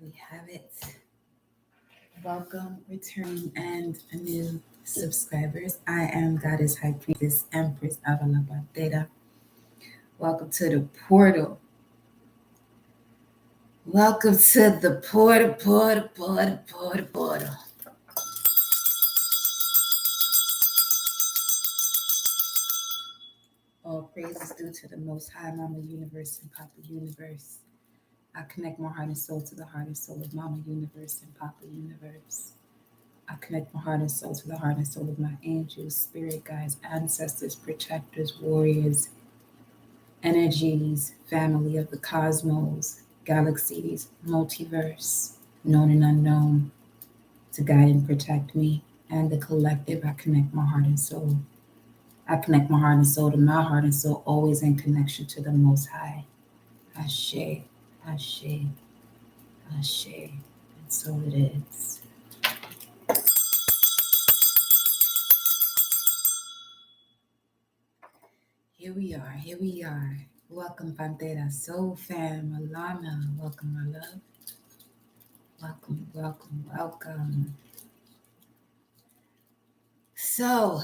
we have it. Welcome, returning, and new subscribers. I am Goddess High Priestess Empress Avalaba Theta. Welcome to the portal. Welcome to the portal. All praises due to the Most High, Mama Universe and Papa Universe. I connect my heart and soul to the heart and soul of Mama Universe and Papa Universe. I connect my heart and soul to the heart and soul of my angels, spirit guides, ancestors, protectors, warriors, energies, family of the cosmos, galaxies, multiverse, known and unknown, to guide and protect me and the collective. I connect my heart and soul. I connect my heart and soul to my heart and soul, always in connection to the Most High. Ashe, Ashe, Ashe. And so it is. Here we are. Welcome, Pantera Soul Fam, Alana. Welcome, my love. Welcome. So,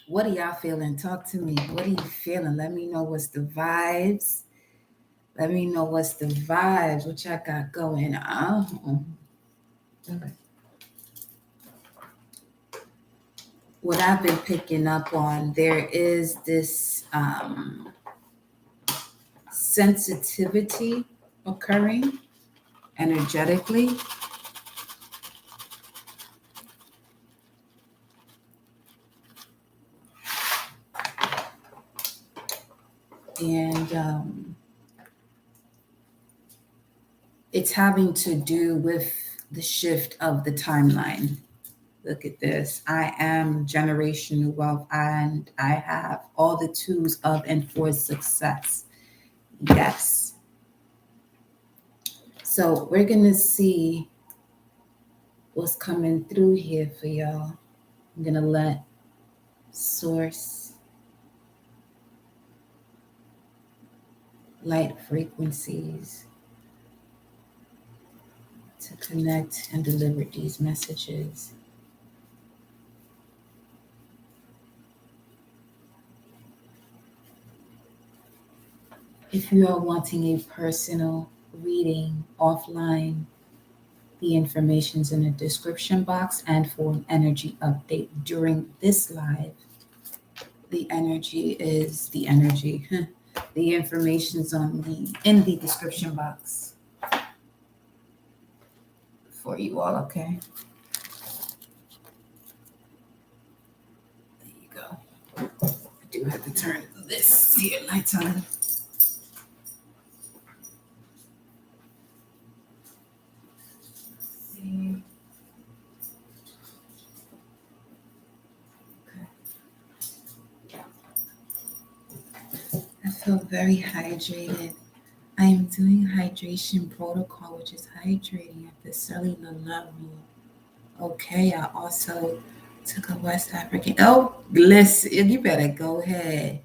what are y'all feeling? Talk to me. What are you feeling? Let me know what's the vibes. What y'all got going on? Okay. What I've been picking up on, there is this sensitivity occurring energetically. And it's having to do with the shift of the timeline. Look at this. I am generational wealth and I have all the tools of and for success. Yes. So we're going to see what's coming through here for y'all. I'm going to let source light frequencies to connect and deliver these messages. If you are wanting a personal reading offline, the information's in the description box, and for an energy update during this live, the information's in the description box for you all, okay? There you go. I do have to turn this here nighttime. I feel very hydrated. I am doing hydration protocol, which is hydrating at the cellular level. Okay, I also took a West African. Oh, listen, you better go ahead.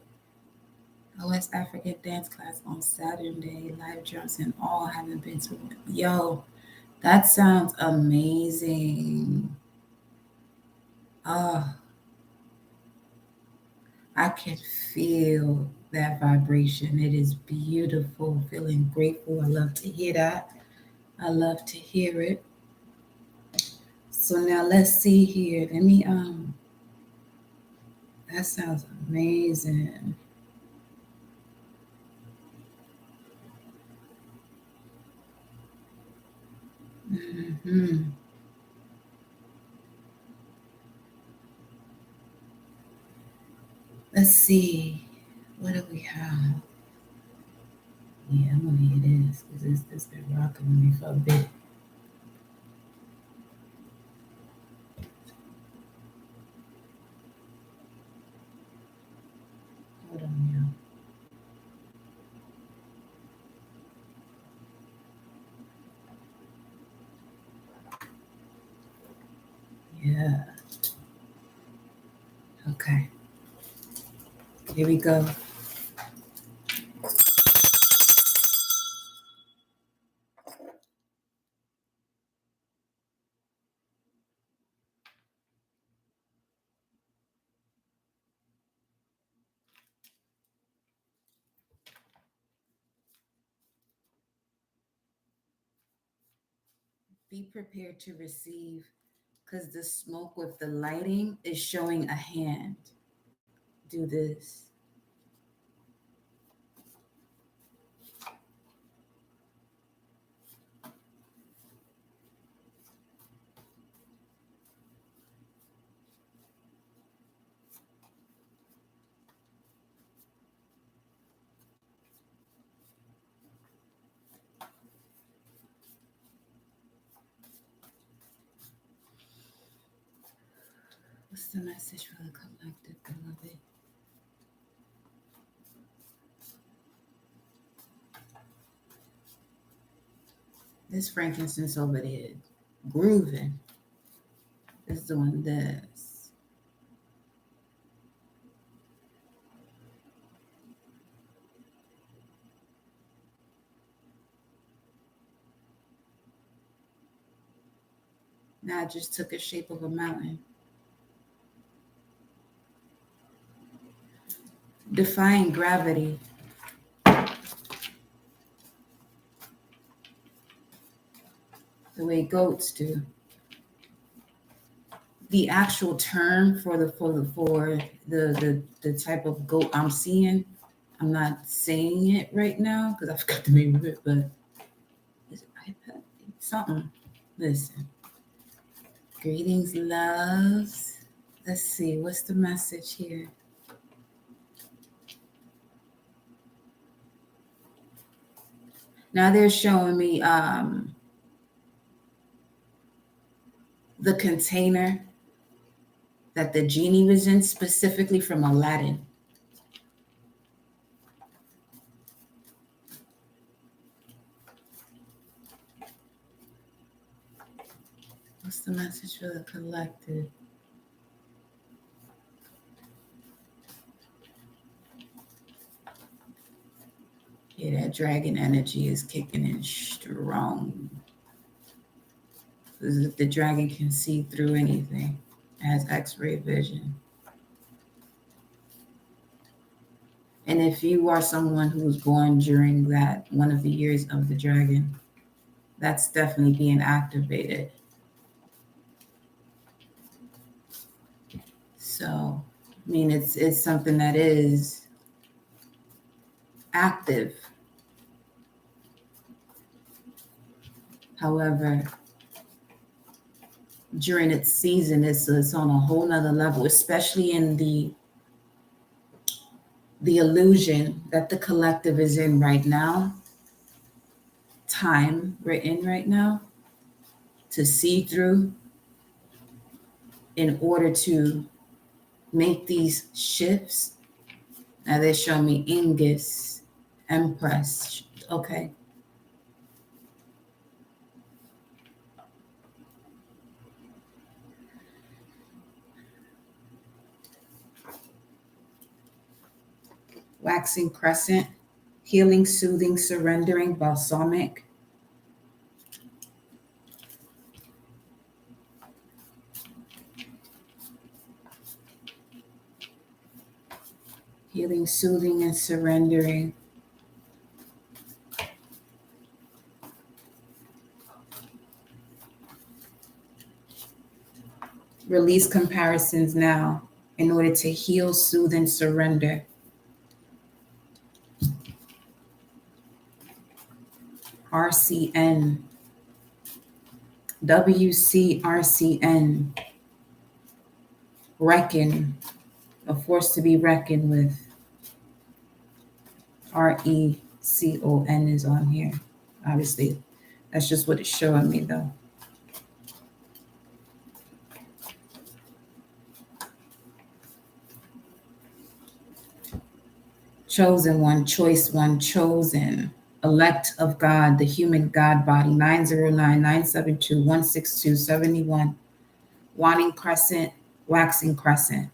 A West African dance class on Saturday, live drums and all. Haven't been to one. Yo, that sounds amazing. Oh, I can feel that vibration. It is beautiful. Feeling grateful. I love to hear that. I love to hear it. So now let's see here. Let me that sounds amazing. Let's see. What do we have? Yeah, I'm gonna hear this because this been rocking with me for a bit. Hold on, y'all. Yeah. Okay. Here we go. Be prepared to receive, because the smoke with the lighting is showing a hand. Do this. What's the message for the collective, beloved? This frankincense over there, grooving, is doing this. Now it just took a shape of a mountain. Defying gravity. The way goats do. The actual term for the type of goat I'm seeing, I'm not saying it right now because I forgot the name of it, but is it iPad? Something. Listen. Greetings, loves. Let's see, what's the message here? Now they're showing me the container that the genie was in, specifically from Aladdin. What's the message for the collective? Yeah, that dragon energy is kicking in strong. Because if the dragon can see through anything, it has X-ray vision. And if you are someone who was born during that one of the years of the dragon, that's definitely being activated. So, I mean, it's something that is active. However, during its season, it's on a whole nother level, especially in the illusion that the collective is in right now, time we're in right now, to see through in order to make these shifts. Now they're showing me Ingus, Empress. Okay. Waxing crescent, healing, soothing, surrendering, balsamic. Healing, soothing, and surrendering. Release comparisons now in order to heal, soothe, and surrender. RCN. WCRCN. Reckon. A force to be reckoned with. RECON is on here. Obviously, that's just what it's showing me, though. Chosen one, choice one, chosen. Elect of God, the human God body, 909-972-162-71. Waning crescent, waxing crescent,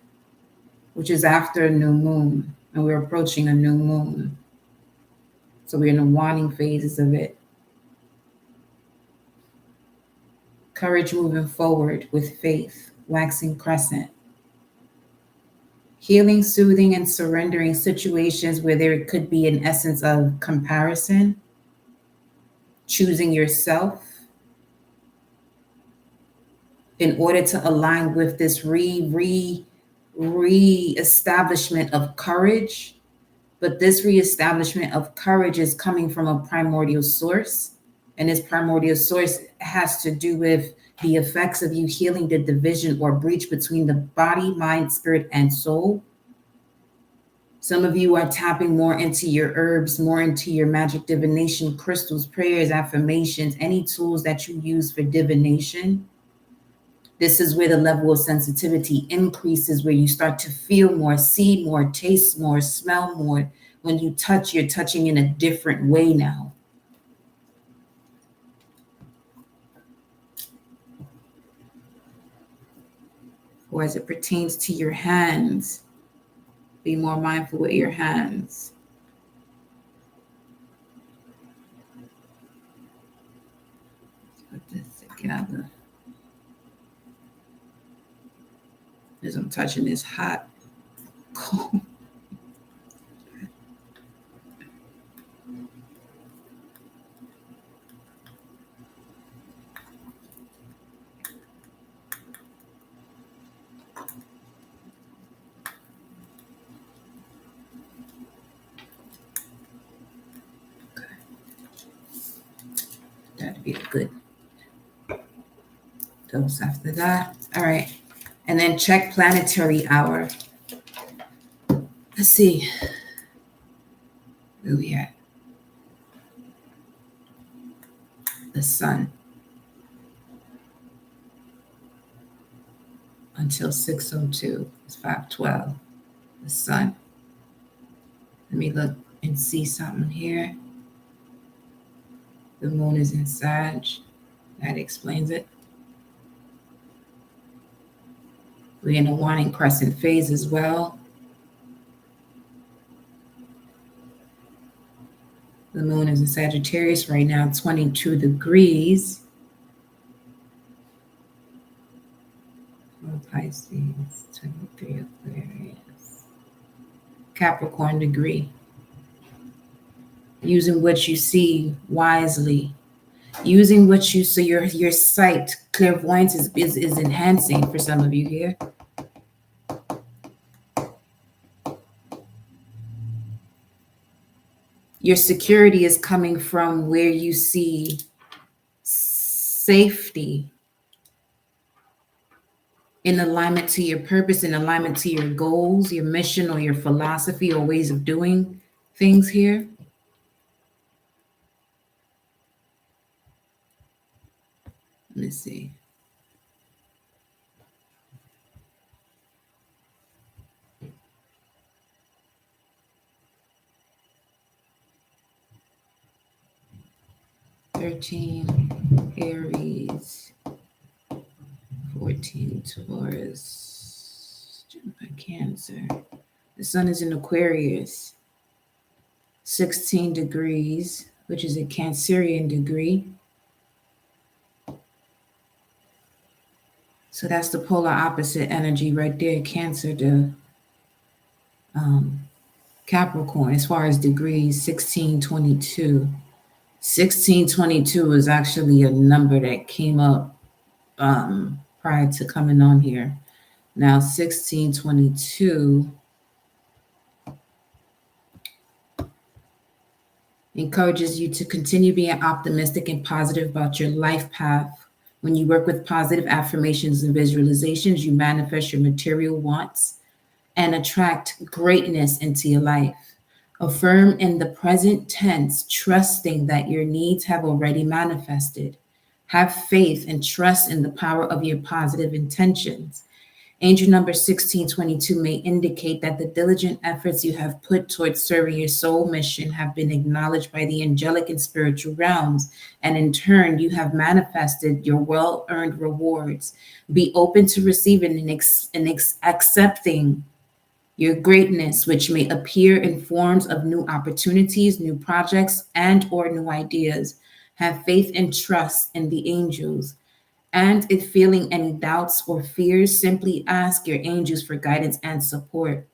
which is after a new moon, and we're approaching a new moon. So we're in the waning phases of it. Courage moving forward with faith, waxing crescent. Healing, soothing, and surrendering situations where there could be an essence of comparison, choosing yourself, in order to align with this re-establishment of courage. But this reestablishment of courage is coming from a primordial source. And this primordial source has to do with the effects of you healing the division or breach between the body, mind, spirit, and soul. Some of you are tapping more into your herbs, more into your magic divination, crystals, prayers, affirmations, any tools that you use for divination. This is where the level of sensitivity increases, where you start to feel more, see more, taste more, smell more. When you touch, you're touching in a different way now. Or as it pertains to your hands, be more mindful with your hands. Let's put this together. As I'm touching this hot coal. That'd be a good dose after that. All right. And then check planetary hour. Let's see. Where we at? The sun. Until 6:02. It's 5:12. The sun. Let me look and see something here. The moon is in Sag. That explains it. We're in a waning crescent phase as well. The moon is in Sagittarius right now, 22 degrees. Pisces, 23 Aquarius. Capricorn degree. Using what you see wisely. Using what you see, your sight, clairvoyance is enhancing for some of you here. Your security is coming from where you see safety in alignment to your purpose, in alignment to your goals, your mission, or your philosophy or ways of doing things here. Let me see. Aries, 14 Taurus, Cancer. The sun is in Aquarius, 16 degrees, which is a Cancerian degree. So that's the polar opposite energy right there, Cancer to Capricorn, as far as degrees, 1622. 1622 is actually a number that came up prior to coming on here. Now, 1622 encourages you to continue being optimistic and positive about your life path. When you work with positive affirmations and visualizations, you manifest your material wants and attract greatness into your life. Affirm in the present tense, trusting that your needs have already manifested. Have faith and trust in the power of your positive intentions. Angel number 1622 may indicate that the diligent efforts you have put towards serving your soul mission have been acknowledged by the angelic and spiritual realms, and in turn, you have manifested your well-earned rewards. Be open to receiving and accepting your greatness, which may appear in forms of new opportunities, new projects, and or new ideas. Have faith and trust in the angels. And if feeling any doubts or fears, simply ask your angels for guidance and support.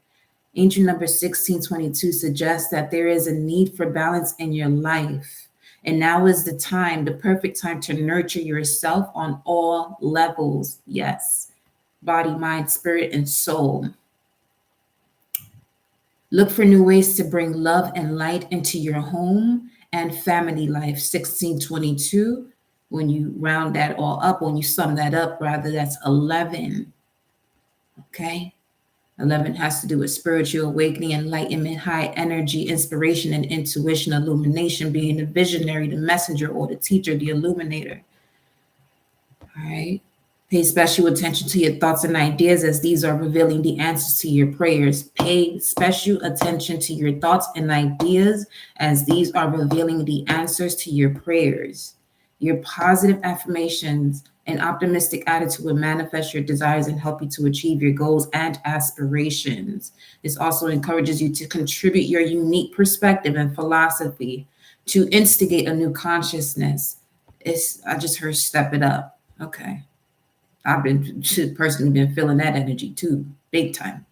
Angel number 1622 suggests that there is a need for balance in your life. And now is the time, the perfect time to nurture yourself on all levels. Yes. Body, mind, spirit, and soul. Look for new ways to bring love and light into your home and family life. 1622. When you round that all up, when you sum that up, rather, that's 11. Okay. 11 has to do with spiritual awakening, enlightenment, high energy, inspiration, and intuition, illumination, being the visionary, the messenger, or the teacher, the illuminator. All right. Pay special attention to your thoughts and ideas as these are revealing the answers to your prayers. Pay special attention to your thoughts and ideas as these are revealing the answers to your prayers. Your positive affirmations and optimistic attitude will manifest your desires and help you to achieve your goals and aspirations. This also encourages you to contribute your unique perspective and philosophy to instigate a new consciousness. I just heard step it up. Okay. I've been personally been feeling that energy too, big time.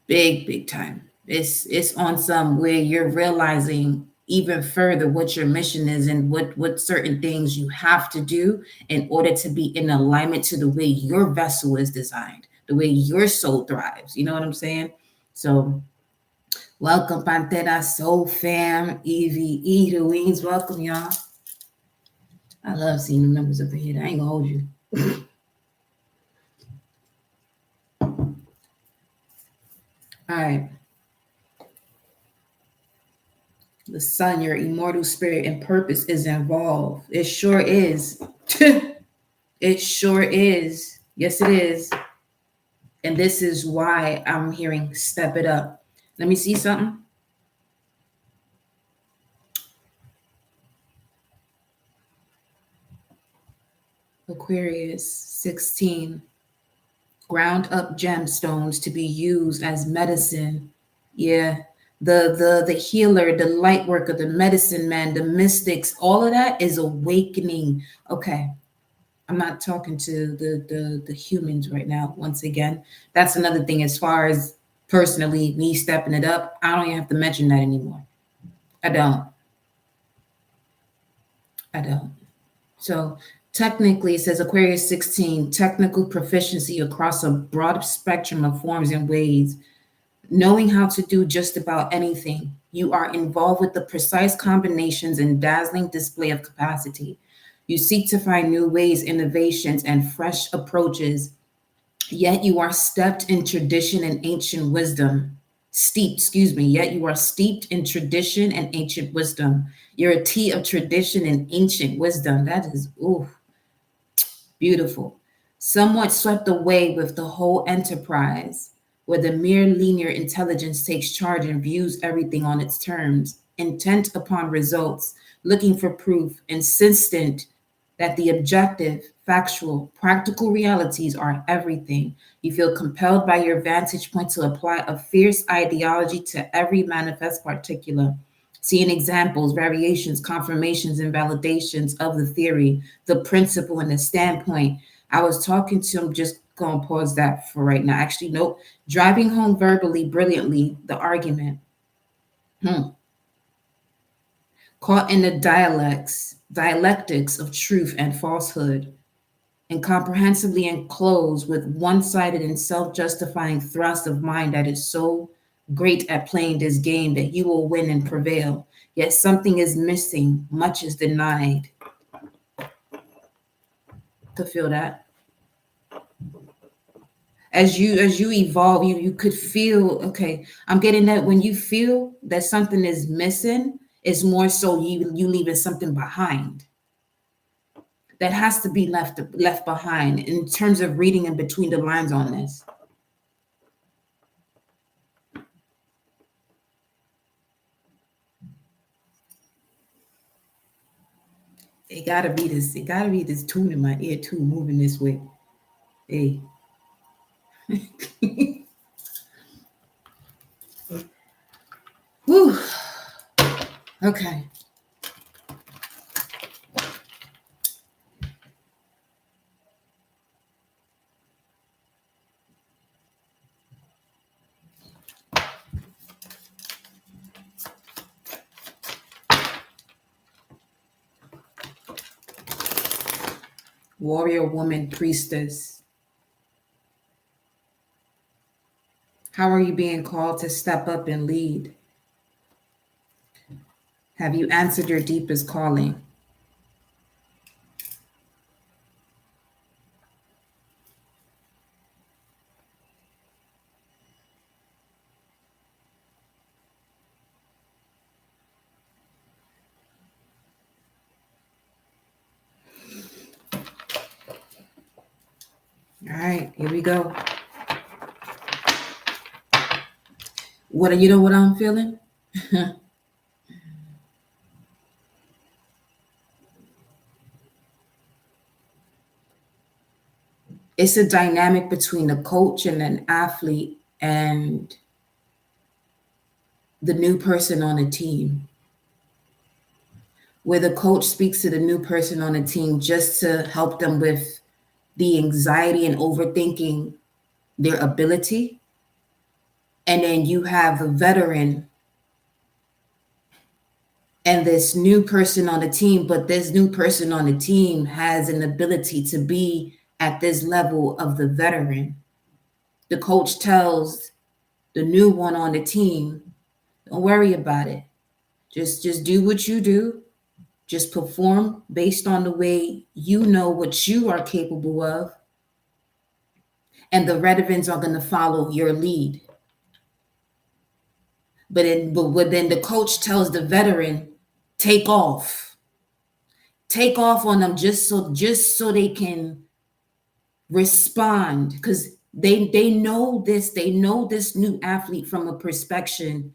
Big time. It's on some where you're realizing even further what your mission is and what certain things you have to do in order to be in alignment to the way your vessel is designed, the way your soul thrives. You know what I'm saying? So welcome, Pantera Soul Fam, Evie, the Wings. Welcome, y'all. I love seeing the numbers up here. I ain't gonna hold you. All right. The sun, your immortal spirit and purpose is involved. It sure is. It sure is. Yes, it is. And this is why I'm hearing step it up. Let me see something. Aquarius 16. Ground up gemstones to be used as medicine. Yeah. The healer, the light worker, the medicine man, the mystics, all of that is awakening. Okay. I'm not talking to the humans right now. Once again, that's another thing. As far as personally me stepping it up, I don't even have to mention that anymore. I don't. So technically, it says Aquarius 16, technical proficiency across a broad spectrum of forms and ways, knowing how to do just about anything. You are involved with the precise combinations and dazzling display of capacity. You seek to find new ways, innovations, and fresh approaches, yet you are steeped in tradition and ancient wisdom. Yet you are steeped in tradition and ancient wisdom. You're a tea of tradition and ancient wisdom. That is, ooh, beautiful. Somewhat swept away with the whole enterprise, where the mere linear intelligence takes charge and views everything on its terms, intent upon results, looking for proof, insistent that the objective, factual, practical realities are everything. You feel compelled by your vantage point to apply a fierce ideology to every manifest particular, seeing examples, variations, confirmations, and validations of the theory, the principle, and the standpoint. I was talking to him, just going to pause that for right now. Actually, nope. Driving home verbally, brilliantly, the argument. Caught in the dialectics of truth and falsehood, incomprehensibly enclosed with one-sided and self-justifying thrust of mind that is so great at playing this game that you will win and prevail. Yet something is missing, much is denied. To feel that. As you evolve, you could feel, okay, I'm getting that when you feel that something is missing, it's more so you leaving something behind that has to be left behind in terms of reading in between the lines on this. It gotta be this tune in my ear too, moving this way. Hey. Whew. Okay. Warrior woman, priestess. How are you being called to step up and lead? Have you answered your deepest calling? All right, here we go. You know what I'm feeling? It's a dynamic between a coach and an athlete and the new person on the team, where the coach speaks to the new person on the team just to help them with the anxiety and overthinking their ability. And then you have the veteran and this new person on the team, but this new person on the team has an ability to be at this level of the veteran. The coach tells the new one on the team, don't worry about it. Just do what you do. Just perform based on the way you know what you are capable of. And the veterans are going to follow your lead. But then the coach tells the veteran, take off. Take off on them just so they can respond, because they know this new athlete from a perspective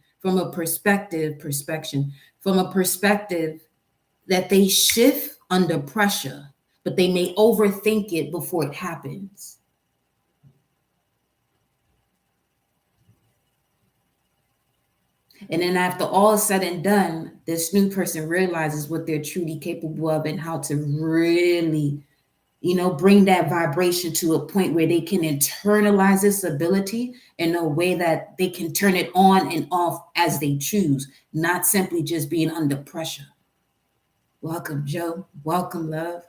that they shift under pressure, but they may overthink it before it happens. And then after all is said and done, this new person realizes what they're truly capable of and how to really, bring that vibration to a point where they can internalize this ability in a way that they can turn it on and off as they choose, not simply just being under pressure. Welcome, Joe. Welcome, love.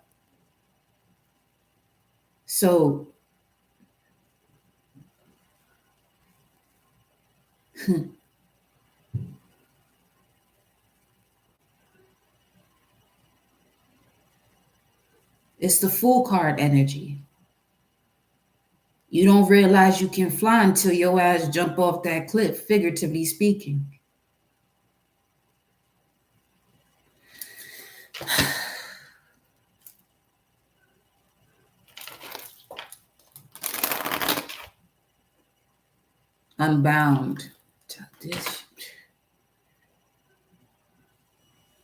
So, it's the Fool card energy. You don't realize you can fly until your ass jump off that cliff, figuratively speaking. Unbound.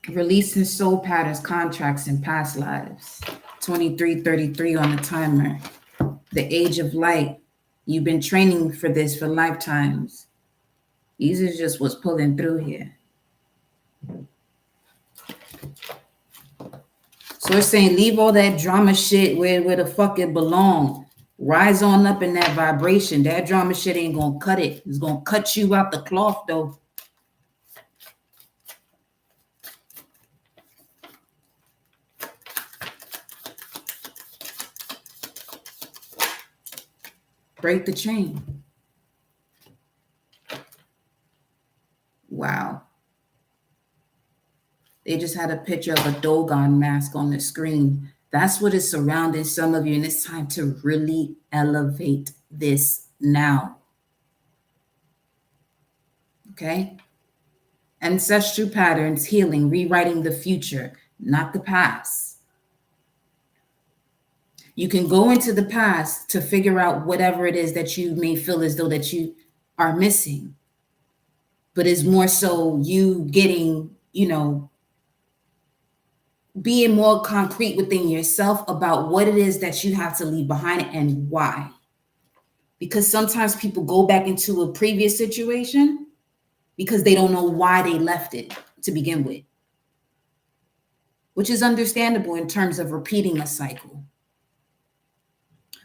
Releasing soul patterns, contracts, and past lives. 2333 on the timer. The age of light. You've been training for this for lifetimes. These is just what's pulling through here. So it's saying leave all that drama shit where the fuck it belong. Rise on up in that vibration. That drama shit ain't gonna cut it. It's gonna cut you out the cloth though. Break the chain. Wow. They just had a picture of a Dogon mask on the screen. That's what is surrounding some of you, and it's time to really elevate this now. Okay? Ancestral patterns, healing, rewriting the future, not the past. You can go into the past to figure out whatever it is that you may feel as though that you are missing. But it's more so you getting, being more concrete within yourself about what it is that you have to leave behind and why. Because sometimes people go back into a previous situation because they don't know why they left it to begin with, which is understandable in terms of repeating a cycle.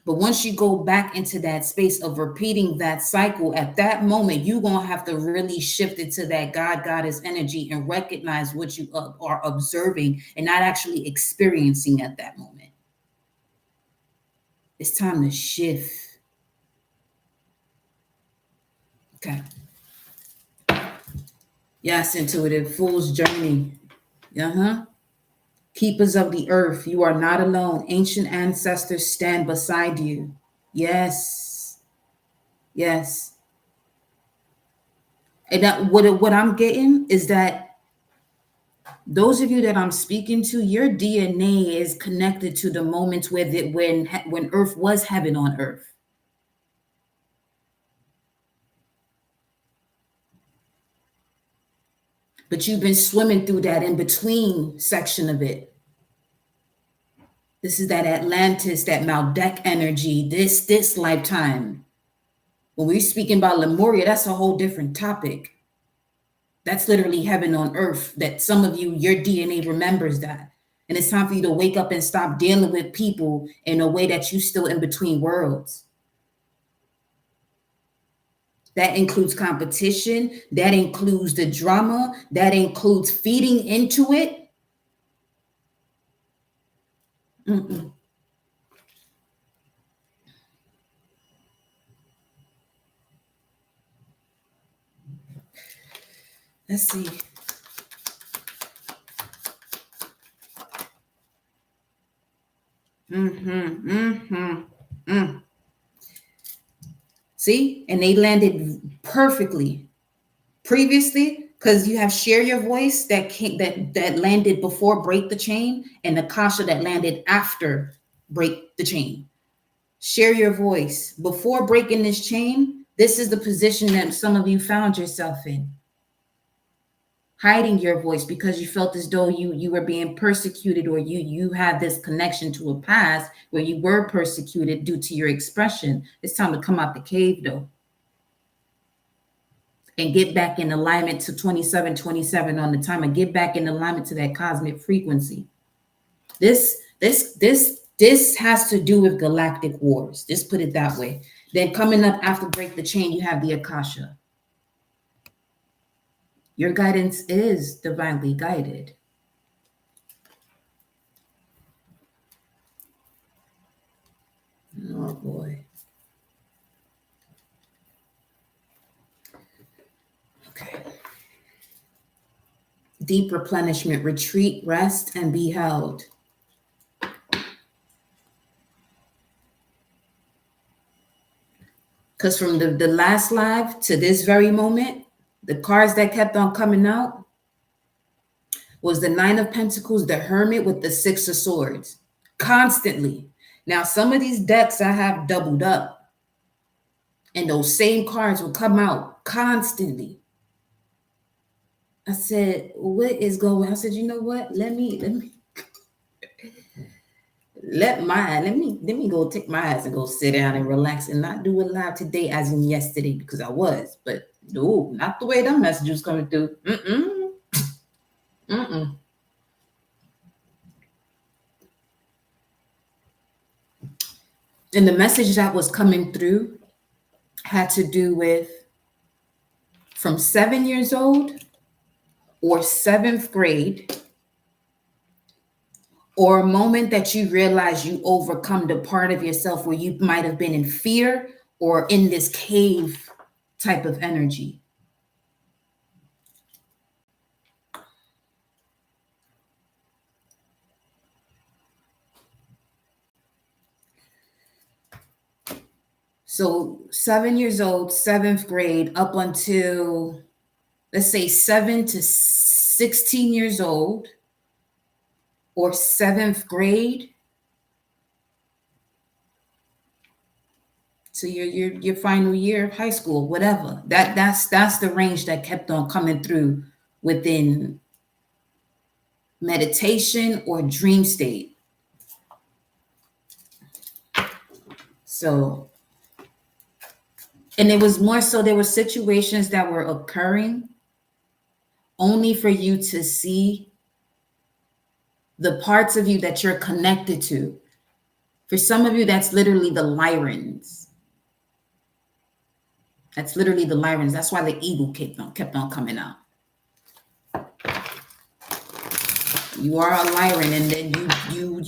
But once you go back into that space of repeating that cycle, at that moment, you're going to have to really shift into that goddess energy and recognize what you are observing and not actually experiencing at that moment. It's time to shift. Okay. Yes, intuitive. Fool's journey. Keepers of the earth, you are not alone. Ancient ancestors stand beside you. Yes. Yes. And that, what I'm getting is that those of you that I'm speaking to, your DNA is connected to the moments where when earth was heaven on earth. But you've been swimming through that in between section of it. This is that Atlantis, that Maldek energy, this lifetime. When we're speaking about Lemuria, that's a whole different topic. That's literally heaven on earth. That some of you, your DNA remembers that. And it's time for you to wake up and stop dealing with people in a way that you still in between worlds. That includes competition. That includes the drama. That includes feeding into it. Mm-mm. Let's see. See, and they landed perfectly. Previously, because you have share your voice that landed before break the chain, and the kasha that landed after break the chain. Share your voice before breaking this chain. This is the position that some of you found yourself in, hiding your voice because you felt as though you were being persecuted, or you had this connection to a past where you were persecuted due to your expression. It's time to come out the cave though, and get back in alignment to 2727 on the timer. Get back in alignment to that cosmic frequency. This has to do with galactic wars. Just put it that way. Then coming up after break the chain, you have the Akasha. Your guidance is divinely guided. Oh boy. Okay. Deep replenishment, retreat, rest, and be held. Because from the last live to this very moment, the cards that kept on coming out was the Nine of Pentacles, the Hermit with the Six of Swords. Constantly. Now, some of these decks I have doubled up, and those same cards will come out constantly. I said, what is going on? I said, you know what? Let me go take my ass and go sit down and relax and not do it live today as in yesterday, because I was, but no, not the way them messages coming through. And the message that was coming through had to do with from 7 years old or 7th grade, or a moment that you realize you overcome the part of yourself where you might have been in fear or in this cave type of energy. So 7 years old, 7th grade, up until, let's say 7 to 16 years old, or 7th grade to your final year of high school, whatever. That's the range that kept on coming through within meditation or dream state. So, and it was more so there were situations that were occurring only for you to see the parts of you that you're connected to. For some of you, that's literally the Lyrans. That's literally the Lyrans. That's why the eagle kept on coming out. You are a Lyran, and then you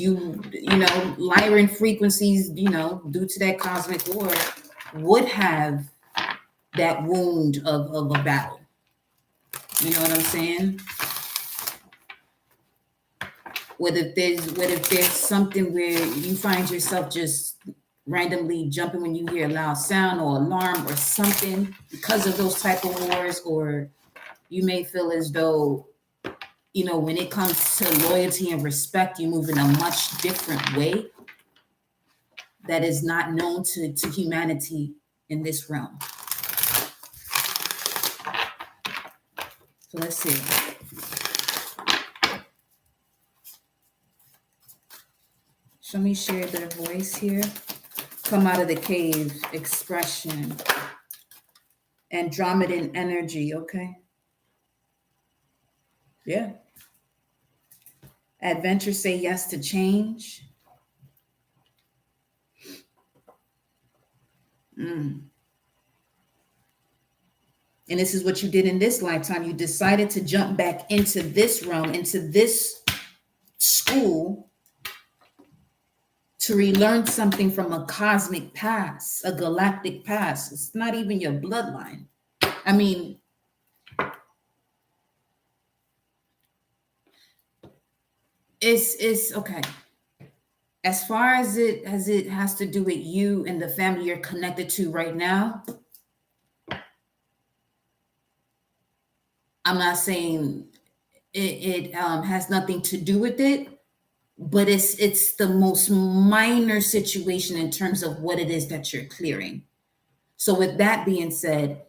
know, Lyran frequencies, you know, due to that cosmic war, would have that wound of a battle. You know what I'm saying? What if there's something where you find yourself just randomly jumping when you hear a loud sound or alarm or something because of those type of wars, or you may feel as though, you know, when it comes to loyalty and respect, you move in a much different way that is not known to humanity in this realm. So let's see. Show me share their voice here. Come out of the cave, expression. Andromedan energy, okay? Yeah. Adventure, say yes to change. And this is what you did in this lifetime. You decided to jump back into this realm, into this school, to relearn something from a cosmic past, a galactic past. It's not even your bloodline. I mean, it's okay. As far as it has to do with you and the family you're connected to right now, I'm not saying it has nothing to do with it, but it's the most minor situation in terms of what it is that you're clearing. So with that being said,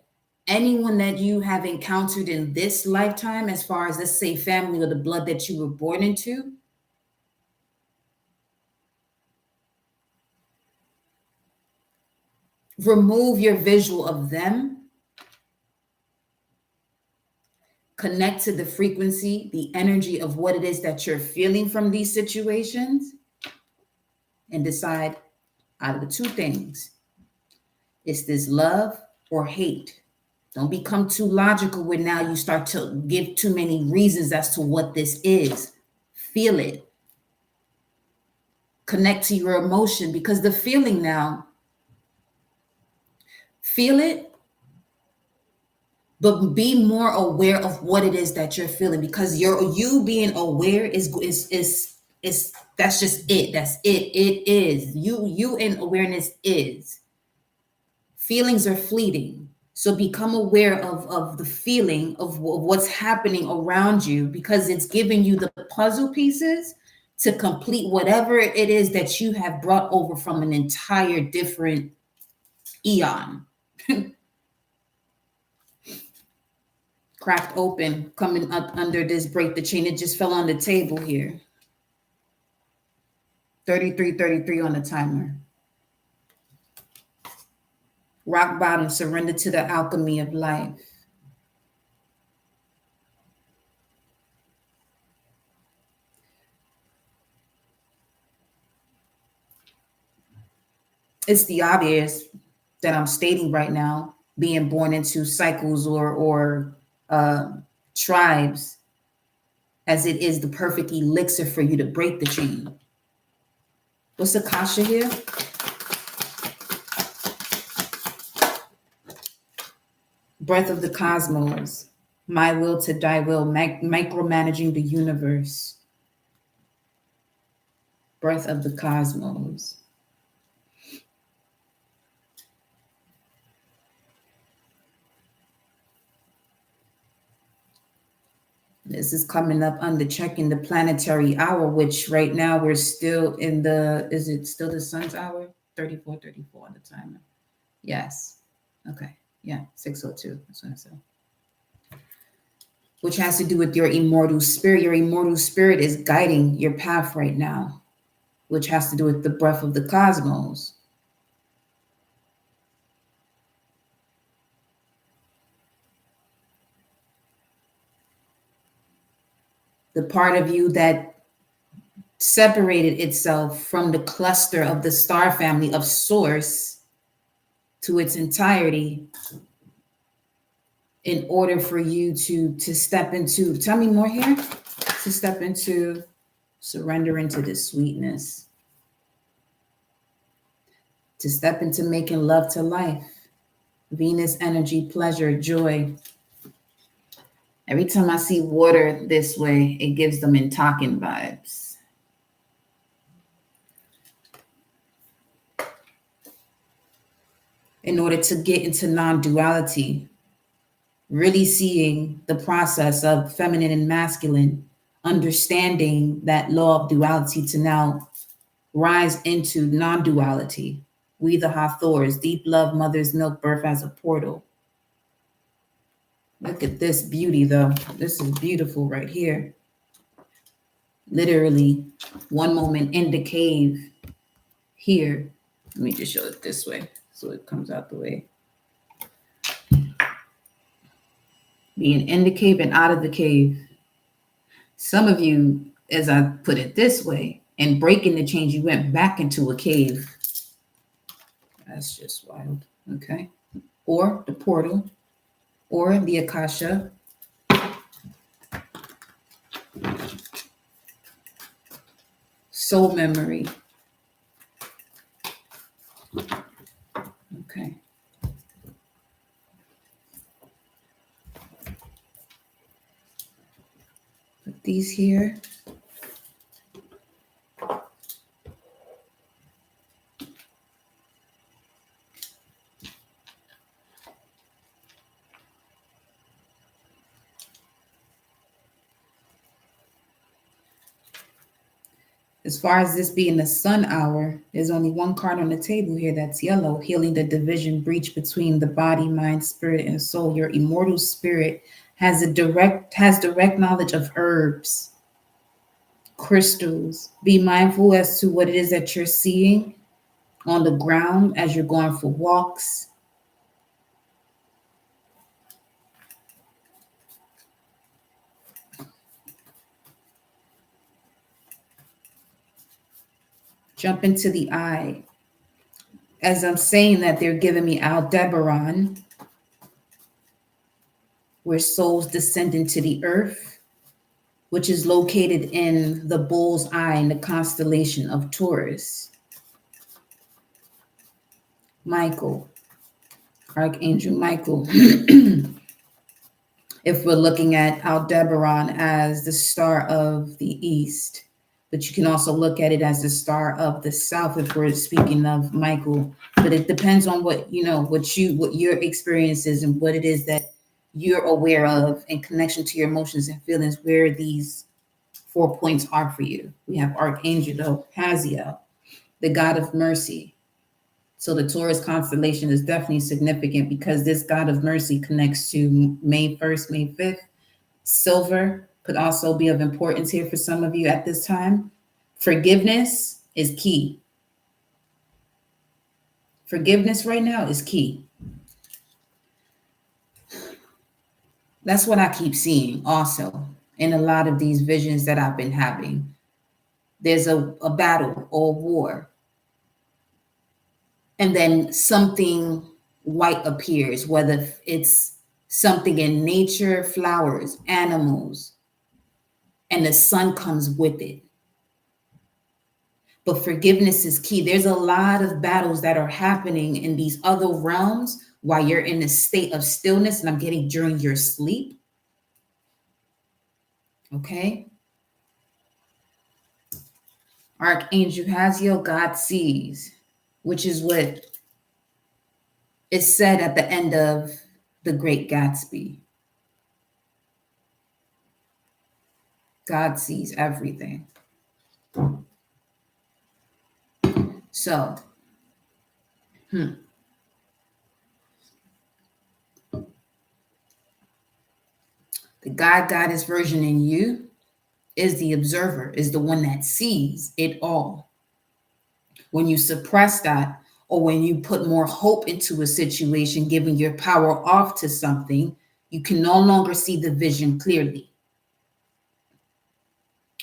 anyone that you have encountered in this lifetime, as far as, let's say, family or the blood that you were born into, remove your visual of them, connect to the frequency, the energy of what it is that you're feeling from these situations, and decide out of the two things, is this love or hate? Don't become too logical where now you start to give too many reasons as to what this is. Feel it. Connect to your emotion, because the feeling now, feel it, but be more aware of what it is that you're feeling, because you being aware is that's just it. That's it. It is. You in awareness is. Feelings are fleeting. So become aware of the feeling of what's happening around you, because it's giving you the puzzle pieces to complete whatever it is that you have brought over from an entire different eon. Cracked open, coming up under this break the chain. It just fell on the table here. 33 on the timer. Rock bottom, surrender to the alchemy of life. It's the obvious that I'm stating right now, being born into cycles or tribes, as it is the perfect elixir for you to break the chain. What's the kasha here? Breath of the cosmos, my will to thy will, micromanaging the universe. Breath of the cosmos. This is coming up under checking the planetary hour, which right now we're still in is it still the sun's hour? 34 on the timer. Yes. Okay. Yeah, 6:02. That's what I said. Which has to do with your immortal spirit. Your immortal spirit is guiding your path right now, which has to do with the breath of the cosmos. The part of you that separated itself from the cluster of the star family of source to its entirety in order for you to step into. Tell me more here. to step into, surrender into the sweetness, to step into making love to life. Venus energy, pleasure, joy. Every time I see water this way, it gives them Intakin vibes. In order to get into non-duality, really seeing the process of feminine and masculine, understanding that law of duality to now rise into non-duality. We the Hathors, deep love, mother's milk, birth as a portal. Look at this beauty though. This is beautiful right here. Literally one moment in the cave here. Let me just show it this way so it comes out the way. Being in the cave and out of the cave. Some of you, as I put it this way, and breaking the chains, you went back into a cave. That's just wild, okay? Or the portal, or the Akasha. Soul memory. Okay. Put these here. As far as this being the sun hour, there's only one card on the table here that's yellow, healing the division breach between the body, mind, spirit, and soul. Your immortal spirit has direct knowledge of herbs, crystals. Be mindful as to what it is that you're seeing on the ground as you're going for walks. Jump into the eye. As I'm saying that, they're giving me Aldebaran, where souls descend into the earth, which is located in the bull's eye in the constellation of Taurus. Michael, Archangel Michael. If we're looking at Aldebaran as the star of the east, but you can also look at it as the star of the south if we're speaking of Michael. But it depends on what your experience is and what it is that you're aware of in connection to your emotions and feelings, where these 4 points are for you. We have Archangel Haziel, the God of mercy. So the Taurus constellation is definitely significant because this God of mercy connects to May 1st, May 5th. Silver could also be of importance here for some of you at this time. Forgiveness is key. Forgiveness right now is key. That's what I keep seeing also in a lot of these visions that I've been having. There's a battle or war. And then something white appears, whether it's something in nature, flowers, animals, and the sun comes with it. But forgiveness is key. There's a lot of battles that are happening in these other realms while you're in a state of stillness, and I'm getting during your sleep. Okay. Archangel Haziel, God sees, which is what is said at the end of The Great Gatsby. God sees everything. So, the God Goddess version in you is the observer, is the one that sees it all. When you suppress that, or when you put more hope into a situation, giving your power off to something, you can no longer see the vision clearly.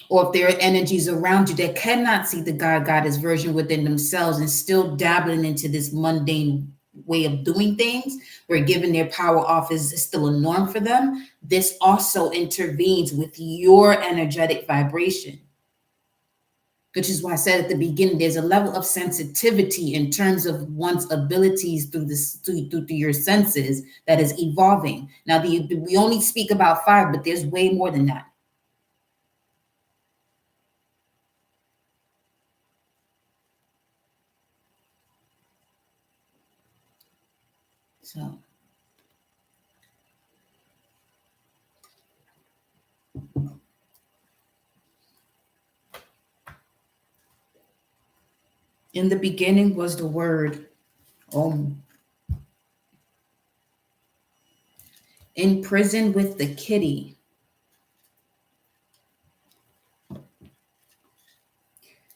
Or if there are energies around you that cannot see the God Goddess version within themselves and still dabbling into this mundane way of doing things, where giving their power off is still a norm for them, this also intervenes with your energetic vibration. Which is why I said at the beginning, there's a level of sensitivity in terms of one's abilities through this through your senses that is evolving. Now, we only speak about 5, but there's way more than that. So, in the beginning was the word Om. In prison with the kitty.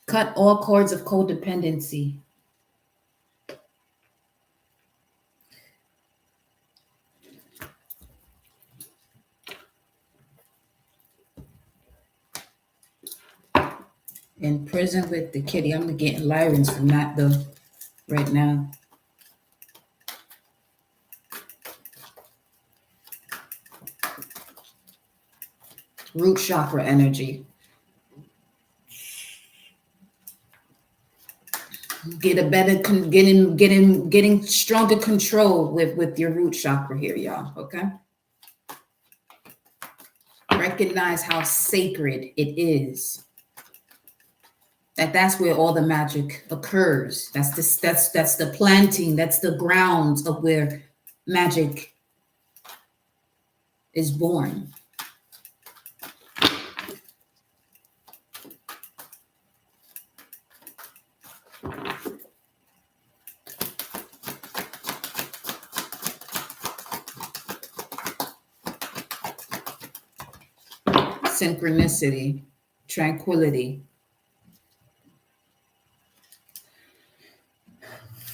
Cut all cords of codependency. In prison with the kitty. I'm getting Lyrens from that though, right now. Root chakra energy. Getting stronger control with your root chakra here, y'all. Okay. Recognize how sacred it is. That's where all the magic occurs. That's the planting. That's the grounds of where magic is born. Synchronicity, tranquility.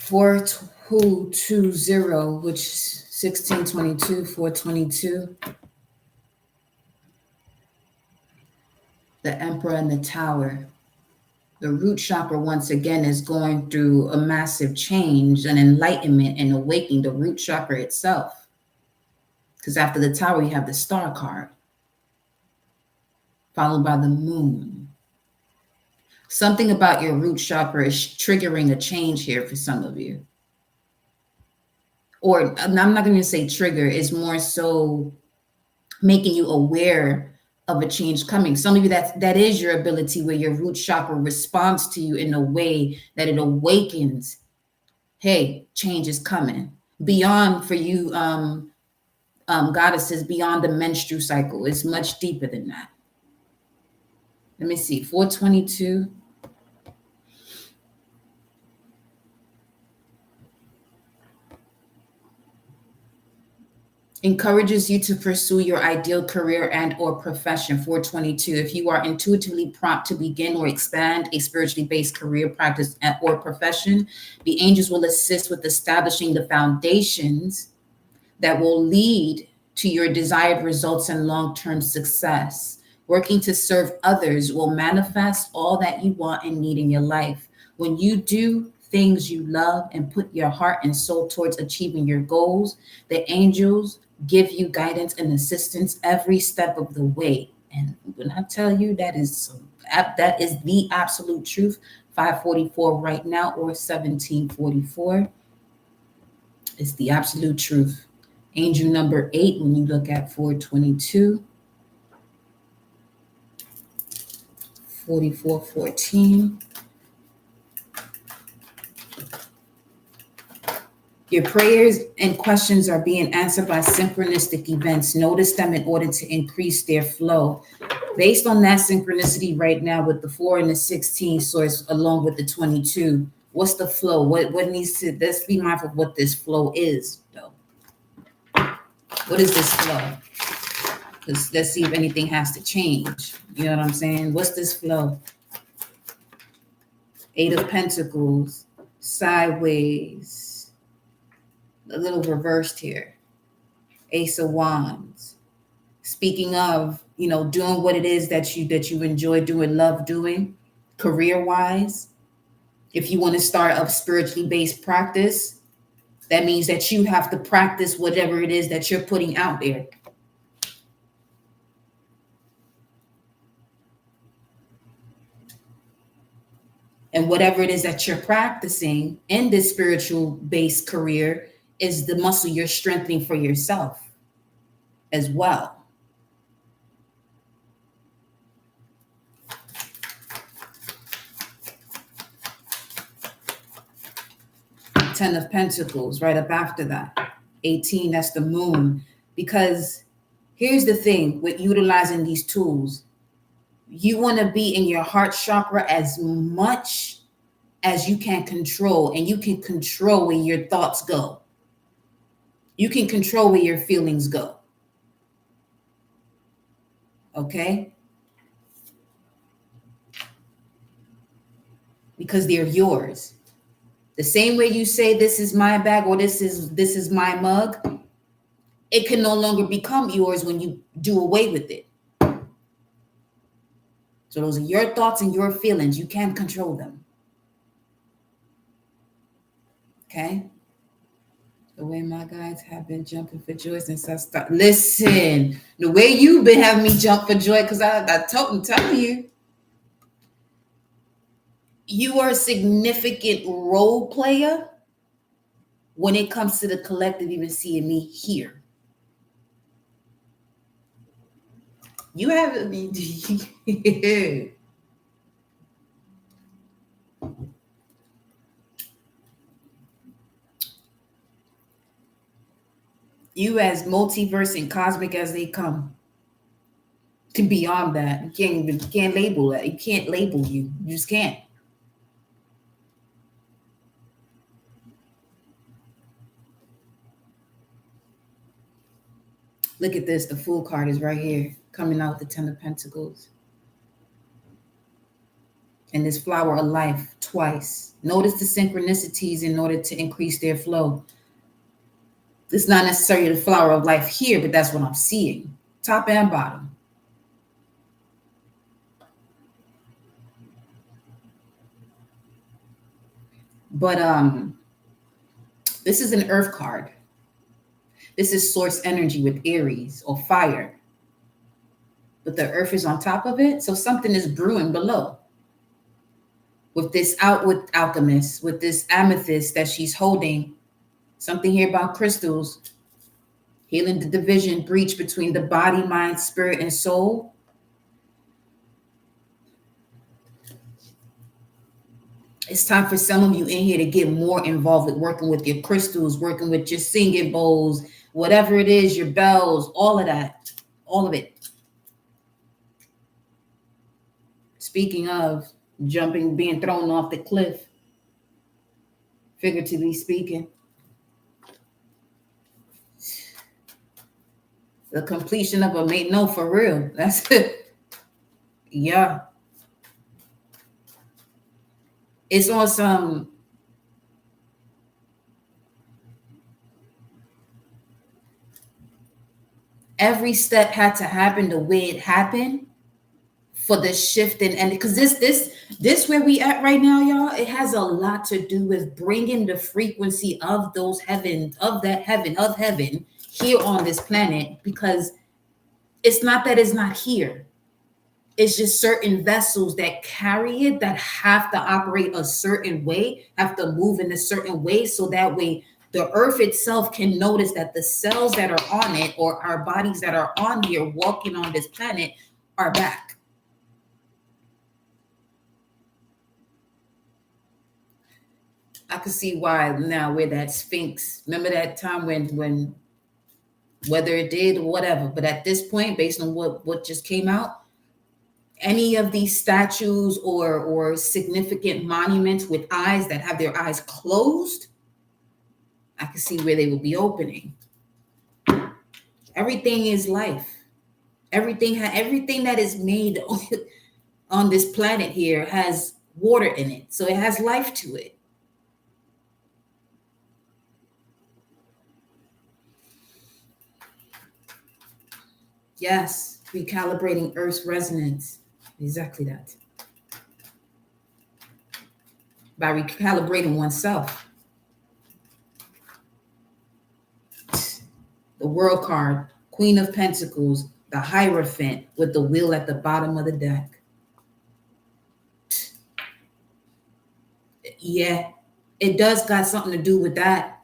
4220, which is 1622, 422. The Emperor and the Tower. The root chakra, once again, is going through a massive change, an enlightenment and awakening, the root chakra itself. Because after the Tower, you have the Star card, followed by the Moon. Something about your root chakra is triggering a change here for some of you. Or I'm not going to say trigger, it's more so making you aware of a change coming. Some of you, that is your ability, where your root chakra responds to you in a way that it awakens. Hey, change is coming. Beyond, for you goddesses, beyond the menstrual cycle. It's much deeper than that. Let me see, 422. Encourages you to pursue your ideal career and or profession. 422. If you are intuitively prompt to begin or expand a spiritually based career, practice, or profession, the angels will assist with establishing the foundations that will lead to your desired results and long-term success. Working to serve others will manifest all that you want and need in your life. When you do things you love and put your heart and soul towards achieving your goals, the angels give you guidance and assistance every step of the way. And when I tell you that is the absolute truth, 544 right now or 1744, it's the absolute truth. Angel number 8, when you look at 422, 4414. Your prayers and questions are being answered by synchronistic events. Notice them in order to increase their flow. Based on that synchronicity right now with the 4 and the 16 source, along with the 22, what's the flow? What needs to, let's be mindful of what this flow is, though. What is this flow? Because let's see if anything has to change. You know what I'm saying? What's this flow? 8 of Pentacles, sideways, a little reversed here. Ace of Wands. Speaking of, doing what it is that you enjoy doing, love doing, career-wise. If you want to start a spiritually based practice, That means that you have to practice whatever it is that you're putting out there. And whatever it is that you're practicing in this spiritual based career is the muscle you're strengthening for yourself as well. Ten of Pentacles right up after that. 18, that's the moon. Because here's the thing with utilizing these tools. You want to be in your heart chakra as much as you can control, and you can control where your thoughts go. You can control where your feelings go. Okay? Because they're yours. The same way you say this is my bag or this is my mug, it can no longer become yours when you do away with it. So those are your thoughts and your feelings. You can't control them. Okay? The way my guys have been jumping for joy since I started. Listen, the way you've been having me jump for joy, because I'm telling you, you are a significant role player when it comes to the collective, even seeing me here. You have me. You as multiverse and cosmic as they come. To beyond that, you can't label that. You can't label you. You just can't. Look at this. The Fool card is right here, coming out with the Ten of Pentacles. And this Flower of Life twice. Notice the synchronicities in order to increase their flow. It's not necessarily the Flower of Life here, but that's what I'm seeing. Top and bottom. But this is an Earth card. This is source energy with Aries or fire. But the Earth is on top of it, so something is brewing below. With this outward alchemist, with this amethyst that she's holding, something here about crystals, healing the division, breach between the body, mind, spirit, and soul. It's time for some of you in here to get more involved with working with your crystals, working with your singing bowls, whatever it is, your bells, all of that, all of it. Speaking of jumping, being thrown off the cliff, figuratively speaking. The completion of a mate. No, for real. That's it. Yeah. It's on some every step had to happen the way it happened for the shift and because this where we at right now, y'all, it has a lot to do with bringing the frequency of those heavens, of that heaven, of heaven here on this planet, because it's not that it's not here. It's just certain vessels that carry it that have to operate a certain way, have to move in a certain way, so that way the earth itself can notice that the cells that are on it, or our bodies that are on here walking on this planet, are back. I can see why now where that Sphinx, remember that time when whether it did or whatever, but at this point, based on what just came out, any of these statues or significant monuments with eyes that have their eyes closed, I can see where they will be opening. Everything is life. Everything that is made on this planet here has water in it, so it has life to it. Yes, recalibrating Earth's resonance. Exactly that. By recalibrating oneself. The World card, Queen of Pentacles, the Hierophant with the wheel at the bottom of the deck. Yeah, it does got something to do with that.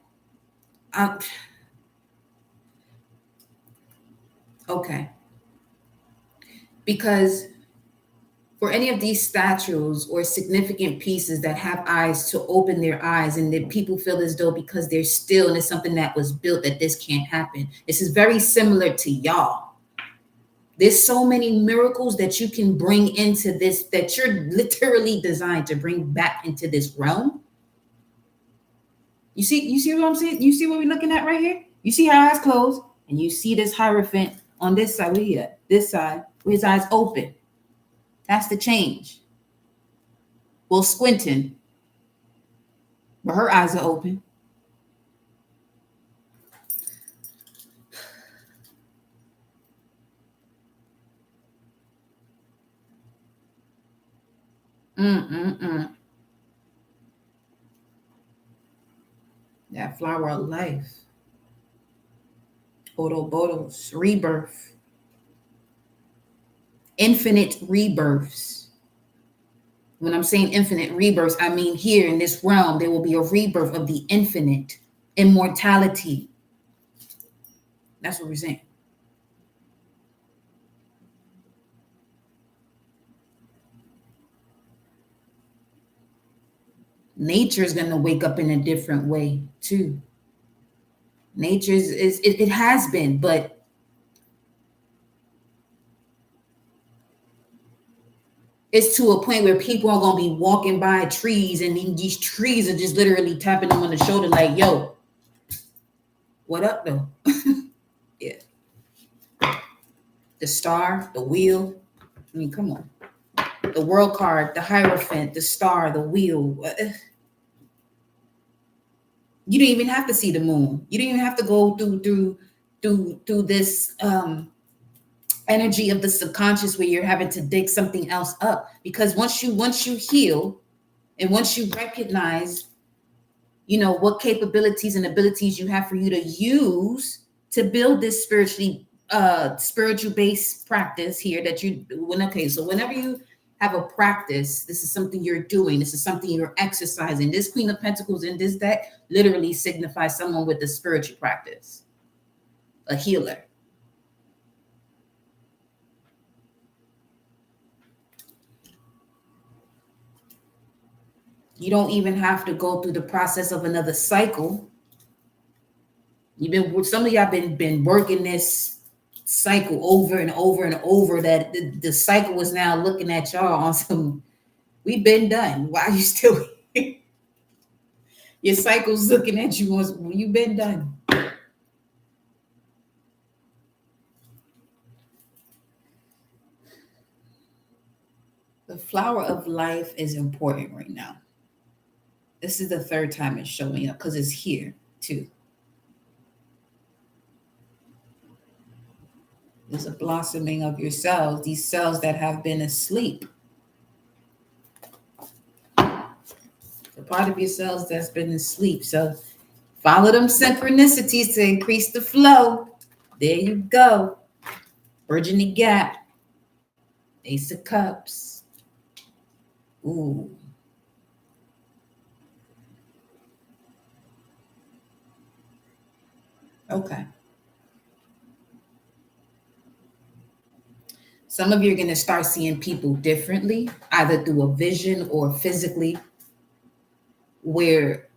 Okay. Because for any of these statues or significant pieces that have eyes to open their eyes, and that people feel as though because they're still and it's something that was built that this can't happen. This is very similar to y'all. There's so many miracles that you can bring into this, that you're literally designed to bring back into this realm. You see what I'm saying? You see what we're looking at right here? You see her eyes closed, and you see this Hierophant on this side, we're here, this side, with his eyes open. That's the change. Well, squinting, but her eyes are open. That flower of life. Ouroboros, rebirth. Infinite rebirths. When I'm saying infinite rebirths, I mean here in this realm, there will be a rebirth of the infinite, immortality. That's what we're saying. Nature is going to wake up in a different way too. Nature it has been, but it's to a point where people are going to be walking by trees, and these trees are just literally tapping them on the shoulder like, yo, what up though? Yeah. The star, the wheel. I mean, come on. The World card, the Hierophant, the star, the wheel. You don't even have to see the moon. You don't even have to go through this energy of the subconscious where you're having to dig something else up. Because once you heal, and once you recognize, what capabilities and abilities you have for you to use to build this spiritual based practice here so whenever you have a practice, this is something you're doing, this is something you're exercising. This Queen of Pentacles in this deck literally signifies someone with a spiritual practice, a healer. You don't even have to go through the process of another cycle. Some of y'all been working this cycle over and over and over, that the cycle is now looking at y'all on some, we've been done. Why are you still here? Your cycle's looking at you on, you've been done. The flower of life is important right now. This is the third time it's showing up because it's here too. There's a blossoming of your cells, these cells that have been asleep. The part of your cells that's been asleep. So follow them synchronicities to increase the flow. There you go. Bridging the gap. Ace of Cups. Ooh. Okay. Some of you are going to start seeing people differently, either through a vision or physically, where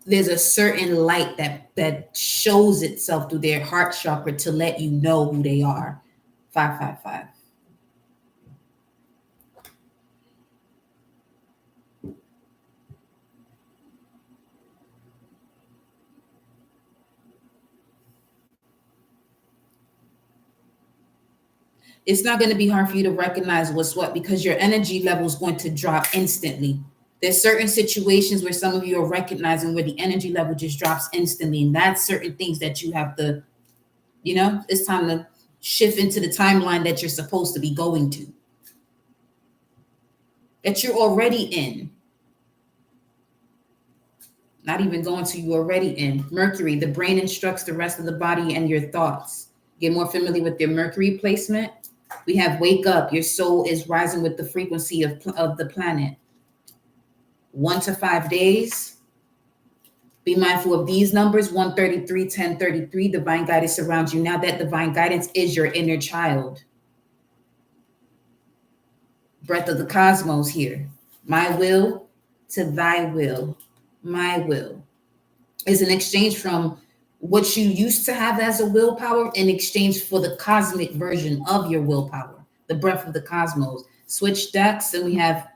there's a certain light that shows itself through their heart chakra to let you know who they are. 555. It's not going to be hard for you to recognize what's what, because your energy level is going to drop instantly. There's certain situations where some of you are recognizing where the energy level just drops instantly. And that's certain things that you have to, it's time to shift into the timeline that you're supposed to be going to, that you're already in. Not even going to you already in. Mercury, the brain instructs the rest of the body and your thoughts. Get more familiar with your Mercury placement. We have wake up. Your soul is rising with the frequency of the planet. 1 to 5 days. Be mindful of these numbers, 133, 1033. Divine guidance surrounds you. Now that divine guidance is your inner child. Breath of the cosmos here. My will to thy will. My will is an exchange from what you used to have as a willpower in exchange for the cosmic version of your willpower, the breath of the cosmos. Switch decks, and we have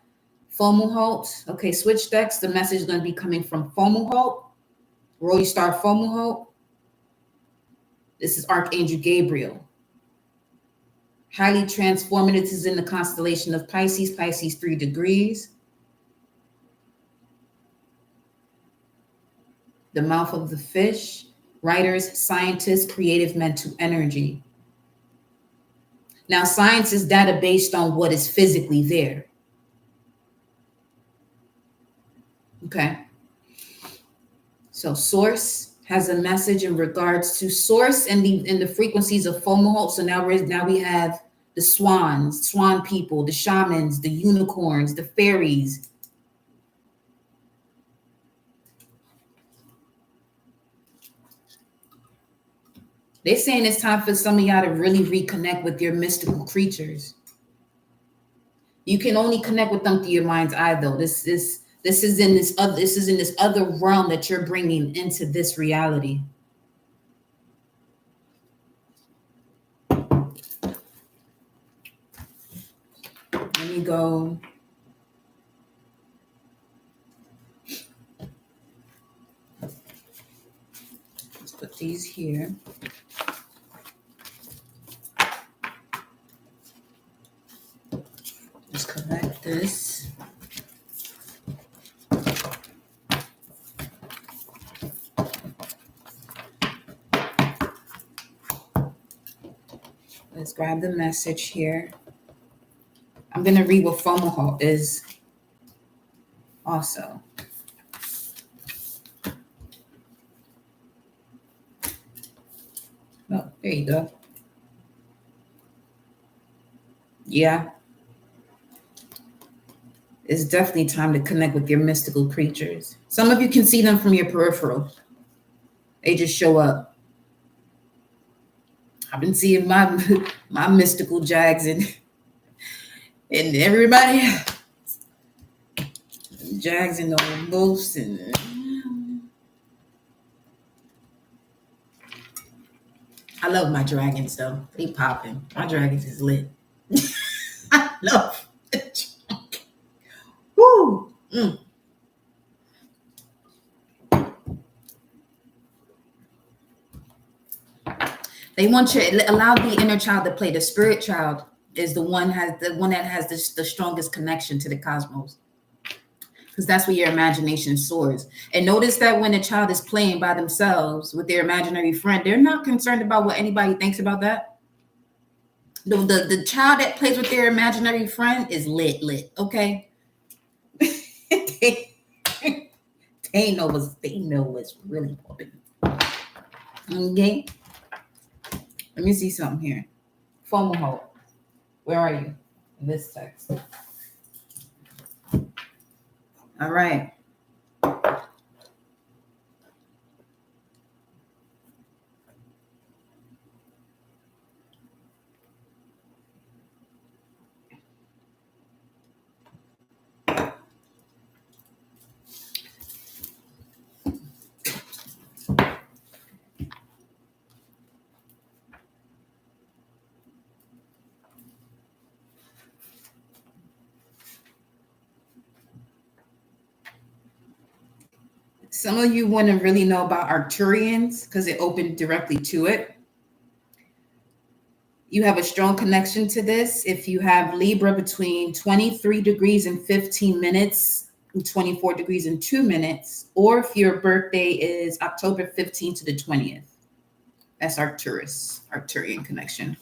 Fomuholt. Okay, switch decks. The message is going to be coming from Fomuholt, Roy Star Fomuholt. This is Archangel Gabriel. Highly transformative. This is in the constellation of Pisces, Pisces 3 degrees. The mouth of the fish, writers, scientists, creative mental energy. Now, science is data based on what is physically there. Okay. So source has a message in regards to source and the frequencies of Fomuholt. So now we have the swans, swan people, the shamans, the unicorns, the fairies. They're saying it's time for some of y'all to really reconnect with your mystical creatures. You can only connect with them through your mind's eye, though. This is in this other realm that you're bringing into this reality. Let me go. Let's put these here. Let's collect this. Let's grab the message here. I'm going to read what Fomuholt is also. Oh, there you go. Yeah. It's definitely time to connect with your mystical creatures. Some of you can see them from your peripheral. They just show up. I've been seeing my mystical jags and everybody jags and the wolves and I love my dragons though. They popping. My dragons is lit. I love it. Woo! Mm. They want you to allow the inner child to play. The spirit child is the one that has the strongest connection to the cosmos, because that's where your imagination soars. And notice that when a child is playing by themselves with their imaginary friend, they're not concerned about what anybody thinks about that. The child that plays with their imaginary friend is lit, okay? they know what's really popping. Okay. Let me see something here. Fomuholt. Where are you in this text? All right. Some of you want to really know about Arcturians because it opened directly to it. You have a strong connection to this. If you have Libra between 23 degrees and 15 minutes, and 24 degrees and 2 minutes, or if your birthday is October 15th to the 20th, that's Arcturian connection.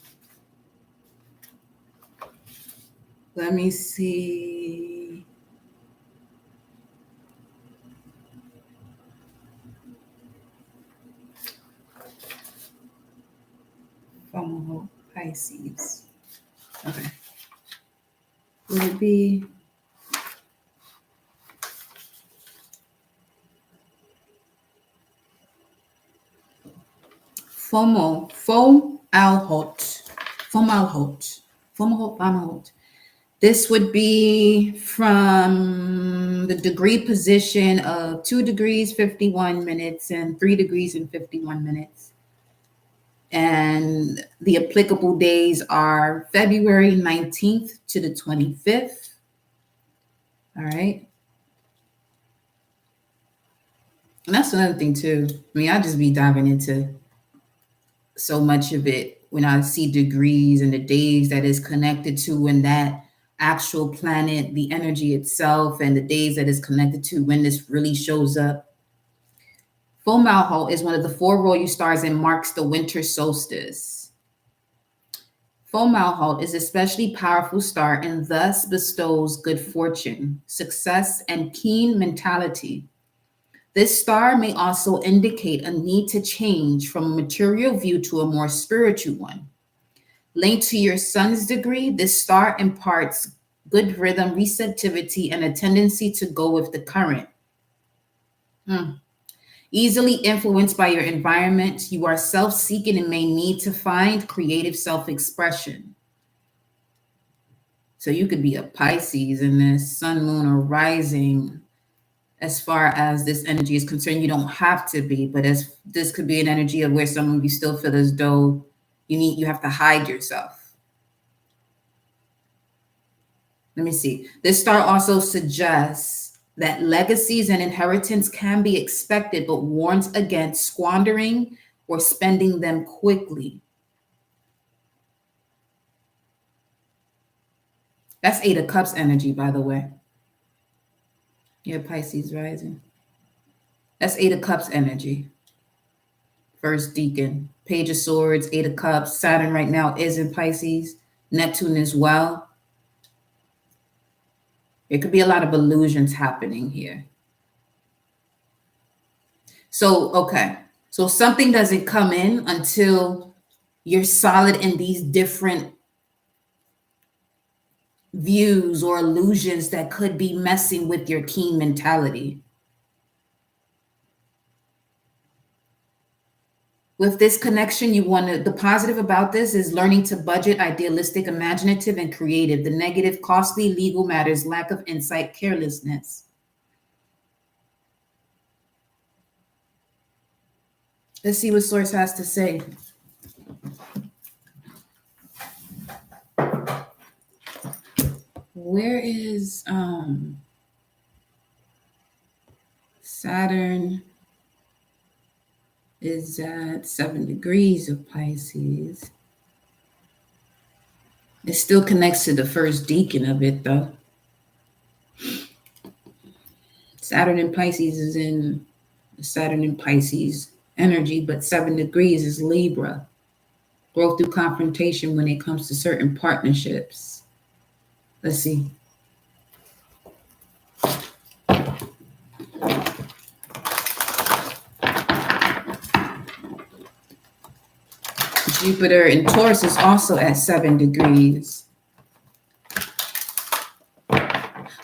Let me see. FOMO, Pisces. Okay. Would it be FOMALHOT. This would be from the degree position of 2 degrees, 51 minutes, and 3 degrees and 51 minutes. And the applicable days are February 19th to the 25th. All right. And that's another thing too. I mean, I just be diving into so much of it when I see degrees and the days that is connected to and that actual planet, the energy itself, and the days that is connected to when this really shows up. Fomalhaut is one of the 4 royal stars and marks the winter solstice. Fomalhaut is especially powerful star and thus bestows good fortune, success, and keen mentality. This star may also indicate a need to change from a material view to a more spiritual one. Linked to your sun's degree, this star imparts good rhythm, receptivity, and a tendency to go with the current. Easily influenced by your environment, you are self-seeking and may need to find creative self-expression. So you could be a Pisces in this sun, moon, or rising. As far as this energy is concerned, you don't have to be, but as this could be an energy of where some of you still feel as though you have to hide yourself. Let me see. This star also suggests that legacies and inheritance can be expected, but warns against squandering or spending them quickly. That's 8 of Cups energy, by the way. Yeah, Pisces rising. That's 8 of Cups energy. First deacon, Page of Swords, 8 of Cups. Saturn right now is in Pisces. Neptune as well. There could be a lot of illusions happening here. So, okay. So something doesn't come in until you're solid in these different views or illusions that could be messing with your keen mentality. With this connection, the positive about this is learning to budget, idealistic, imaginative, and creative. The negative, costly, legal matters, lack of insight, carelessness. Let's see what Source has to say. Where is Saturn? Is at 7 degrees of Pisces. It still connects to the first deacon of it, though. Saturn in Pisces is in Saturn in Pisces energy, but 7 degrees is Libra. Growth through confrontation when it comes to certain partnerships. Let's see. Jupiter in Taurus is also at 7 degrees.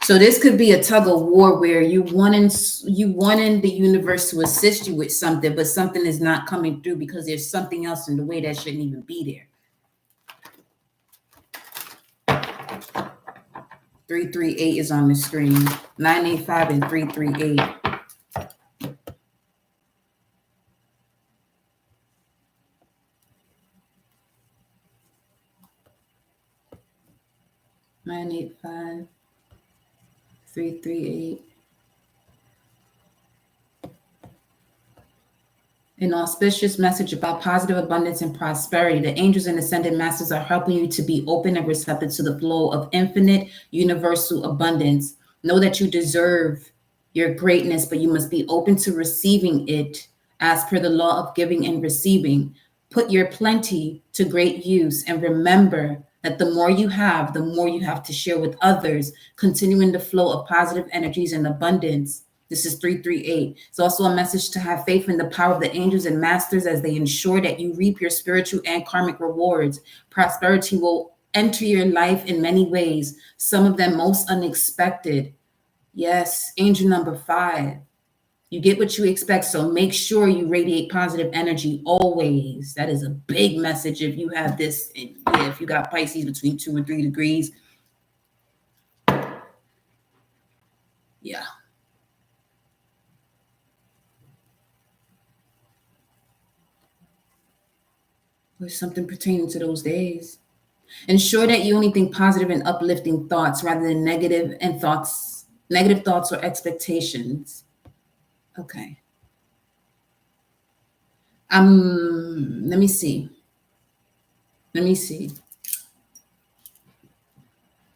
So this could be a tug of war where you wanting the universe to assist you with something, but something is not coming through because there's something else in the way that shouldn't even be there. 338 is on the screen. 985 and 338. 985, 338. An auspicious message about positive abundance and prosperity. The angels and ascended masters are helping you to be open and receptive to the flow of infinite universal abundance. Know that you deserve your greatness, but you must be open to receiving it as per the law of giving and receiving. Put your plenty to great use and remember that the more you have, the more you have to share with others, continuing the flow of positive energies and abundance. This is 338. It's also a message to have faith in the power of the angels and masters as they ensure that you reap your spiritual and karmic rewards. Prosperity will enter your life in many ways, some of them most unexpected. Yes, angel number 5. You get what you expect, so make sure you radiate positive energy always. That is a big message if you have this. Yeah, if you got Pisces between 2 and 3 degrees. Yeah. There's something pertaining to those days. Ensure that you only think positive and uplifting thoughts rather than negative thoughts or expectations. Okay. Let me see.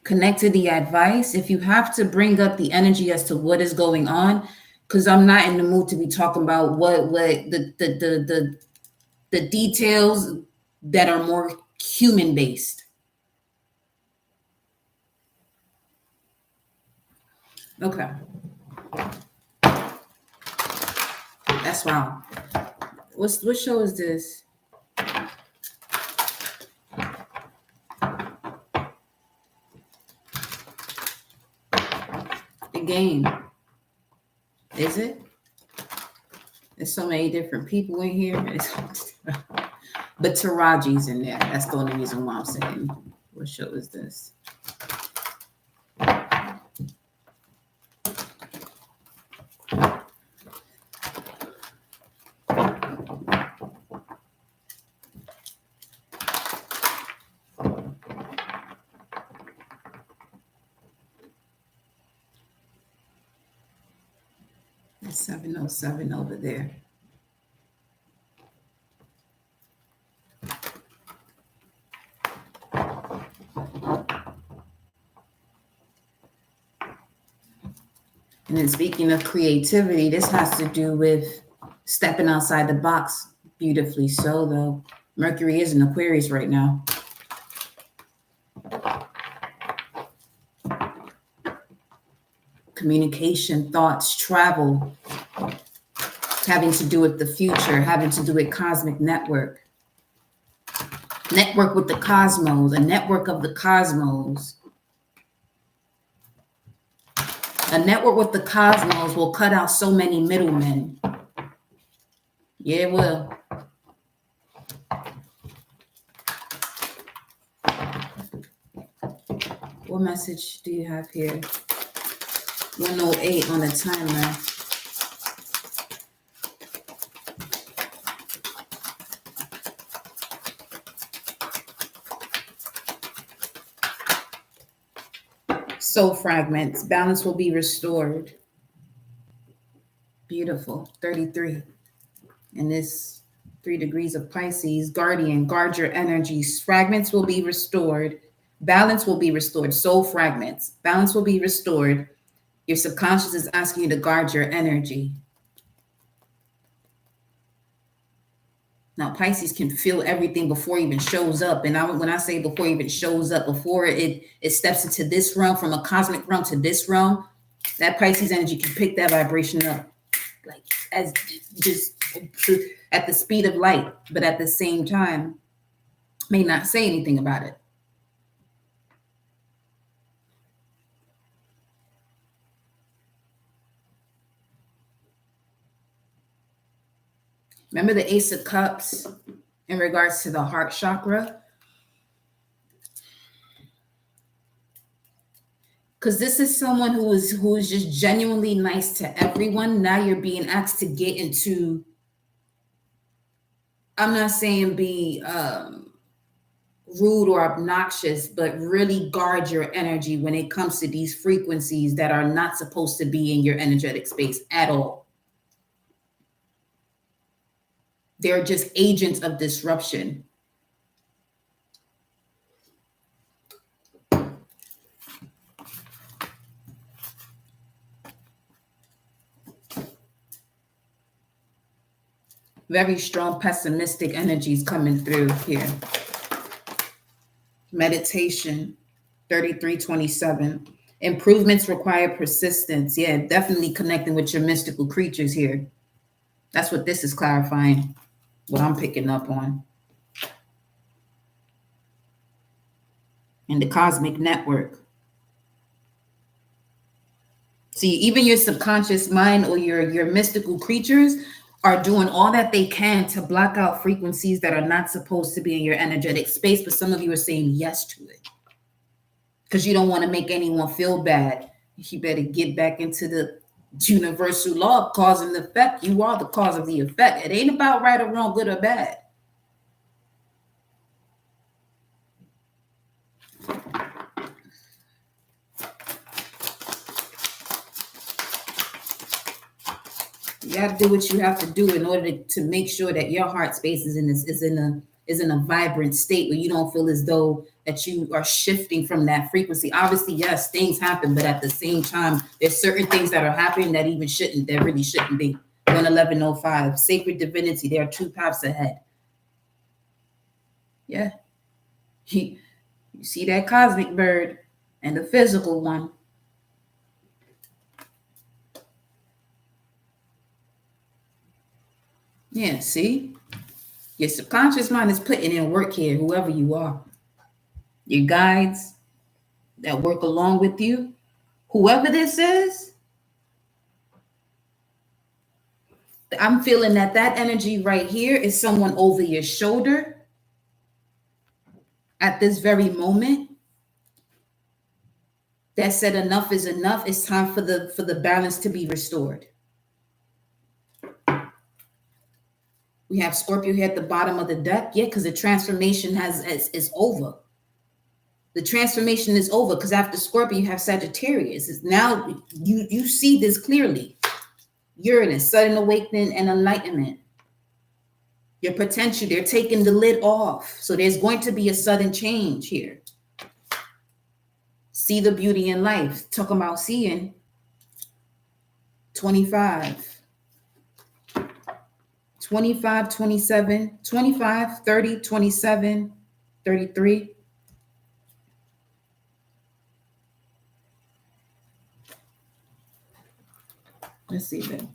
Connect to the advice. If you have to bring up the energy as to what is going on, because I'm not in the mood to be talking about what the details that are more human based. Okay. That's wow. What show is this? The game. Is it? There's so many different people in here. But Taraji's in there. That's the only reason why I'm saying, what show is this? It's 707 over there. And then speaking of creativity, this has to do with stepping outside the box. Beautifully so, though. Mercury is in Aquarius right now. Communication, thoughts, travel, having to do with the future, having to do with cosmic network. Network with the cosmos, a network of the cosmos. A network with the cosmos will cut out so many middlemen. Yeah, it will. What message do you have here? 108 on the timer. Soul fragments. Balance will be restored. Beautiful. 33. And this 3 degrees of Pisces. Guardian, guard your energies. Fragments will be restored. Balance will be restored. Soul fragments. Balance will be restored. Your subconscious is asking you to guard your energy. Now, Pisces can feel everything before it even shows up. And when I say before it even shows up, before it steps into this realm, from a cosmic realm to this realm, that Pisces energy can pick that vibration up. Like, as just at the speed of light, but at the same time, may not say anything about it. Remember the Ace of Cups in regards to the heart chakra? Because this is someone who is just genuinely nice to everyone. Now you're being asked to get into, I'm not saying be rude or obnoxious, but really guard your energy when it comes to these frequencies that are not supposed to be in your energetic space at all. They're just agents of disruption. Very strong pessimistic energies coming through here. Meditation, 3327. Improvements require persistence. Yeah, definitely connecting with your mystical creatures here. That's what this is clarifying, what I'm picking up on. And the cosmic network. See, even your subconscious mind or your mystical creatures are doing all that they can to block out frequencies that are not supposed to be in your energetic space, but some of you are saying yes to it because you don't want to make anyone feel bad. You better get back into the universal law of cause and effect. You are the cause of the effect. It ain't about right or wrong, good or bad. You got to do what you have to do in order to make sure that your heart space is in a vibrant state where you don't feel as though that you are shifting from that frequency. Obviously, yes, things happen, but at the same time, there's certain things that are happening that really shouldn't be. 11105, sacred divinity. There are two paths ahead. Yeah. You see that cosmic bird and the physical one. Yeah, see? Your subconscious mind is putting in work here, whoever you are. Your guides that work along with you, whoever this is, I'm feeling that energy right here is someone over your shoulder at this very moment that said enough is enough. It's time for the balance to be restored. We have Scorpio here at the bottom of the deck. Yeah, because the transformation is over. The transformation is over because after Scorpio, you have Sagittarius. It's now you see this clearly. Uranus, sudden awakening and enlightenment. Your potential, they're taking the lid off. So there's going to be a sudden change here. See the beauty in life. Talking about seeing 25. 25, 27, 25, 30, 27, 33. Let's see then.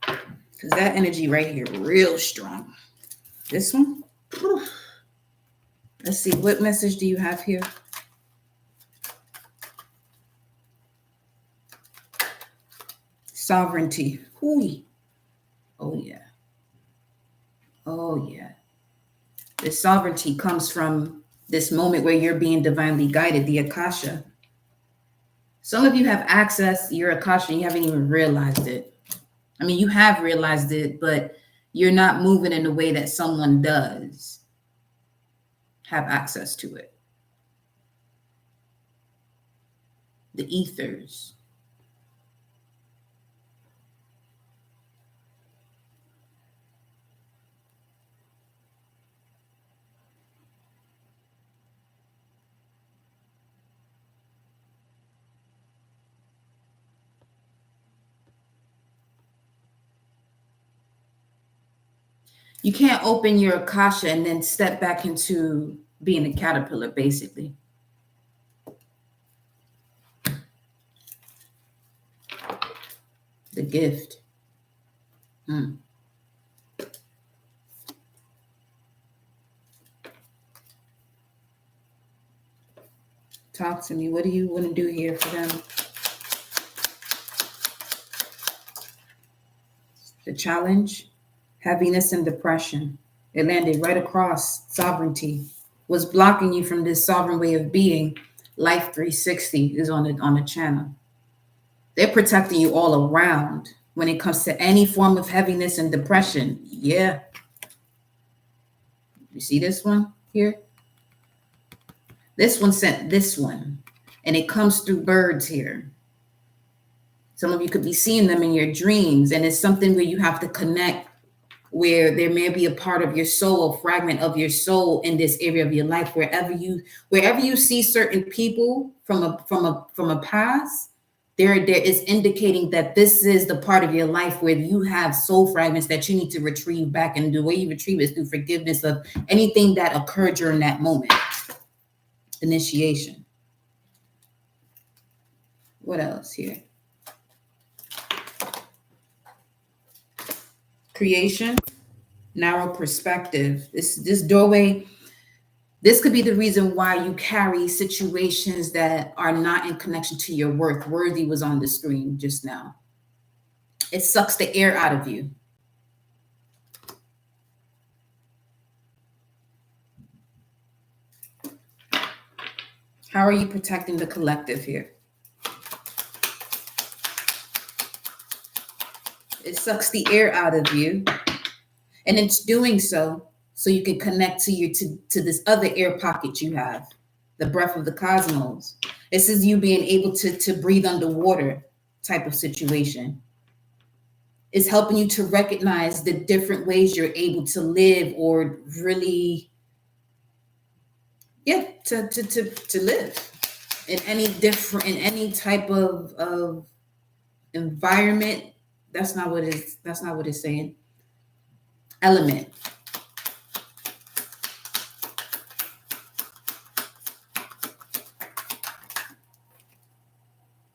Because that energy right here, real strong. This one. Whew. Let's see, what message do you have here? Sovereignty. Ooh. Oh, yeah. Oh, yeah. This sovereignty comes from this moment where you're being divinely guided, the Akasha. Some of you have access to your Akasha and you haven't even realized it. I mean, you have realized it, but you're not moving in the way that someone does have access to it. The ethers. You can't open your Akasha and then step back into being a caterpillar, basically. The gift. Talk to me. What do you want to do here for them? The challenge, heaviness and depression. It landed right across sovereignty. What's blocking you from this sovereign way of being? Life 360 is on the channel. They're protecting you all around when it comes to any form of heaviness and depression. Yeah. You see this one here? This one sent this one, and it comes through birds here. Some of you could be seeing them in your dreams, and it's something where you have to connect, where there may be a part of your soul, a fragment of your soul in this area of your life. Wherever you see certain people from a past, there is indicating that this is the part of your life where you have soul fragments that you need to retrieve back. And the way you retrieve is through forgiveness of anything that occurred during that moment. initiation. What else here? Creation, narrow perspective. This doorway, this could be the reason why you carry situations that are not in connection to your worth. Worthy was on the screen just now. It sucks the air out of you. How are you protecting the collective here? It sucks the air out of you. And it's doing so you can connect to this other air pocket you have, the breath of the cosmos. This is you being able to breathe underwater type of situation. It's helping you to recognize the different ways you're able to live, or really, yeah, to live in any type of environment. That's not what it's saying. Element.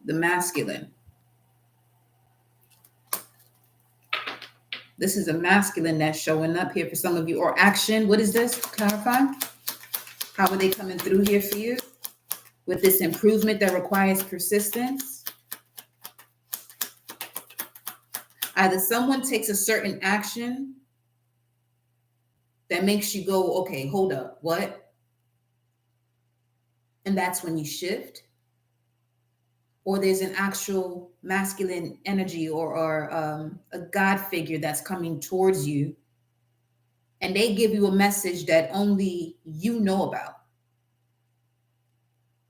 The masculine. This is a masculine that's showing up here for some of you. Or action. What is this? Clarify. How are they coming through here for you? With this improvement that requires persistence. Either someone takes a certain action that makes you go, okay, hold up, what? And that's when you shift. Or there's an actual masculine energy or a God figure that's coming towards you, and they give you a message that only you know about.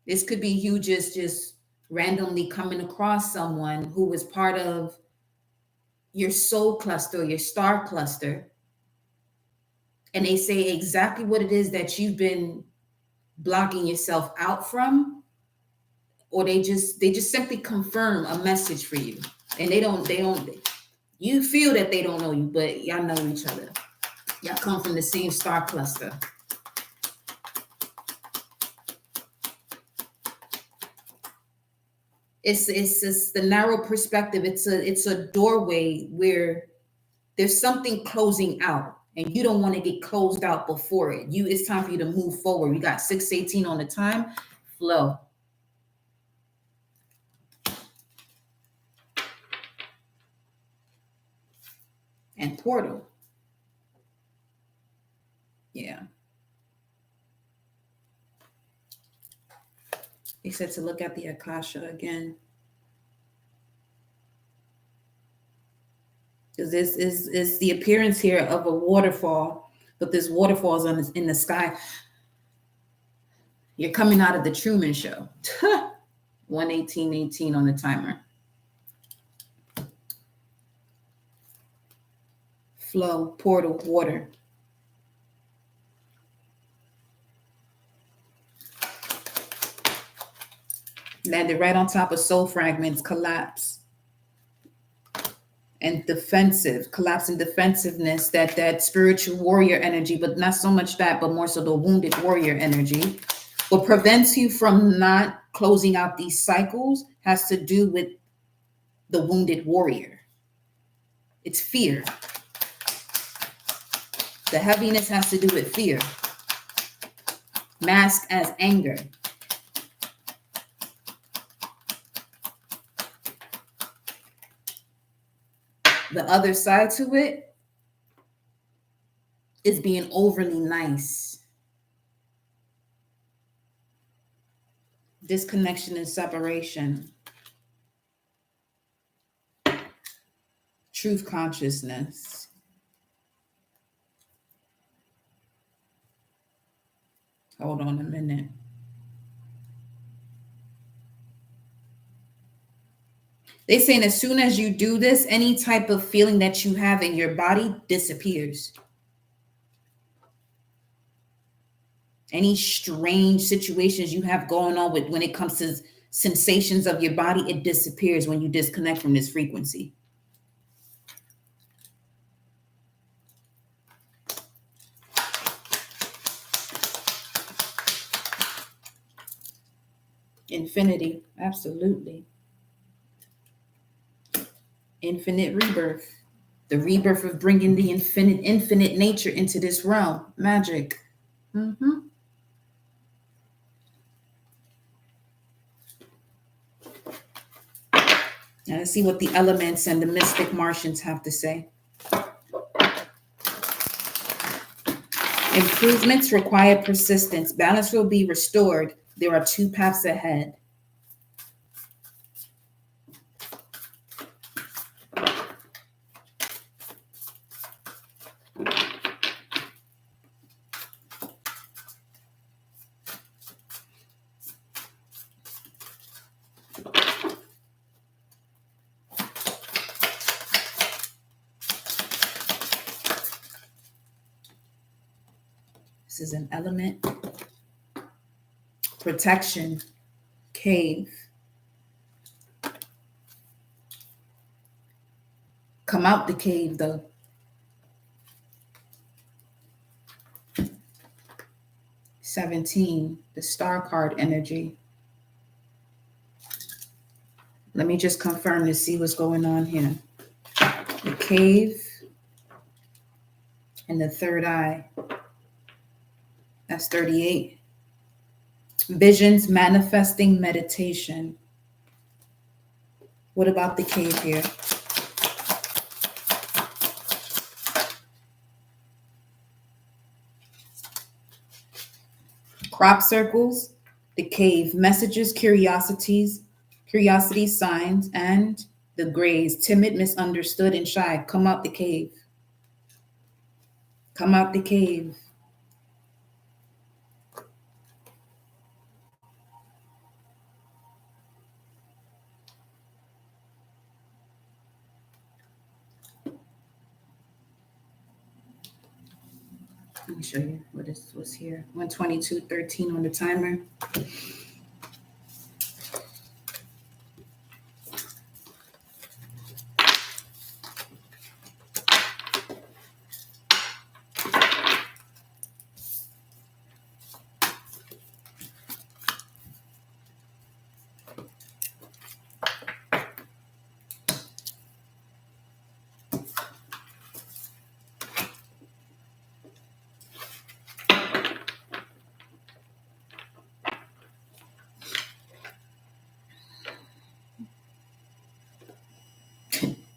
This could be you just randomly coming across someone who was part of your soul cluster, your star cluster, and they say exactly what it is that you've been blocking yourself out from, or they just simply confirm a message for you. And they don't you feel that they don't know you, but y'all know each other. Y'all come from the same star cluster. It's just the narrow perspective. It's a doorway where there's something closing out, and you don't want to get closed out before it. It's time for you to move forward. We got 6:18 on the time. Flow. And portal. Yeah. He said to look at the Akasha again. Because this is the appearance here of a waterfall, but this waterfall is in the sky. You're coming out of the Truman Show. 1:18:18 on the timer. Flow, portal, water. Landed right on top of soul fragments, collapse. And defensive, collapse and defensiveness, that spiritual warrior energy, but not so much that, but more so the wounded warrior energy. What prevents you from not closing out these cycles has to do with the wounded warrior. It's fear. The heaviness has to do with fear. Masked as anger. The other side to it is being overly nice. Disconnection and separation. Truth consciousness. Hold on a minute. They're saying as soon as you do this, any type of feeling that you have in your body disappears. Any strange situations you have going on with when it comes to sensations of your body, it disappears when you disconnect from this frequency. Infinity, absolutely. Infinite rebirth. The rebirth of bringing the infinite nature into this realm. Magic. Mm-hmm. Now let's see what the elements and the mystic Martians have to say. Improvements require persistence. Balance will be restored. There are 2 paths ahead. This is an element. Protection. Cave. Come out the cave, though. $17, the star card energy. Let me just confirm to see what's going on here. The cave and the third eye. That's 38. Visions, manifesting, meditation. What about the cave here? Crop circles, the cave, messages, curiosity, signs, and the grays, timid, misunderstood, and shy. Come out the cave. Come out the cave. Let me show you what's here. 122.13 on the timer.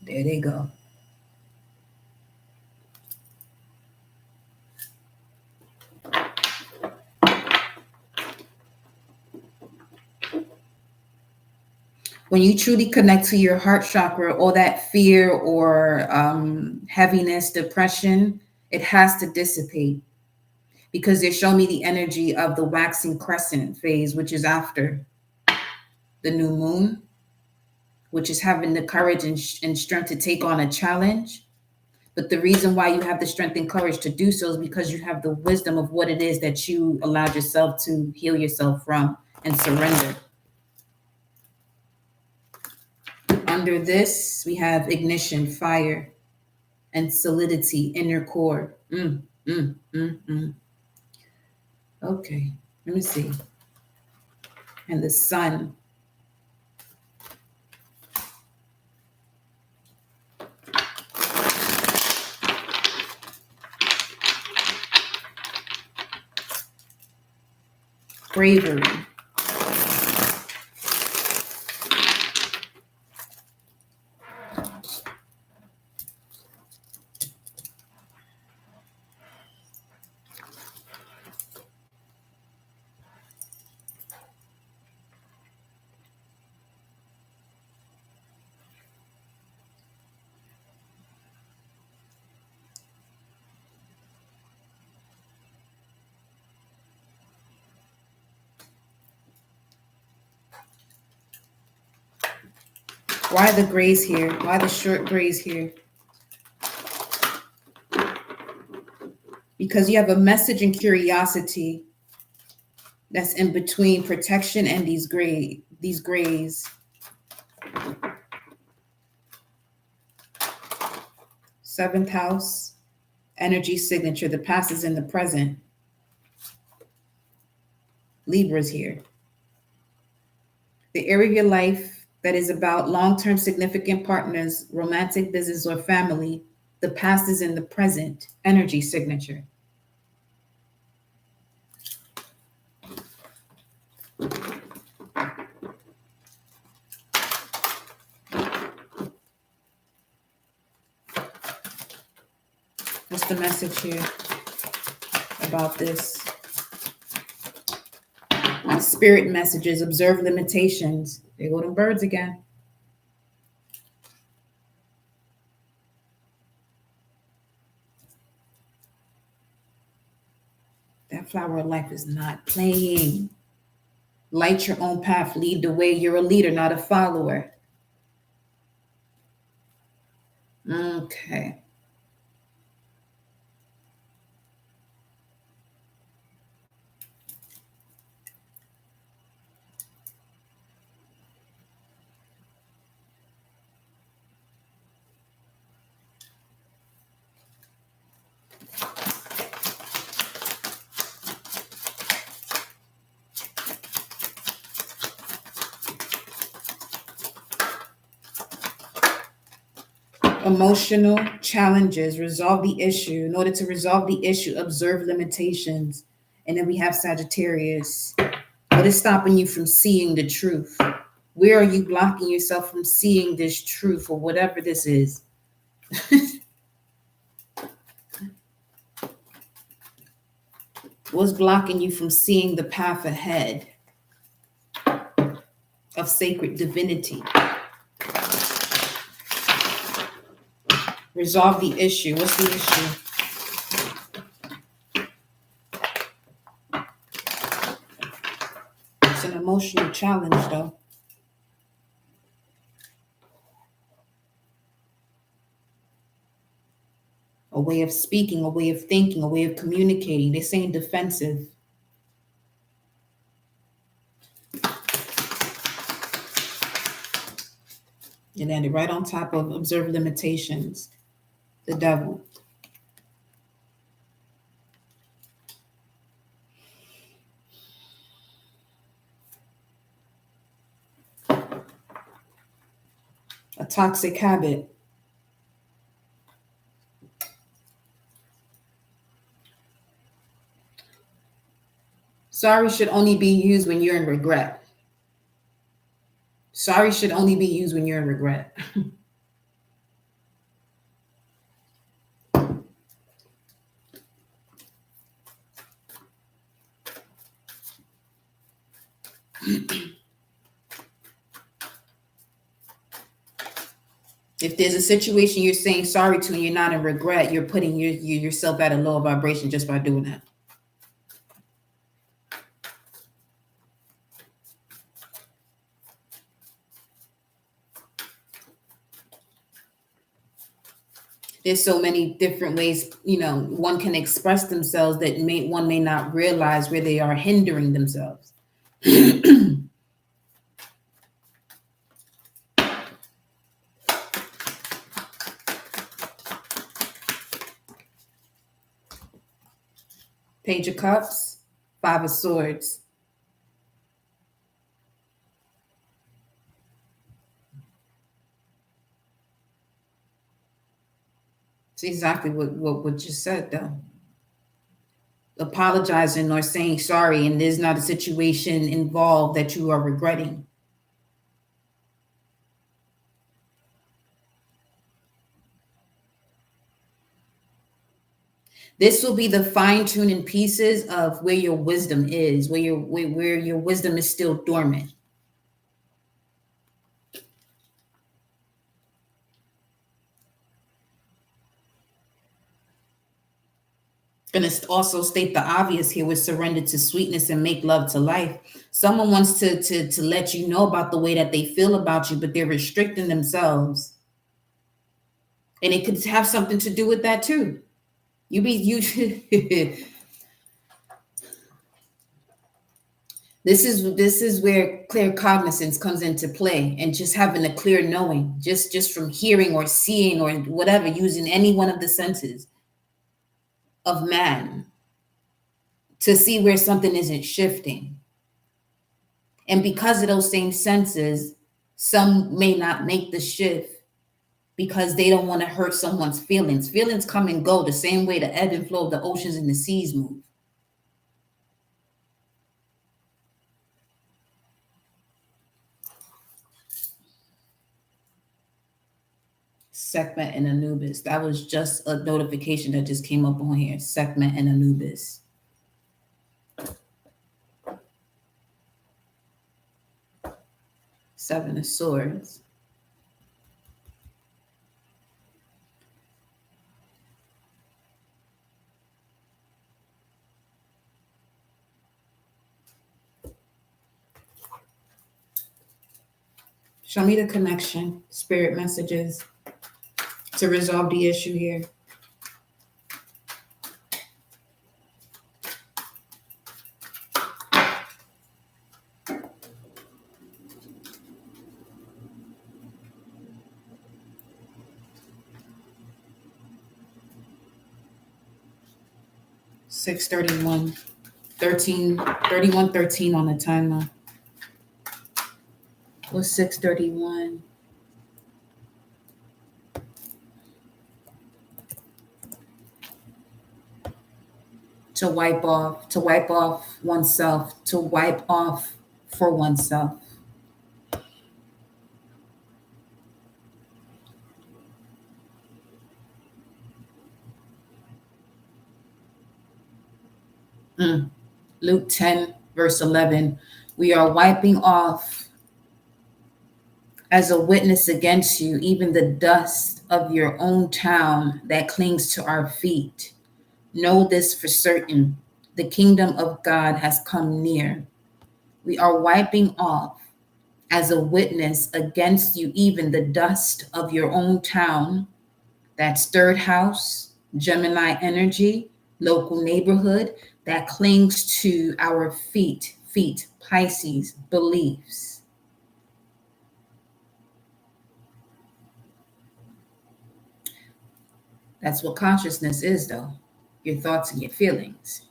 There they go. When you truly connect to your heart chakra, all that fear or heaviness, depression, it has to dissipate, because they're showing me the energy of the waxing crescent phase, which is after the new moon, which is having the courage and strength to take on a challenge. But the reason why you have the strength and courage to do so is because you have the wisdom of what it is that you allowed yourself to heal yourself from and surrender. Under this, we have ignition, fire, and solidity, inner core. Okay, let me see. And the sun. Bravery. Why the grays here? Why the short grays here? Because you have a message and curiosity that's in between protection and these grays. Seventh house, energy signature. The past is in the present. Libra's here. The area of your life that is about long-term significant partners, romantic, business, or family. The past is in the present energy signature. What's the message here about this? Spirit messages, observe limitations. There go them birds again. That flower of life is not playing. Light your own path, lead the way. You're a leader, not a follower. Okay. Emotional challenges, resolve the issue. In order to resolve the issue, observe limitations. And then we have Sagittarius. What is stopping you from seeing the truth? Where are you blocking yourself from seeing this truth or whatever this is? What's blocking you from seeing the path ahead of sacred divinity? Resolve the issue. What's the issue? It's an emotional challenge, though. A way of speaking, a way of thinking, a way of communicating. They're saying defensive. It landed right on top of observe limitations. The devil. A toxic habit. Sorry should only be used when you're in regret. Sorry should only be used when you're in regret. If there's a situation you're saying sorry to and you're not in regret, you're putting yourself at a lower vibration just by doing that. There's so many different ways, one can express themselves that one may not realize where they are hindering themselves. Page of Cups, Five of Swords. It's exactly what you said, though. Apologizing or saying sorry, and there's not a situation involved that you are regretting. This will be the fine-tuning pieces of where your wisdom is, where your wisdom is still dormant. Going to also state the obvious here with surrender to sweetness and make love to life. Someone wants to let you know about the way that they feel about you, but they're restricting themselves. And it could have something to do with that too. This is where clear cognizance comes into play, and just having a clear knowing, just from hearing or seeing or whatever, using any one of the senses of man to see where something isn't shifting. And because of those same senses, some may not make the shift because they don't want to hurt someone's feelings. Feelings come and go the same way the ebb and flow of the oceans and the seas move. Sekhmet and Anubis. That was just a notification that just came up on here. Sekhmet and Anubis. Seven of Swords. Show me the connection, spirit messages to resolve the issue here. Six 31, 13, 31, 13 on the timer. What's 631? To wipe off oneself, to wipe off for oneself. Luke 10, verse 11. We are wiping off as a witness against you, even the dust of your own town that clings to our feet. Know this for certain. The kingdom of God has come near. We are wiping off as a witness against you, even the dust of your own town, that's third house, Gemini energy, local neighborhood that clings to our feet, Pisces, beliefs. That's what consciousness is, though. Your thoughts and your feelings.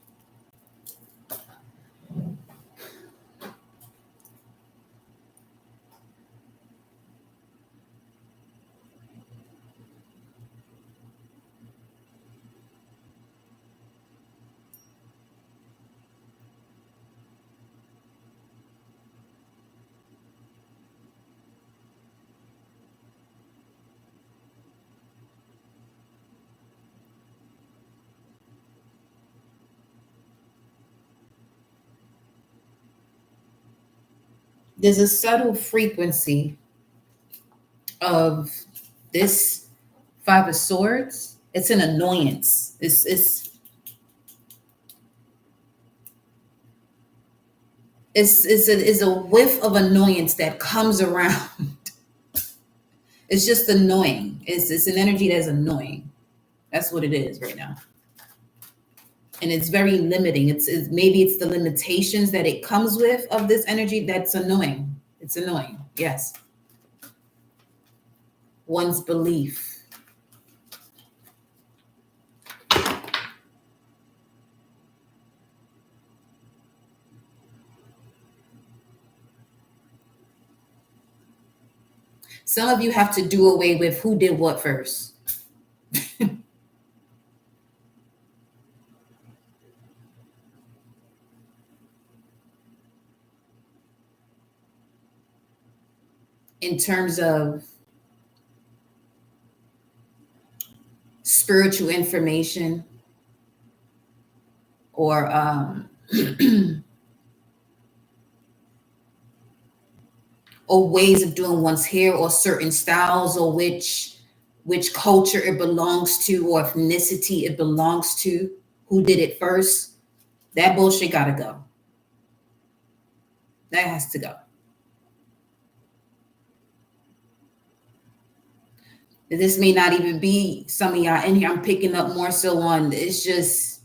There's a subtle frequency of this Five of Swords. It's an annoyance. It's a whiff of annoyance that comes around. It's just annoying. It's an energy that's annoying. That's what it is right now. And it's very limiting. It's maybe it's the limitations that it comes with of this energy that's annoying. It's annoying. Yes. One's belief. Some of you have to do away with who did what first. In terms of spiritual information or or ways of doing one's hair or certain styles or which culture it belongs to or ethnicity it belongs to, who did it first, that bullshit gotta go. That has to go. This may not even be some of y'all in here. I'm picking up more so on, it's just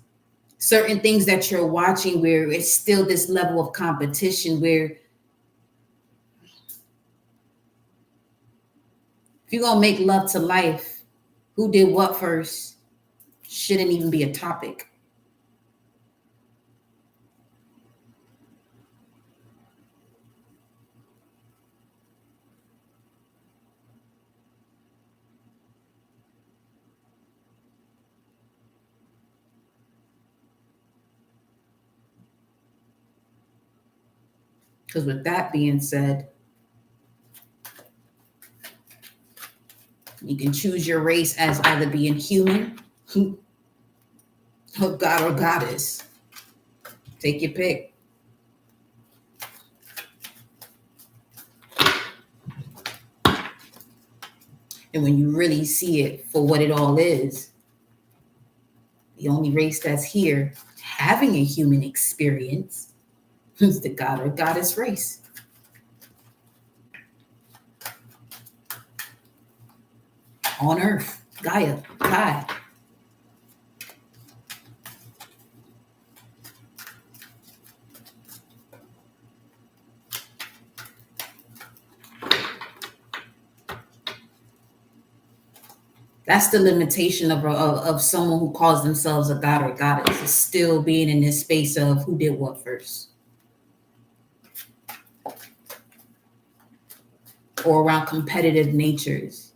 certain things that you're watching where it's still this level of competition where if you're going to make love to life, who did what first shouldn't even be a topic. Because with that being said, you can choose your race as either being human, or god or goddess. Take your pick. And when you really see it for what it all is, the only race that's here having a human experience is the god or goddess race. On Earth, Gaia, Kai. That's the limitation of someone who calls themselves a god or goddess, is still being in this space of who did what first. Or around competitive natures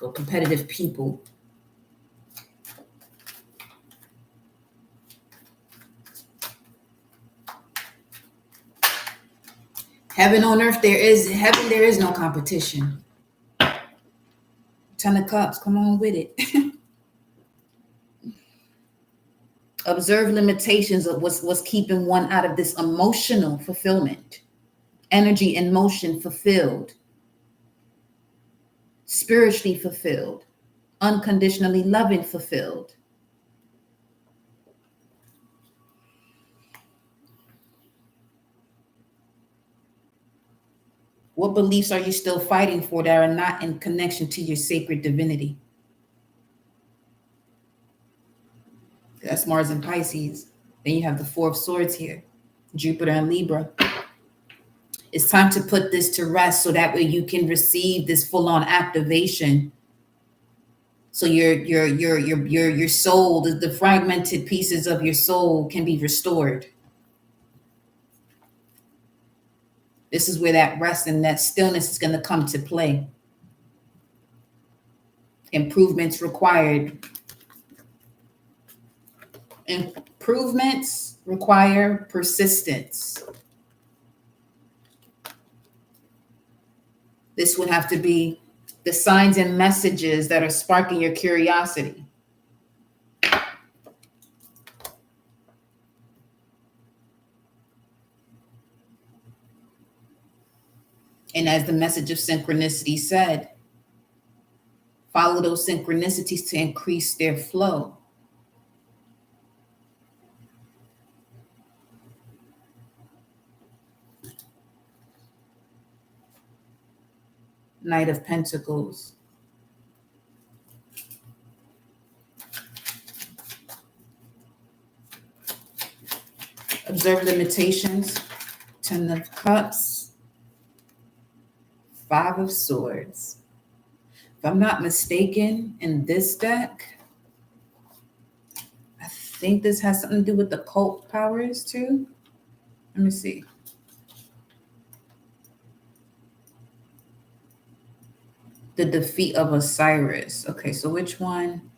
or competitive people. Heaven on earth, there is no competition. 10 of Cups, come on with it. Observe limitations of what's keeping one out of this emotional fulfillment. Energy and motion fulfilled. Spiritually fulfilled. Unconditionally loving fulfilled. What beliefs are you still fighting for that are not in connection to your sacred divinity? That's Mars and Pisces. Then you have the Four of Swords here, Jupiter and Libra. It's time to put this to rest so that way you can receive this full-on activation. So your soul, the fragmented pieces of your soul can be restored. This is where that rest and that stillness is going to come to play. Improvements required. Improvements require persistence. This would have to be the signs and messages that are sparking your curiosity. And as the message of synchronicity said, follow those synchronicities to increase their flow. Knight of Pentacles. Observe limitations. 10 of Cups. 5 of Swords. If I'm not mistaken, in this deck, I think this has something to do with the cult powers too. Let me see. The defeat of Osiris. Okay, so which one?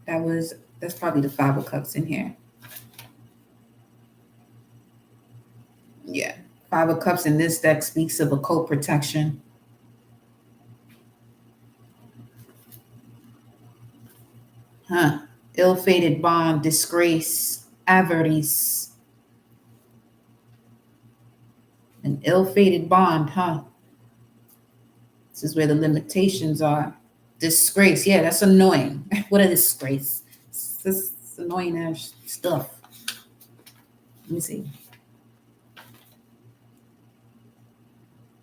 That's probably the 5 of Cups in here. Yeah. 5 of Cups in this deck speaks of occult protection. Ill-fated bond, disgrace, avarice. An ill-fated bond, This is where the limitations are. Disgrace, yeah, that's annoying. What a disgrace. It's annoying ass stuff. Let me see.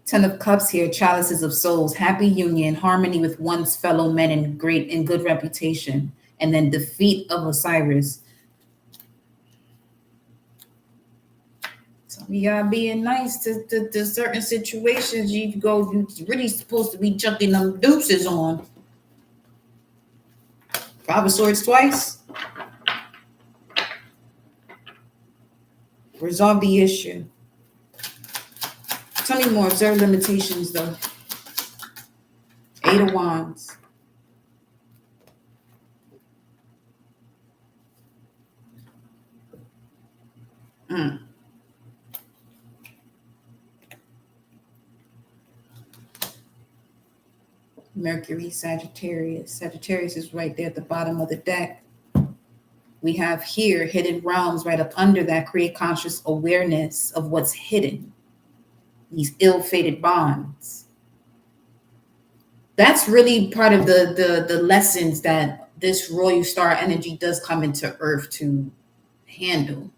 10 of Cups here, chalices of souls, happy union, harmony with one's fellow men, and great and good reputation. And then defeat of Osiris. So y'all being nice to certain situations, you're really supposed to be chucking them deuces on. 5 of Swords twice. Resolve the issue. Tell me more. Observe limitations, though. 8 of Wands. Mercury, Sagittarius. Sagittarius is right there at the bottom of the deck. We have here hidden realms right up under that. Create conscious awareness of what's hidden. These ill-fated bonds. That's really part of the lessons that this royal star energy does come into Earth to handle.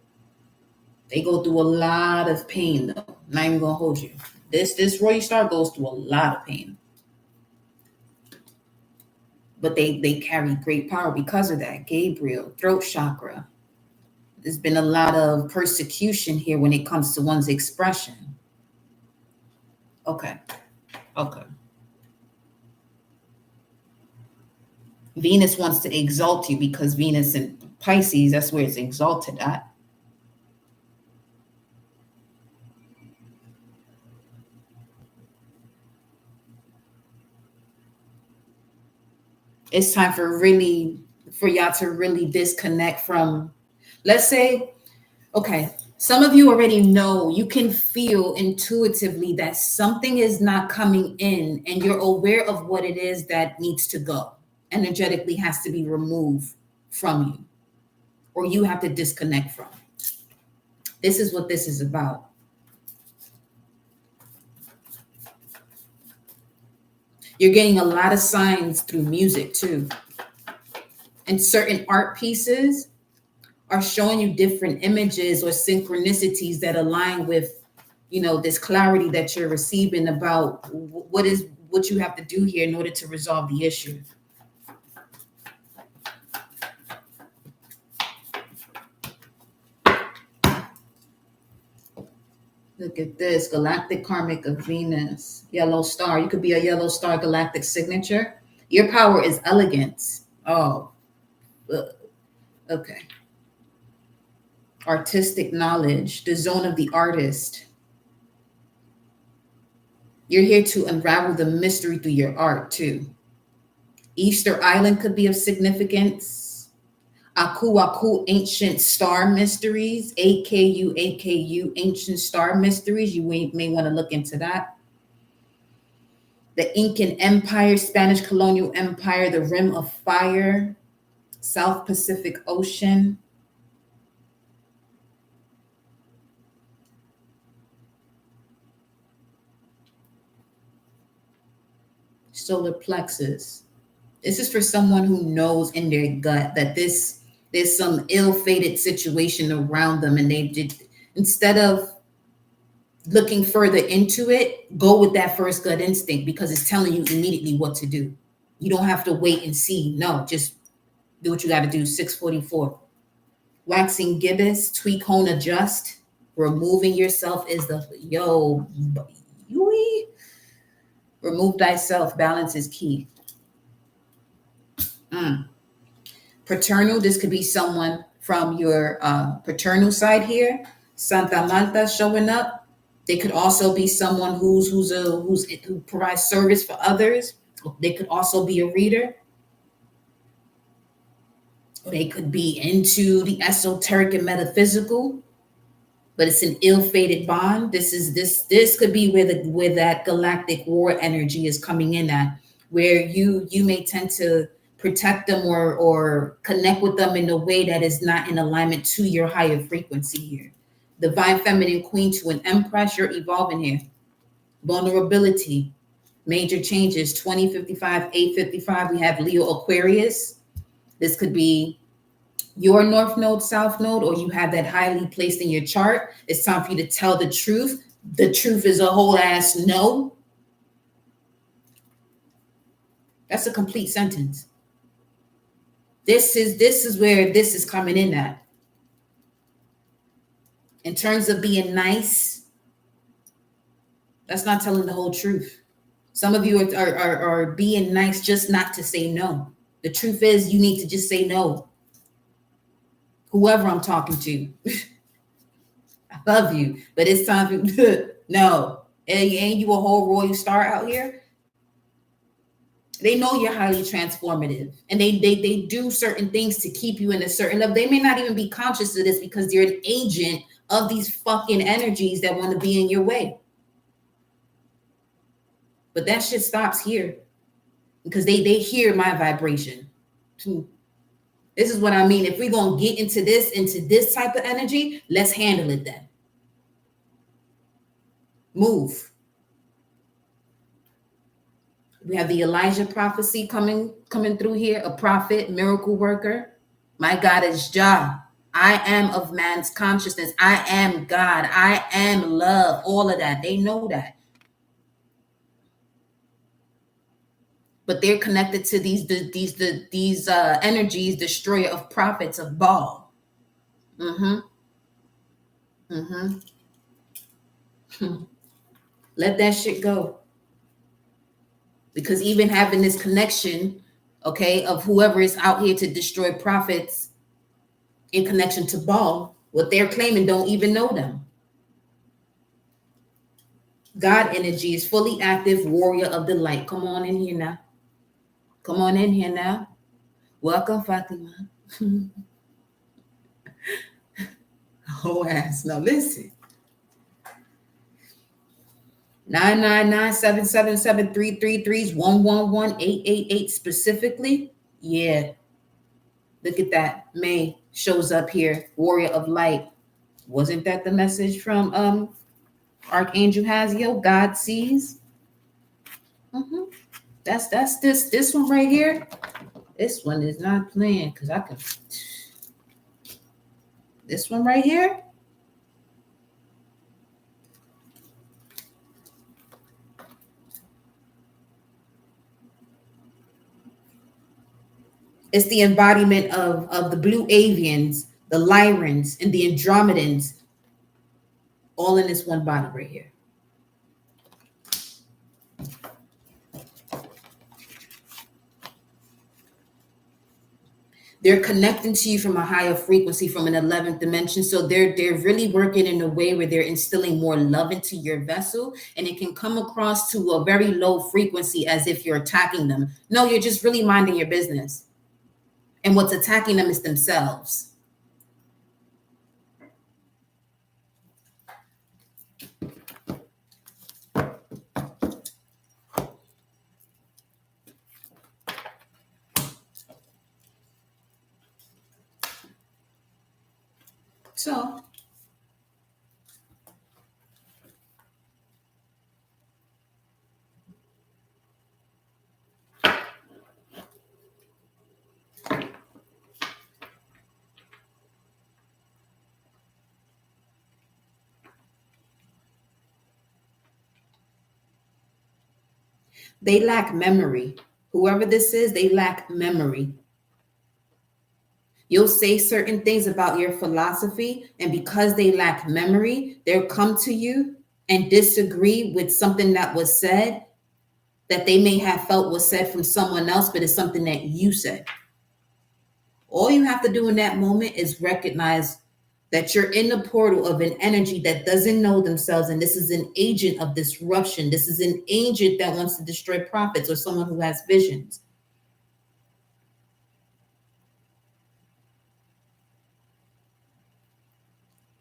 They go through a lot of pain, though. Not even gonna hold you. This royal star goes through a lot of pain. But they carry great power because of that. Gabriel, throat chakra. There's been a lot of persecution here when it comes to one's expression. Okay. Venus wants to exalt you because Venus in Pisces, that's where it's exalted at. It's time for y'all to really disconnect from, let's say, okay, some of you already know, you can feel intuitively that something is not coming in and you're aware of what it is that needs to go, energetically has to be removed from you, or you have to disconnect from. This is what this is about. You're getting a lot of signs through music too. And certain art pieces are showing you different images or synchronicities that align with, this clarity that you're receiving about what you have to do here in order to resolve the issue. Look at this, galactic karmic of Venus, yellow star. You could be a yellow star galactic signature. Your power is elegance. Oh, okay. Artistic knowledge, the zone of the artist. You're here to unravel the mystery through your art too. Easter Island could be of significance. Aku Aku, ancient star mysteries, AKU, ancient star mysteries. You may want to look into that. The Incan Empire, Spanish colonial empire, the Rim of Fire, South Pacific Ocean. Solar plexus. This is for someone who knows in their gut that there's some ill-fated situation around them, and they did, instead of looking further into it, go with that first gut instinct because it's telling you immediately what to do. You don't have to wait and see. No, just do what you got to do. 644. Waxing gibbous, tweak, hone, adjust. Removing yourself is remove thyself. Balance is key. Paternal, this could be someone from your paternal side here. Santa Marta showing up. They could also be someone who provides service for others. They could also be a reader. They could be into the esoteric and metaphysical, but it's an ill-fated bond. This could be where that galactic war energy is coming in at, where you may tend to protect them or connect with them in a way that is not in alignment to your higher frequency here. Divine feminine queen to an empress, you're evolving here. Vulnerability, major changes, 2055, 855. We have Leo Aquarius. This could be your north node, south node, or you have that highly placed in your chart. It's time for you to tell the truth. The truth is a whole ass no. That's a complete sentence. This is where this is coming in at. In terms of being nice, that's not telling the whole truth. Some of you are being nice just not to say no. The truth is you need to just say no. Whoever I'm talking to, I love you, but it's time for no. Ain't you a whole royal star out here? They know you're highly transformative, and they do certain things to keep you in a certain level. They may not even be conscious of this because they're an agent of these fucking energies that want to be in your way. But that shit stops here because they hear my vibration. This is what I mean. If we're going to get into this type of energy, let's handle it then. Move. We have the Elijah prophecy coming through here, a prophet, miracle worker. My God is Jah. I am of man's consciousness. I am God. I am love. All of that. They know that. But they're connected to these energies, destroyer of prophets of Baal. Let that shit go. Because even having this connection, okay, of whoever is out here to destroy prophets in connection to Baal, what they're claiming don't even know them. God energy is fully active, warrior of the light. Come on in here now. Come on in here now. Welcome, Fatima. Oh, ass. Now listen. 999-777-333-111-888 specifically. Yeah. Look at that. May shows up here. Warrior of light. Wasn't that the message from Archangel Haziel? God sees. That's this one right here. This one is not playing because I can. This one right here. It's the embodiment of the blue avians, the Lyrans, and the Andromedans, all in this one body right here. They're connecting to you from a higher frequency, from an 11th dimension. So they're really working in a way where they're instilling more love into your vessel, and it can come across to a very low frequency as if you're attacking them. No, you're just really minding your business. And what's attacking them is themselves. So they lack memory. Whoever this is, they lack memory. You'll say certain things about your philosophy, and because they lack memory, they'll come to you and disagree with something that was said that they may have felt was said from someone else, but it's something that you said. All you have to do in that moment is recognize that you're in the portal of an energy that doesn't know themselves, and this is an agent of disruption. This is an agent that wants to destroy prophets or someone who has visions.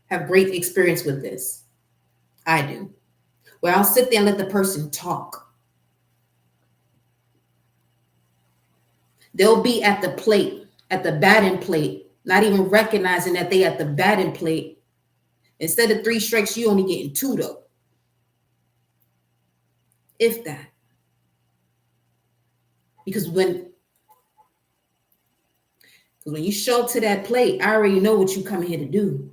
Have great experience with this. I do. Where I'll sit there and let the person talk. They'll be at the plate, at the batting plate, not even recognizing that they at the batting plate. Instead of 3 strikes, you only getting 2 though. If that. Because when you show up to that plate, I already know what you coming here to do.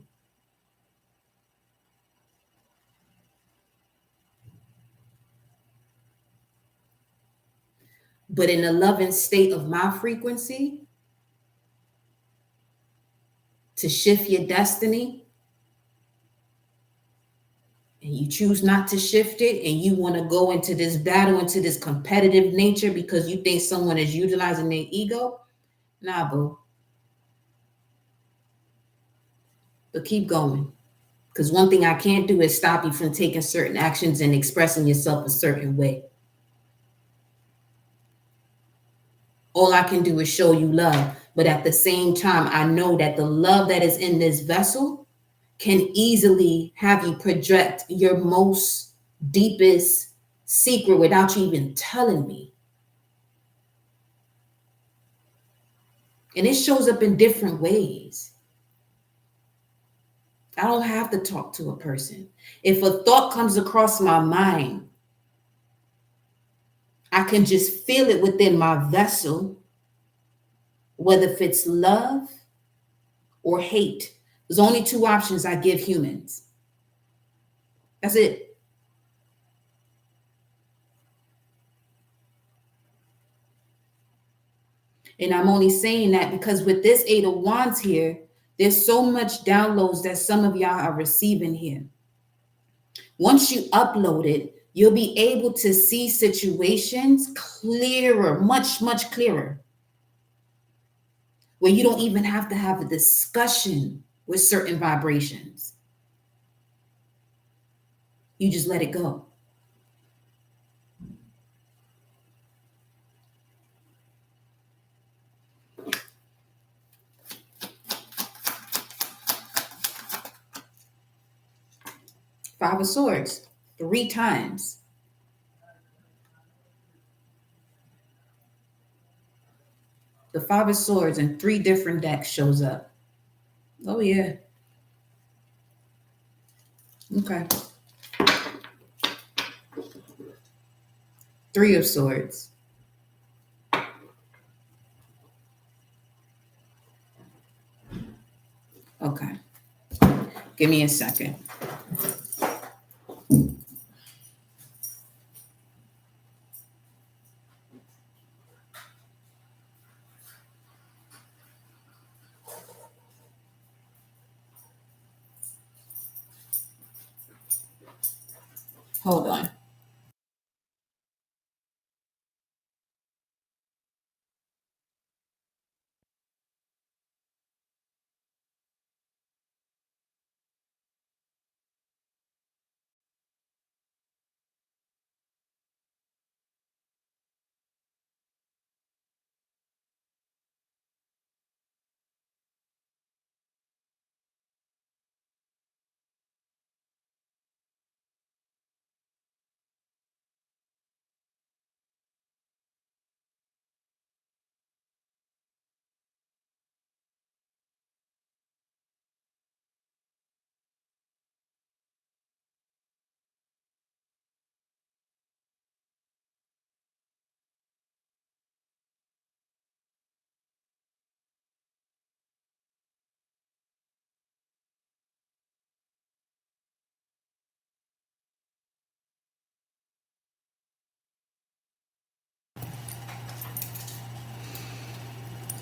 But in the loving state of my frequency, to shift your destiny, and you choose not to shift it, and you want to go into this battle, into this competitive nature because you think someone is utilizing their ego, nah, boo. But keep going. Because one thing I can't do is stop you from taking certain actions and expressing yourself a certain way. All I can do is show you love. But at the same time, I know that the love that is in this vessel can easily have you project your most deepest secret without you even telling me. And it shows up in different ways. I don't have to talk to a person. If a thought comes across my mind, I can just feel it within my vessel, whether if it's love or hate. There's only two options I give humans. That's it. And I'm only saying that because with this Eight of Wands here, there's so much downloads that some of y'all are receiving here. Once you upload it, you'll be able to see situations clearer, much, much clearer, where you don't even have to have a discussion with certain vibrations. You just let it go. Five of Swords, 3 times. The Five of Swords in 3 different decks shows up. Oh, yeah. Okay. 3 of Swords. Okay. Give me a second. Hold on.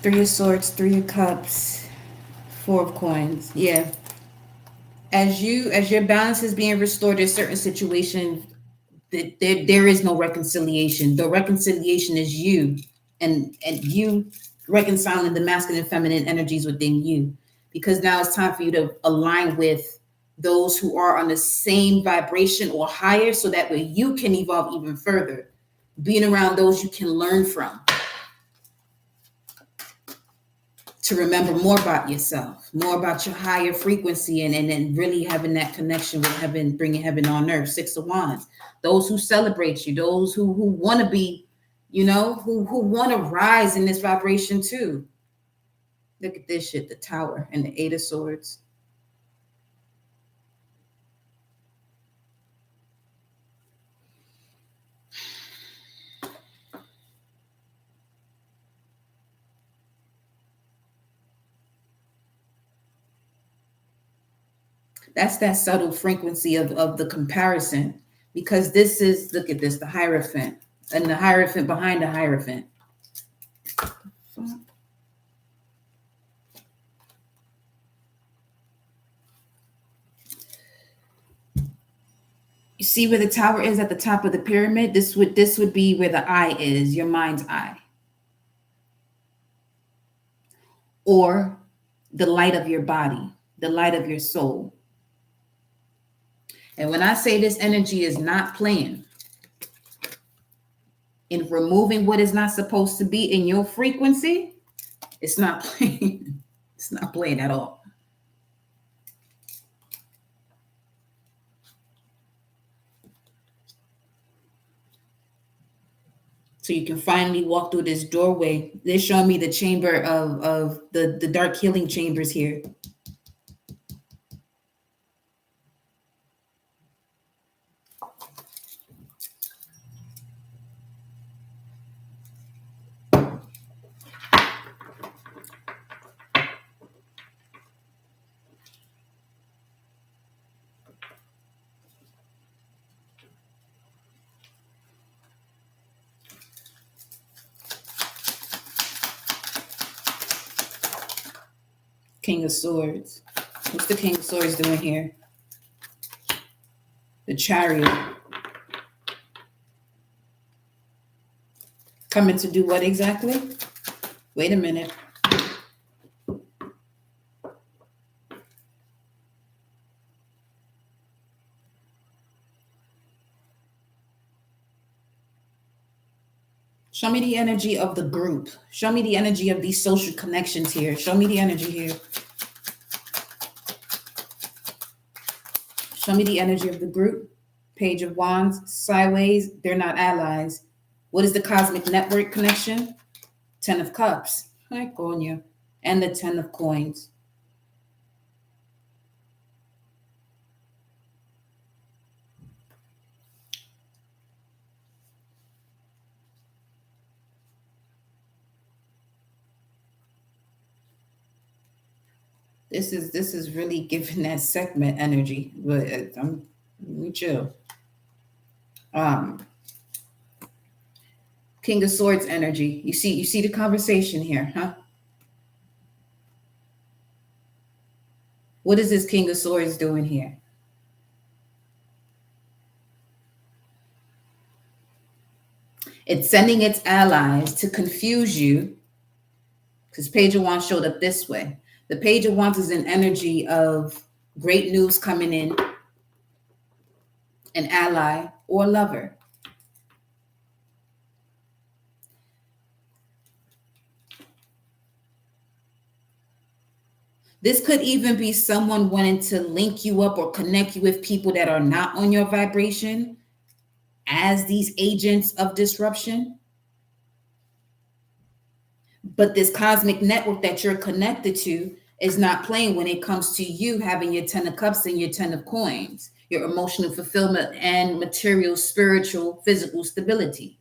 Three of Swords, 3 of Cups, 4 of Coins. Yeah. As your balance is being restored in certain situations, there is no reconciliation. The reconciliation is you and you reconciling the masculine and feminine energies within you. Because now it's time for you to align with those who are on the same vibration or higher, so that way you can evolve even further. Being around those you can learn from, to remember more about yourself, more about your higher frequency, and then really having that connection with heaven, bringing heaven on earth. 6 of Wands. Those who celebrate you, those who want to be, who want to rise in this vibration too. Look at this shit, the Tower and the 8 of Swords. That's that subtle frequency of the comparison, because this is, look at this, the Hierophant, and the Hierophant behind the Hierophant. You see where the Tower is at the top of the pyramid? This would be where the eye is, your mind's eye. Or the light of your body, the light of your soul. And when I say this energy is not playing in removing what is not supposed to be in your frequency, it's not playing. It's not playing at all. So you can finally walk through this doorway. They're showing me the chamber of the dark healing chambers here. King of Swords. What's the King of Swords doing here? The Chariot. Coming to do what exactly? Wait a minute. Show me the energy of the group. Show me the energy of these social connections here. Show me the energy here. Show me the energy of the group. Page of Wands, sideways, they're not allies. What is the cosmic network connection? 10 of Cups. Ay, coño. And the 10 of Coins. This is really giving that segment energy, but we chill. King of Swords energy. You see the conversation here, huh? What is this King of Swords doing here? It's sending its allies to confuse you, because Page of Wands showed up this way. The Page of Wands is an energy of great news coming in, an ally or lover. This could even be someone wanting to link you up or connect you with people that are not on your vibration as these agents of disruption. But this cosmic network that you're connected to is not playing when it comes to you having your 10 of Cups and your 10 of Coins, your emotional fulfillment and material, spiritual, physical stability.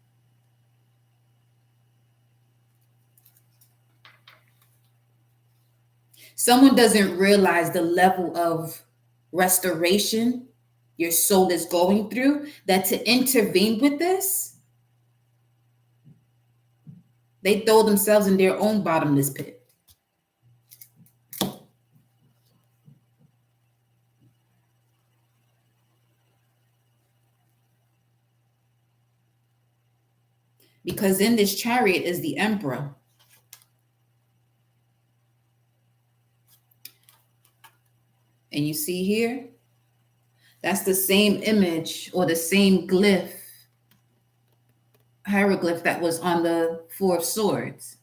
Someone doesn't realize the level of restoration your soul is going through, that to intervene with this, they throw themselves in their own bottomless pit. Because in this Chariot is the Emperor. And you see here, that's the same image or the same glyph, hieroglyph that was on the Four of Swords.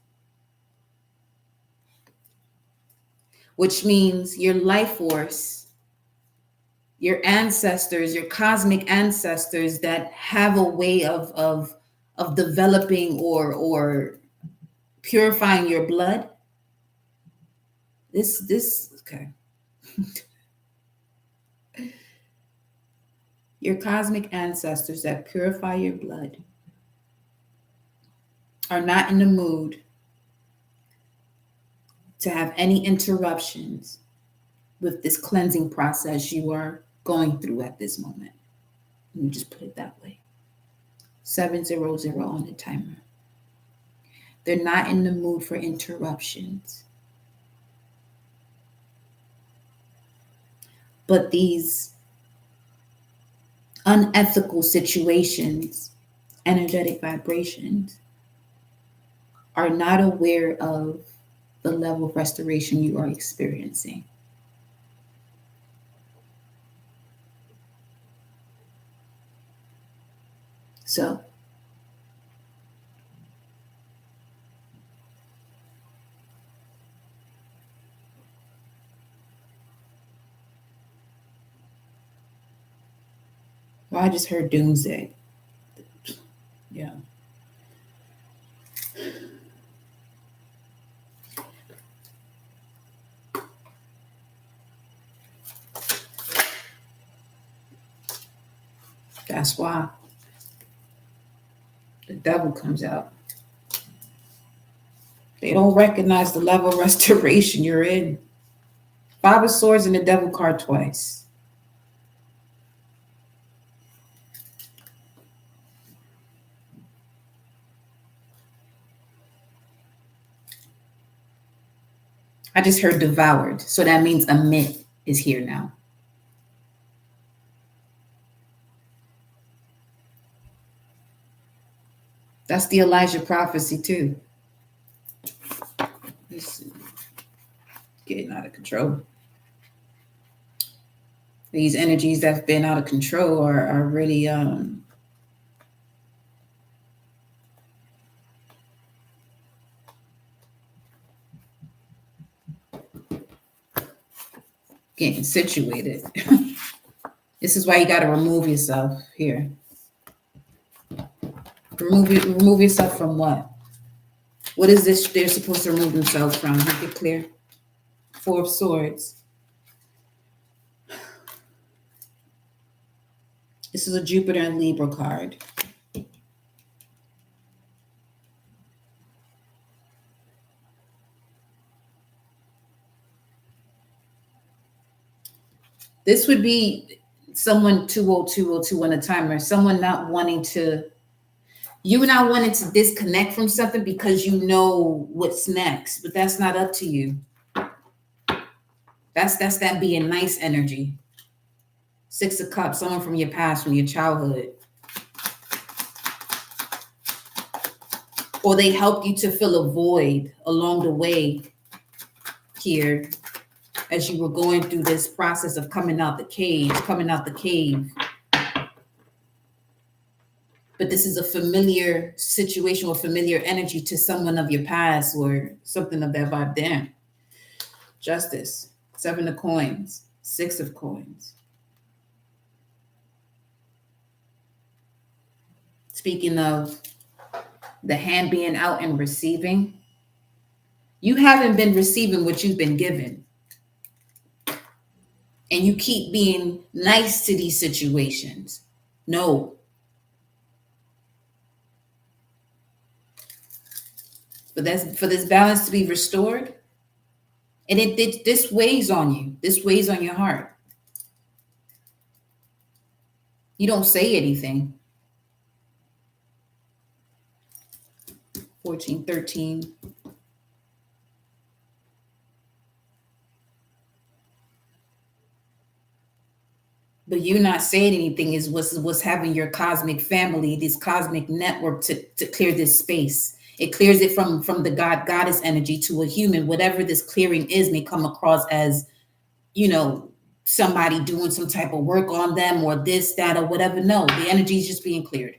Which means your life force, your ancestors, your cosmic ancestors that have a way of developing or purifying your blood. Okay. Your cosmic ancestors that purify your blood are not in the mood to have any interruptions with this cleansing process you are going through at this moment. Let me just put it that way. 700 on the timer. They're not in the mood for interruptions. But these unethical situations, energetic vibrations, are not aware of the level of restoration you are experiencing. So, well, I just heard doomsday. Yeah. That's why the devil comes out. They don't recognize the level of restoration you're in. Five of Swords and the Devil card twice. I just heard devoured. So that means a myth is here now. That's the Elijah prophecy too. It's getting out of control. These energies that have been out of control are really getting situated. This is why you got to remove yourself here. Remove yourself from what? What is this they're supposed to remove themselves from? Make it clear. Four of Swords. This is a Jupiter and Libra card. This would be someone 20202 on a timer, someone not wanting to, you not wanting to disconnect from something because you know what's next, but that's not up to you. That's that being nice energy. Six of Cups, someone from your past, from your childhood. Or they helped you to fill a void along the way here as you were going through this process of coming out the cave. But this is a familiar situation or familiar energy to someone of your past or something of that vibe. Damn. Justice. Seven of Coins. Six of Coins. Speaking of the hand being out and receiving, you haven't been receiving what you've been given. And you keep being nice to these situations. No. For this balance to be restored, and this weighs on you. This weighs on your heart. You don't say anything. 14, 13. But you not saying anything is what's having your cosmic family, this cosmic network to clear this space. It clears it from the goddess energy to a human. Whatever this clearing is may come across as, somebody doing some type of work on them or this, that, or whatever. No, the energy is just being cleared.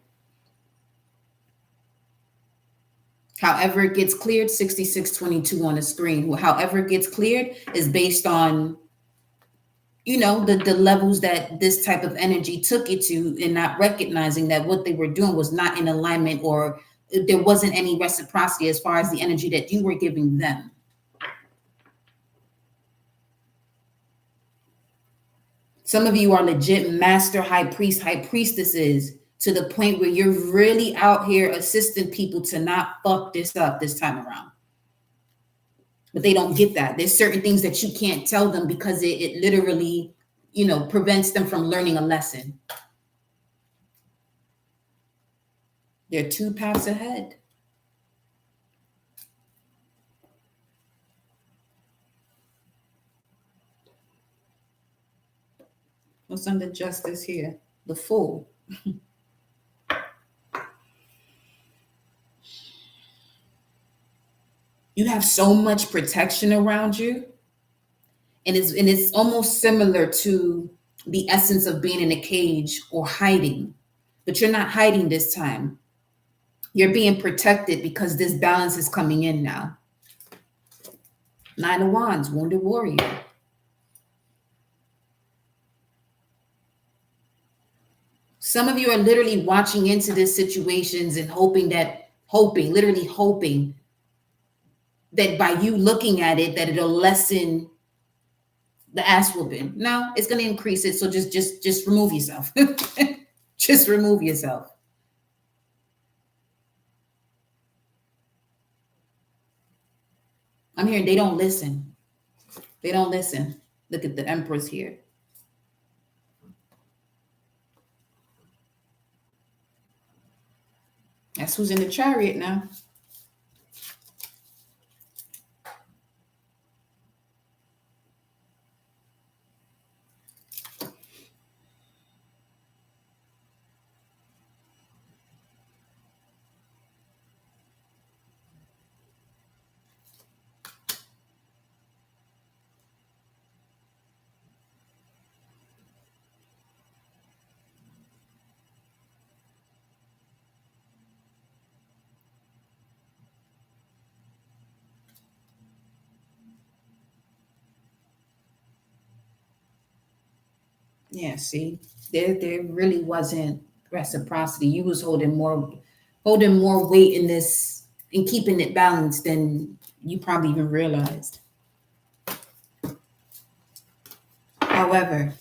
However it gets cleared, 6622 on the screen. However it gets cleared is based on, the levels that this type of energy took it to, and not recognizing that what they were doing was not in alignment, or there wasn't any reciprocity as far as the energy that you were giving them. Some of you are legit master high priestesses to the point where you're really out here assisting people to not fuck this up this time around. But they don't get that. There's certain things that you can't tell them because it literally, prevents them from learning a lesson. They're 2 paths ahead. What's under Justice here? The Fool. You have so much protection around you. And it's almost similar to the essence of being in a cage or hiding. But you're not hiding this time. You're being protected because this balance is coming in now. 9 of Wands, Wounded Warrior. Some of you are literally watching into these situations and literally hoping that by you looking at it, that it'll lessen the ass whooping. No, it's going to increase it. So just remove yourself. Just remove yourself. I'm hearing they don't listen. They don't listen. Look at the Empress here. That's who's in the chariot now. Yeah, see, there really wasn't reciprocity. You was holding more weight in this and keeping it balanced than you probably even realized. However,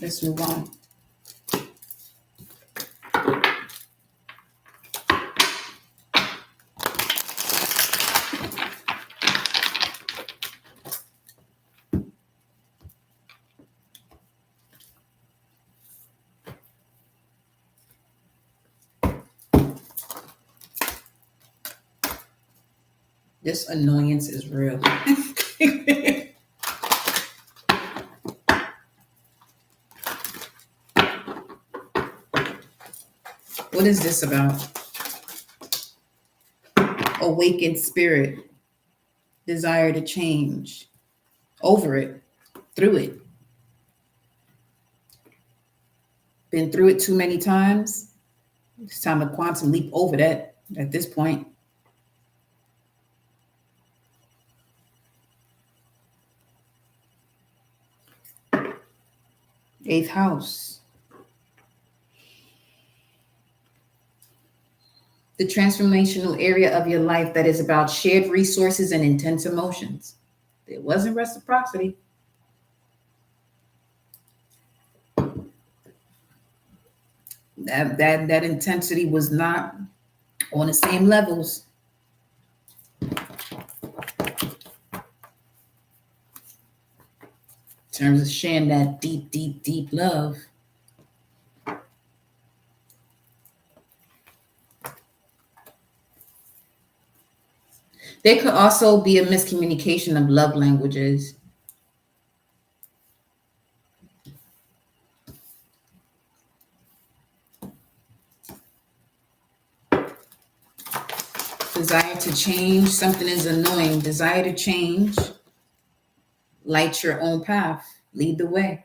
let's move on. This annoyance is real. What is this about? Awakened spirit, desire to change, over it, through it. Been through it too many times. It's time to quantum leap over that at this point. Eighth house. The transformational area of your life that is about shared resources and intense emotions. There wasn't reciprocity. That intensity was not on the same levels. In terms of sharing that deep, deep, deep love. There could also be a miscommunication of love languages. Desire to change, something is annoying. Desire to change, light your own path, lead the way.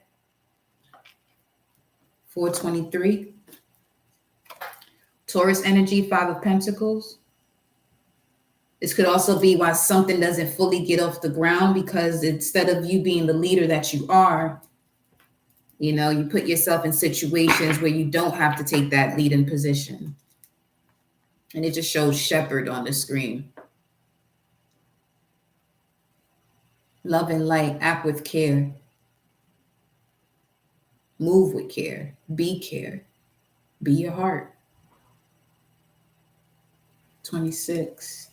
423. Taurus energy, 5 of Pentacles. This could also be why something doesn't fully get off the ground, because instead of you being the leader that you are, you put yourself in situations where you don't have to take that leading position. And it just shows shepherd on the screen. Love and light, act with care. Move with care. Be care. Be your heart. 26.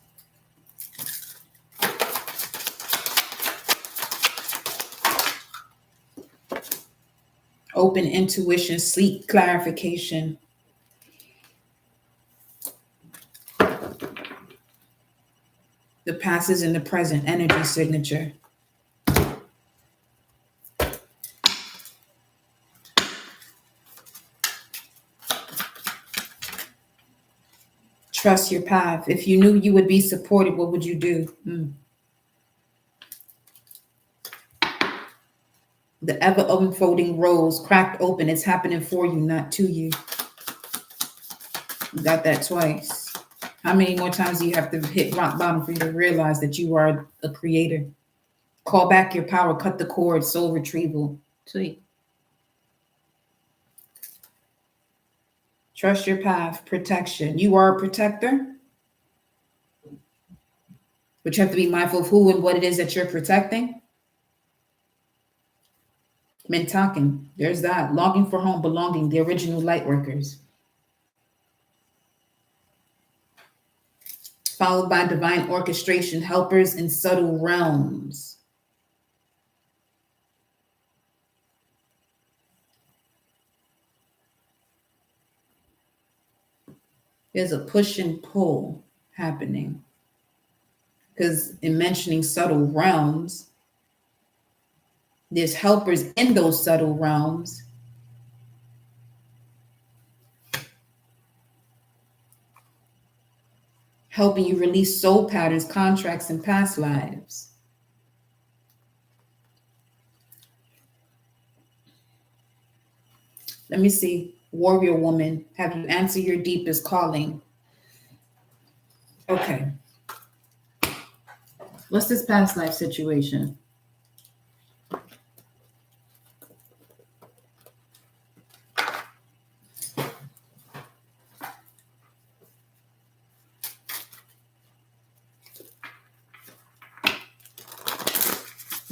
Open intuition, seek clarification. The past is in the present, energy signature. Trust your path. If you knew you would be supported, what would you do? The ever unfolding rose cracked open. It's happening for you, not to you. You got that twice. How many more times do you have to hit rock bottom for you to realize that you are a creator? Call back your power, cut the cord, soul retrieval. Sweet. Trust your path, protection. You are a protector. But you have to be mindful of who and what it is that you're protecting. Men talking. There's that. Longing for home, belonging, the original light workers. Followed by divine orchestration, helpers in subtle realms. There's a push and pull happening. Because in mentioning subtle realms, there's helpers in those subtle realms. Helping you release soul patterns, contracts, and past lives. Let me see. Warrior woman, have you answered your deepest calling? Okay. What's this past life situation?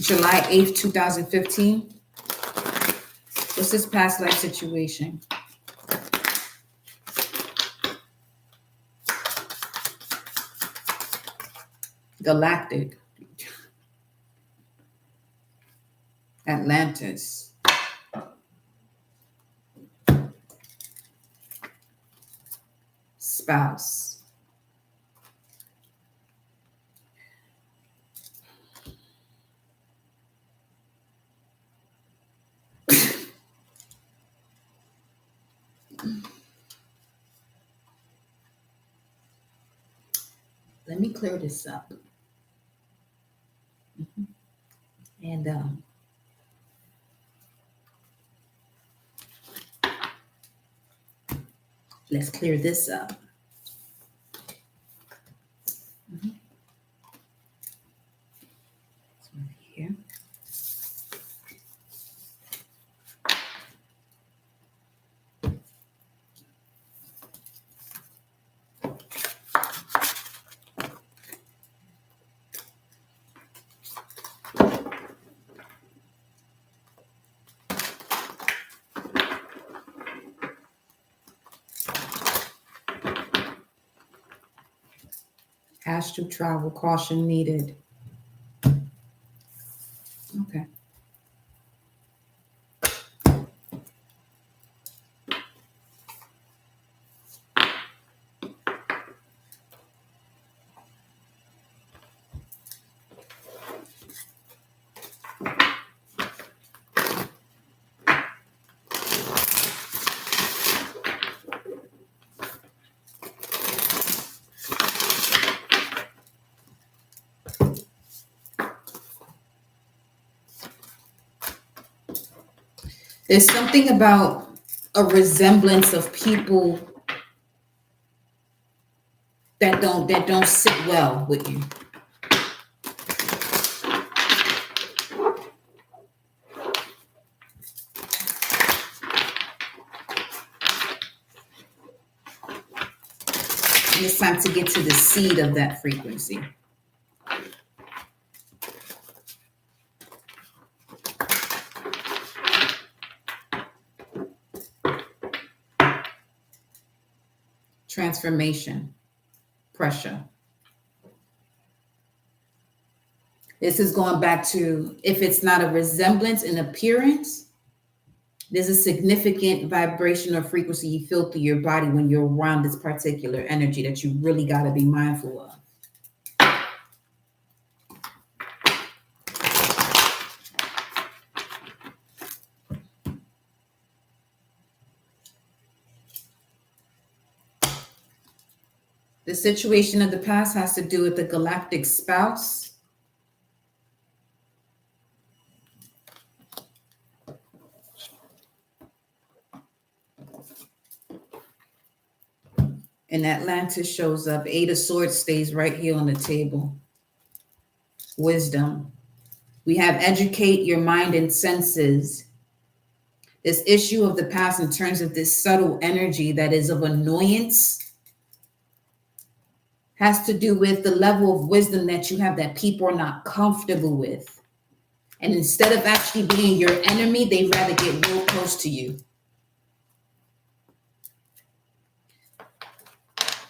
July 8th, 2015. What's this past life situation? Galactic. Atlantis. Spouse. Let me clear this up. And let's clear this up. Here. Astral travel, caution needed. Okay. There's something about a resemblance of people that don't sit well with you. And it's time to get to the seed of that frequency. Transformation, pressure. This is going back to, if it's not a resemblance in appearance, there's a significant vibration or frequency you feel through your body when you're around this particular energy that you really got to be mindful of. The situation of the past has to do with the galactic spouse. And Atlantis shows up. Eight of Swords stays right here on the table. Wisdom. We have educate your mind and senses. This issue of the past in terms of this subtle energy that is of annoyance has to do with the level of wisdom that you have that people are not comfortable with. And instead of actually being your enemy, they rather get real close to you.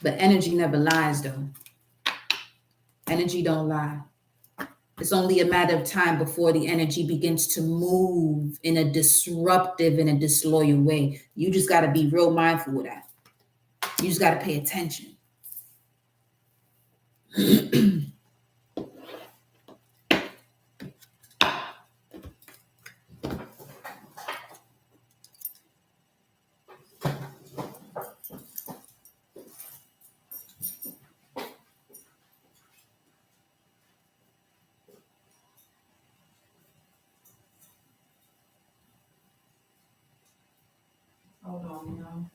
But energy never lies, though. Energy don't lie. It's only a matter of time before the energy begins to move in a disruptive and a disloyal way. You just got to be real mindful of that. You just got to pay attention. Hold on, y'all.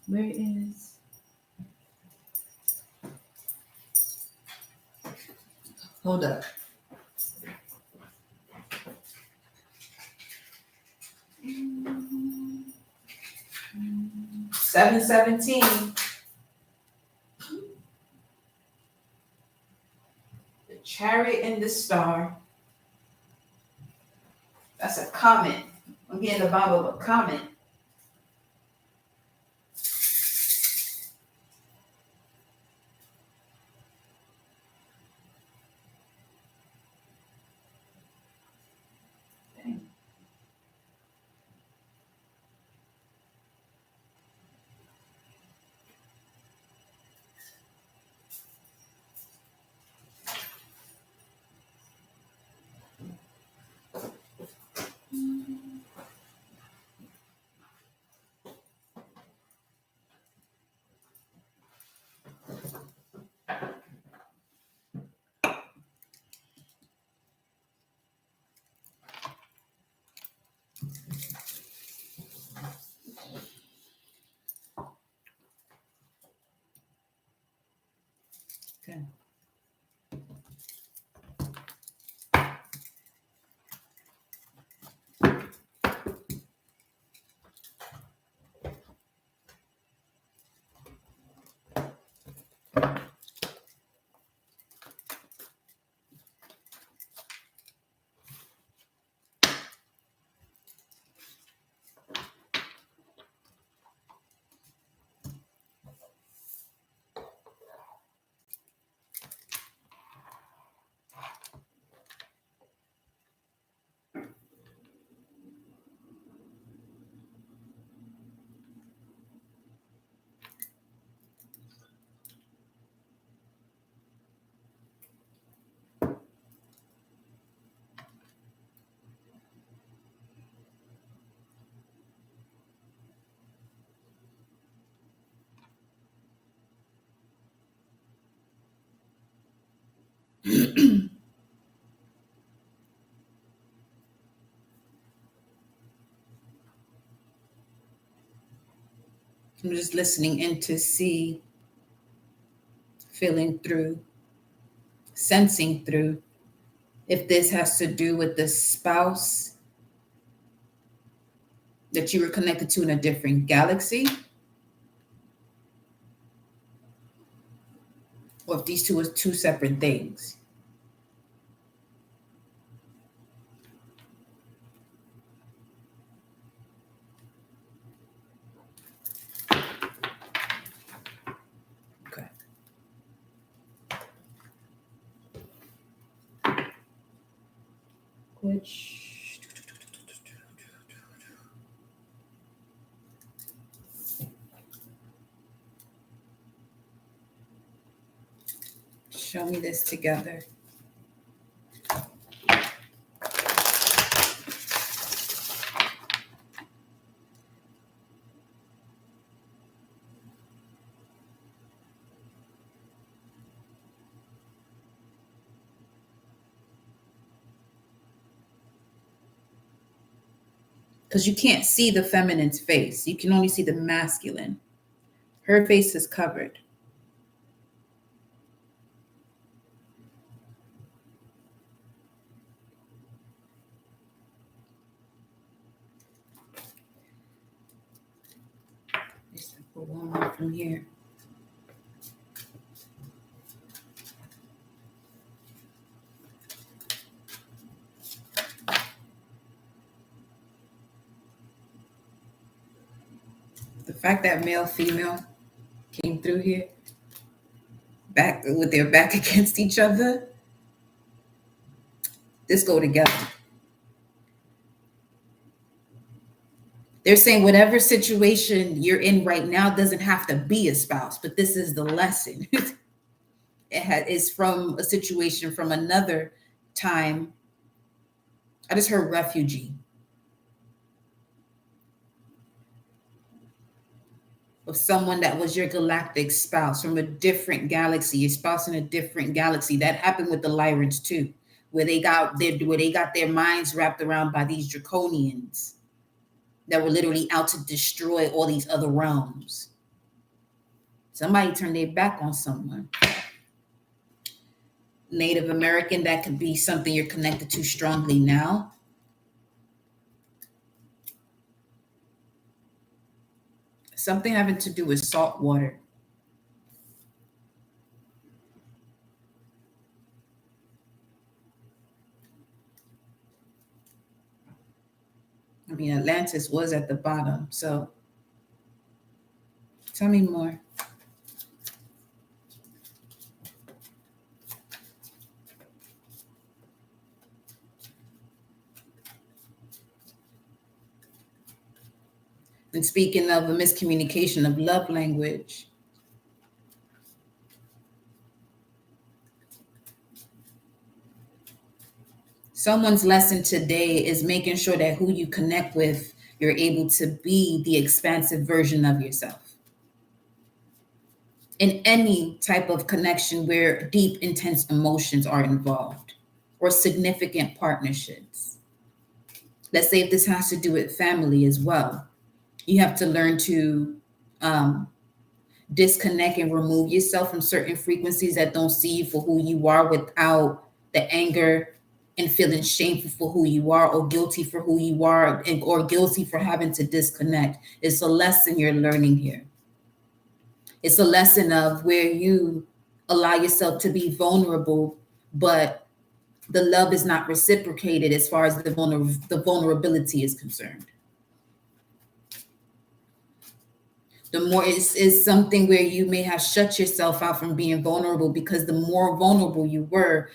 Where is? Hold up. 717. The Chariot and the Star. That's a comment. I'm getting the bottom of a comment. Dang. Okay. I'm just listening in to see, feeling through, sensing through, if this has to do with the spouse that you were connected to in a different galaxy, or if these two are two separate things. Okay. Which show me this together. because you can't see the feminine's face. You can only see the masculine. Her face is covered. Let's put one more from here. The fact that male, female came through here, back with their back against each other, this go together. They're saying whatever situation you're in right now doesn't have to be a spouse, but this is the lesson. Is from a situation from another time. I just heard refugee. Of someone that was your galactic spouse from a different galaxy, your spouse in a different galaxy. That happened with the Lyrans too, where they got their minds wrapped around by these draconians that were literally out to destroy all these other realms. Somebody turned their back on someone. Native American, that could be something you're connected to strongly now. Something having to do with salt water. I mean, Atlantis was at the bottom, so tell me more. And speaking of a miscommunication of love language, someone's lesson today is making sure that who you connect with, you're able to be the expansive version of yourself. In any type of connection where deep, intense emotions are involved or significant partnerships. Let's say if this has to do with family as well, you have to learn to disconnect and remove yourself from certain frequencies that don't see you for who you are without the anger and feeling shameful for who you are or guilty for who you are or guilty for having to disconnect. It's a lesson you're learning here. It's a lesson of where you allow yourself to be vulnerable, but the love is not reciprocated as far as the vulnerability is concerned. The more is something where you may have shut yourself out from being vulnerable, because the more vulnerable you were,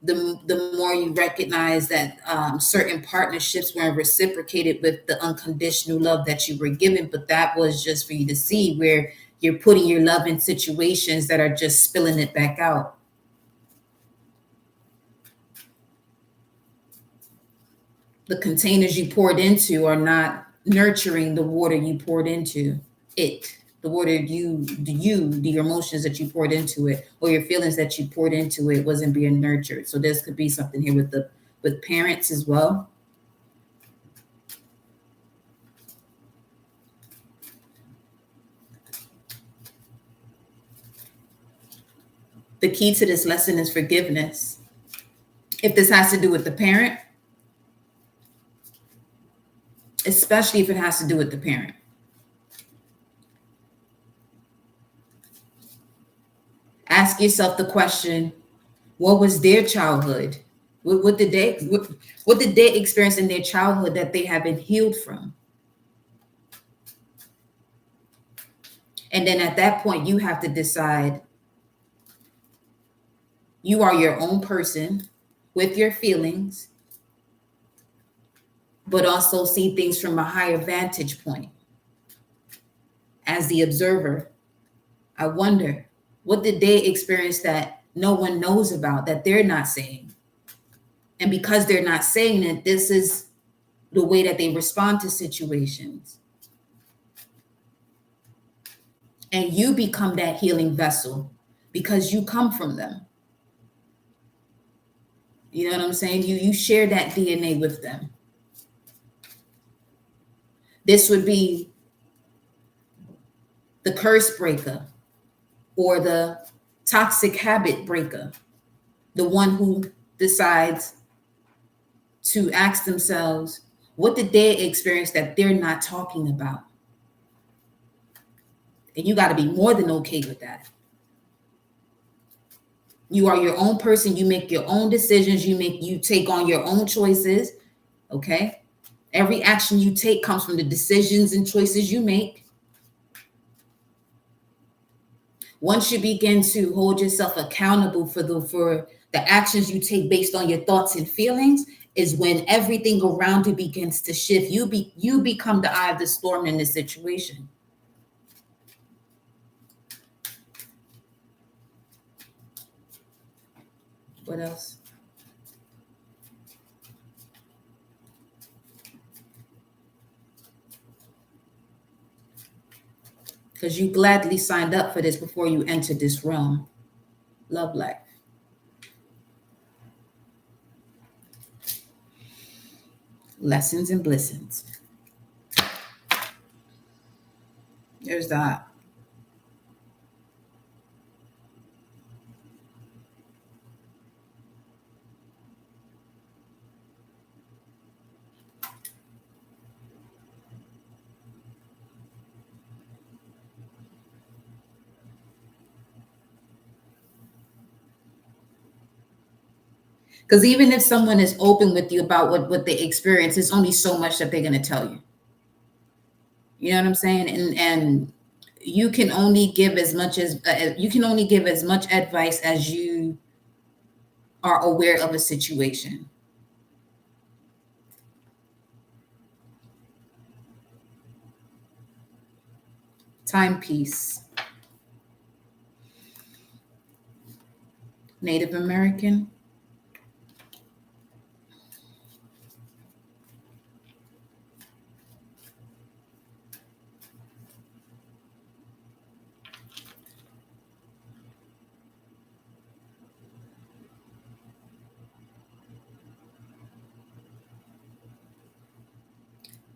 the more you recognize that certain partnerships weren't reciprocated with the unconditional love that you were given. But that was just for you to see where you're putting your love in situations that are just spilling it back out. The containers you poured into are not nurturing the water you poured into it. The water the emotions that you poured into it, or your feelings that you poured into it, wasn't being nurtured. So this could be something here with parents as well. The key to this lesson is forgiveness. If this has to do with the parent, especially if it has to do with the parent. Ask yourself the question, what was their childhood? What did they experience in their childhood that they have been healed from? And then at that point, you have to decide you are your own person with your feelings, but also see things from a higher vantage point. As the observer, I wonder, what did they experience that no one knows about, that they're not saying? And because they're not saying it, this is the way that they respond to situations. And you become that healing vessel because you come from them. You know what I'm saying? You share that DNA with them. This would be the curse breaker or the toxic habit breaker, the one who decides to ask themselves, what did they experience that they're not talking about? And you got to be more than okay with that. You are your own person. You make your own decisions. You take on your own choices. Okay. Every action you take comes from the decisions and choices you make. Once you begin to hold yourself accountable for the actions you take based on your thoughts and feelings, is when everything around you begins to shift. You become the eye of the storm in this situation. What else? Because you gladly signed up for this before you entered this realm. Love life. Lessons and blessings. There's that. Because even if someone is open with you about what they experience, it's only so much that they're going to tell you. You know what I'm saying? And you can only give as much advice as you are aware of a situation. Timepiece. Native American.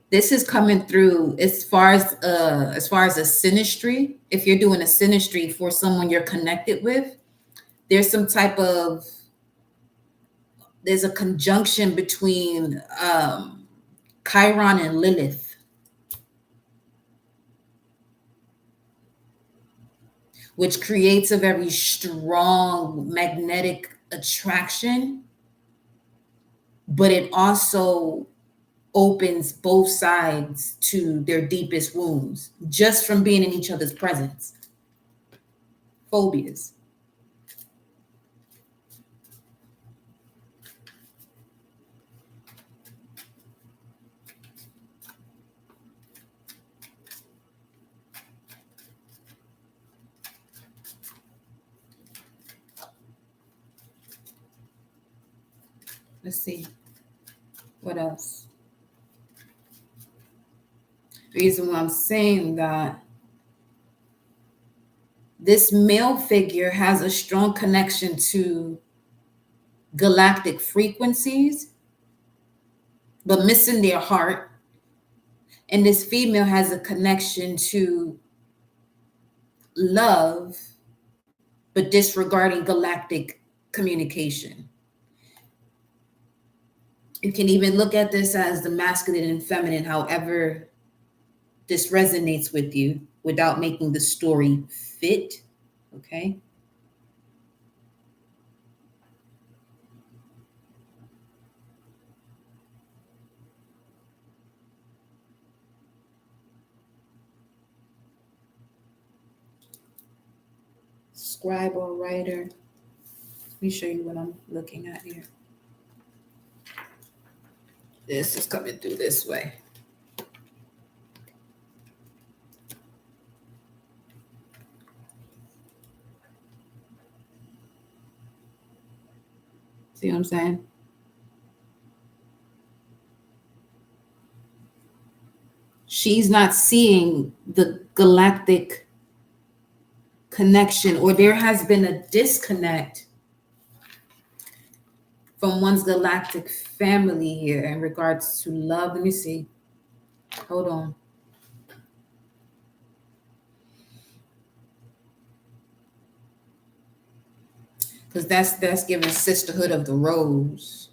This is coming through as far as a synastry. If you're doing a synastry for someone you're connected with, there's some type of, there's a conjunction between Chiron and Lilith, which creates a very strong magnetic attraction, but it also opens both sides to their deepest wounds just from being in each other's presence. Phobias. Let's see. What else? The reason why I'm saying that this male figure has a strong connection to galactic frequencies, but missing their heart. And this female has a connection to love, but disregarding galactic communication. You can even look at this as the masculine and feminine, however this resonates with you, without making the story fit. Okay. Scribe or writer. Let me show you what I'm looking at here. This is coming through this way. See what I'm saying? She's not seeing the galactic connection, or there has been a disconnect from one's galactic family here in regards to love. Let me see. Hold on. Because that's giving sisterhood of the rose.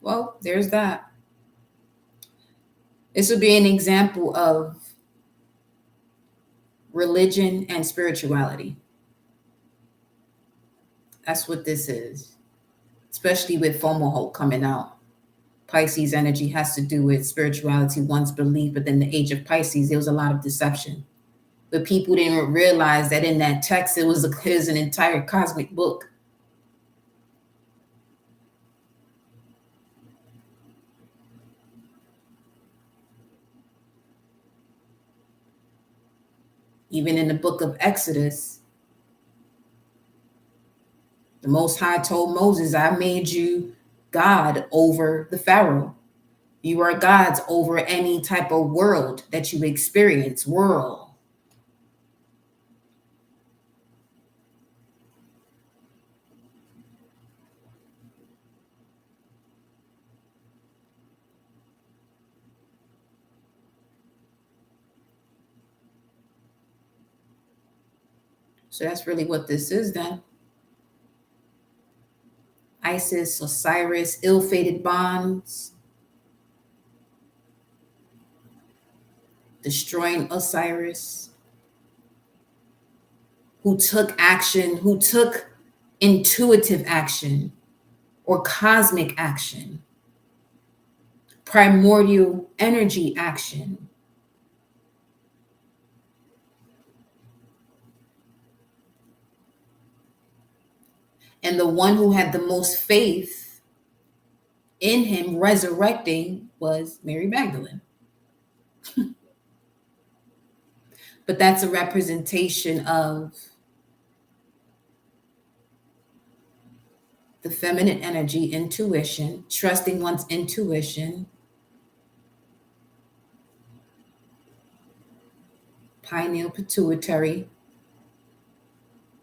Well, there's that. This would be an example of religion and spirituality. That's what this is, especially with FOMO coming out. Pisces energy has to do with spirituality, one's belief, but then the age of Pisces, there was a lot of deception. But people didn't realize that in that text, it was an entire cosmic book. Even in the book of Exodus, the Most High told Moses, I made you God over the Pharaoh. You are gods over any type of world that you experience, world. So that's really what this is then. Isis, Osiris, ill-fated bonds, destroying Osiris, who took action, who took intuitive action or cosmic action, primordial energy action. And the one who had the most faith in him resurrecting was Mary Magdalene. But that's a representation of the feminine energy, intuition, trusting one's intuition, pineal pituitary.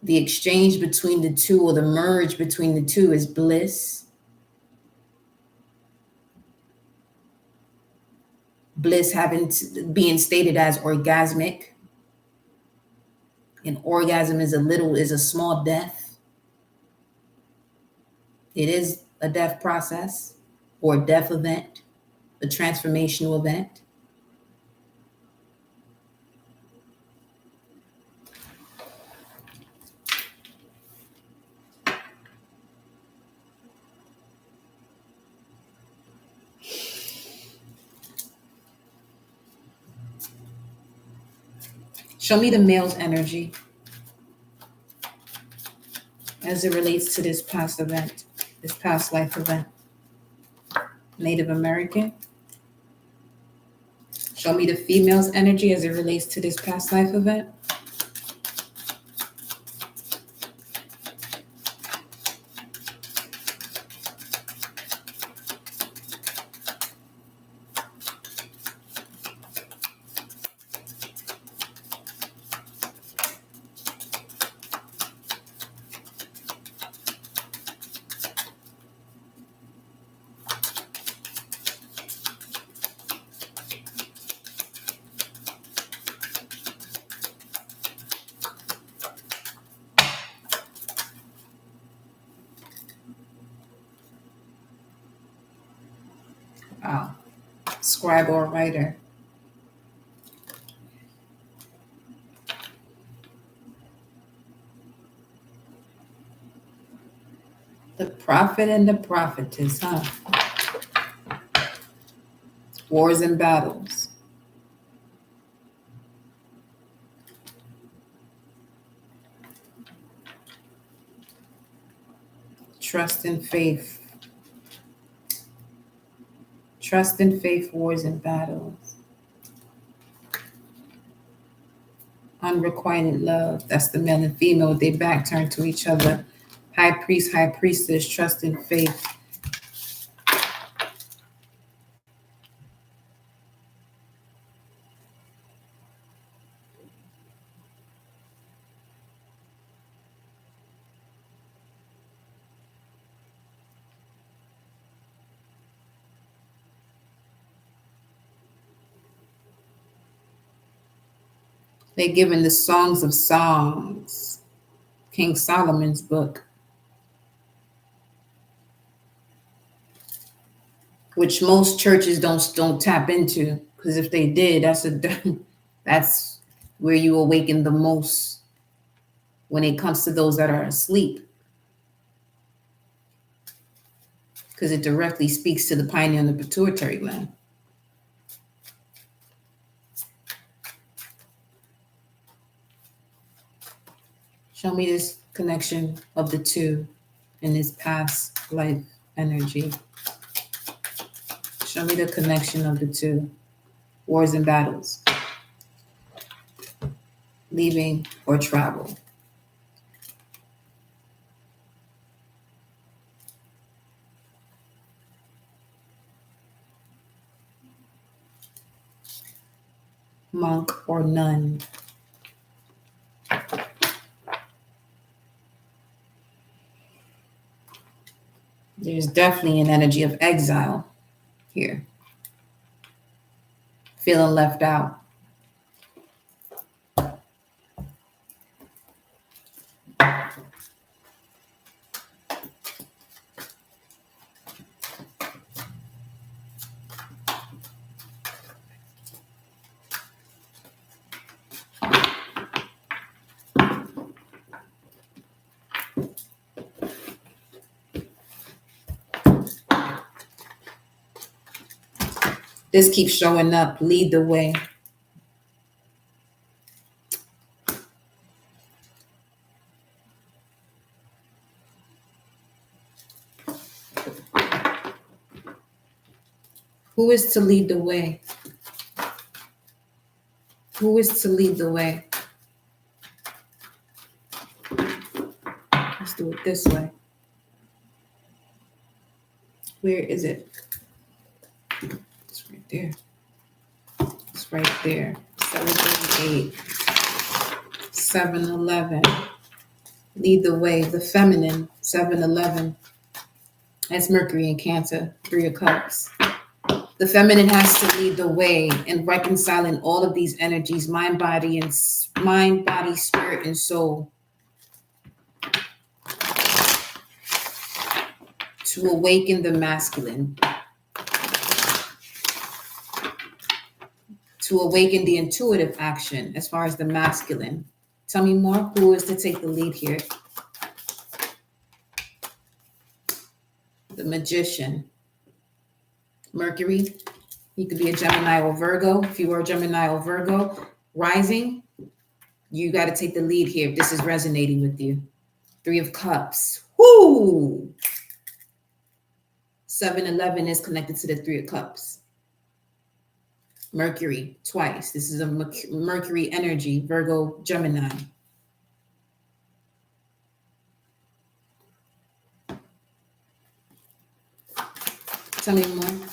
The exchange between the two, or the merge between the two, is bliss. Bliss being stated as orgasmic. An orgasm is a small death. It is a death process or a death event, a transformational event. Show me the male's energy as it relates to this past event, this past life event. Native American. Show me the female's energy as it relates to this past life event. Wow. Scribe or writer. The prophet and the prophetess, huh? Wars and battles. Trust and faith. Trust and faith, wars and battles. Unrequited love. That's the male and female with their back turned to each other. High priest, high priestess, trust and faith. They're given the Songs of Songs, King Solomon's book, which most churches don't tap into, because if they did, that's where you awaken the most when it comes to those that are asleep, because it directly speaks to the pineal and the pituitary gland. Show me this connection of the two in this past life energy. Show me the connection of the two. Wars and battles. Leaving or travel. Monk or nun. There's definitely an energy of exile here. Feeling left out. This keeps showing up. Lead the way. Who is to lead the way? Who is to lead the way? Let's do it this way. Where is it? It's right there. It's right there. 738. 711. Lead the way. The feminine. 711. That's Mercury in Cancer. 3 of Cups. The feminine has to lead the way in reconciling all of these energies, mind, body, spirit, and soul, to awaken the masculine, to awaken the intuitive action as far as the masculine. Tell me more. Who is to take the lead here? The Magician. Mercury. You could be a Gemini or Virgo. If you are a Gemini or Virgo rising, you got to take the lead here if this is resonating with you. 3 of Cups. Whoo! 711 is connected to the 3 of Cups. Mercury twice. This is a Mercury energy, Virgo, Gemini. Tell me more.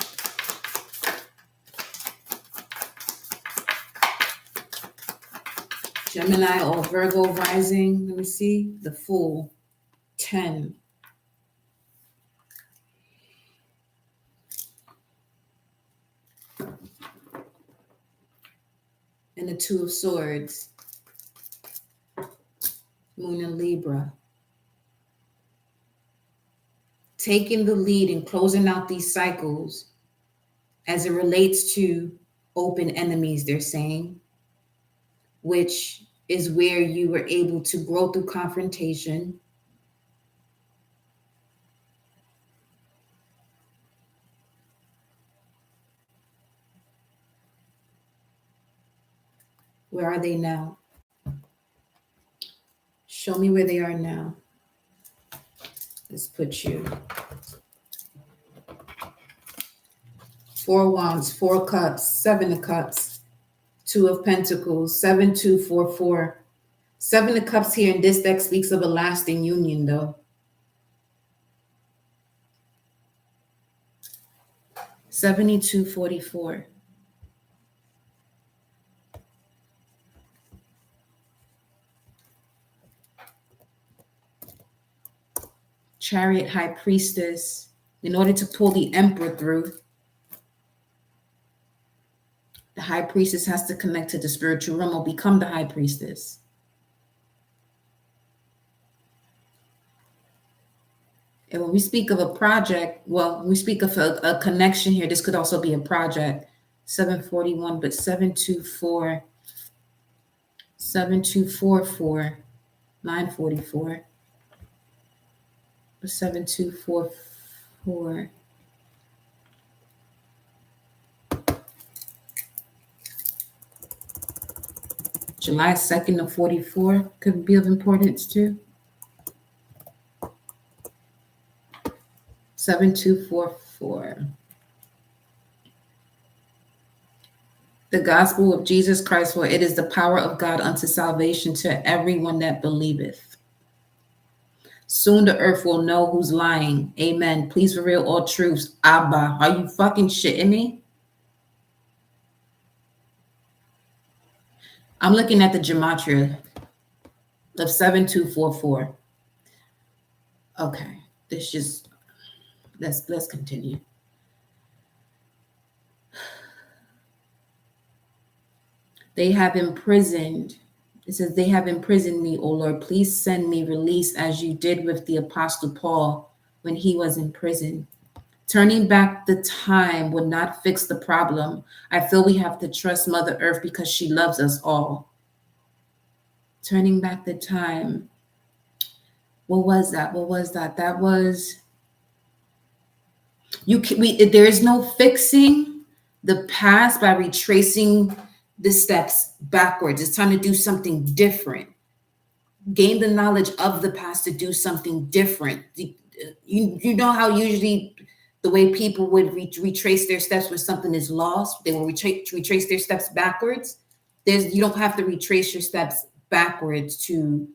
Gemini or Virgo rising. Let me see. The Fool. 10. And the 2 of Swords. Moon and Libra. Taking the lead and closing out these cycles as it relates to open enemies, they're saying, which is where you were able to grow through confrontation. Where are they now? Show me where they are now. Let's put you. 4 Wands, 4 Cups, 7 of Cups, 2 of Pentacles, 7-2-4-4. 7 of Cups here in this deck speaks of a lasting union, though. 72-44. Chariot, High Priestess. In order to pull the Emperor through, the high priestess has to connect to the spiritual realm or become the high priestess. And when we speak of a project, well, when we speak of a connection here, this could also be a project. 741, but 7244, 944, 7244. July 2nd of 44 could be of importance too. 7244. The gospel of Jesus Christ, for it is the power of God unto salvation to everyone that believeth. Soon the earth will know who's lying. Amen. Please reveal all truths. Abba, are you fucking shitting me? I'm looking at the gematria of 7244. Okay, this just let's continue. They have imprisoned. It says, they have imprisoned me, O Lord. Please send me release as you did with the Apostle Paul when he was in prison. Turning back the time would not fix the problem. I feel we have to trust Mother Earth because she loves us all. Turning back the time. What was that? That was there is no fixing the past by retracing the steps backwards. It's time to do something different. Gain the knowledge of the past to do something different. You know how usually the way people would retrace their steps when something is lost, they will retrace their steps backwards. You don't have to retrace your steps backwards to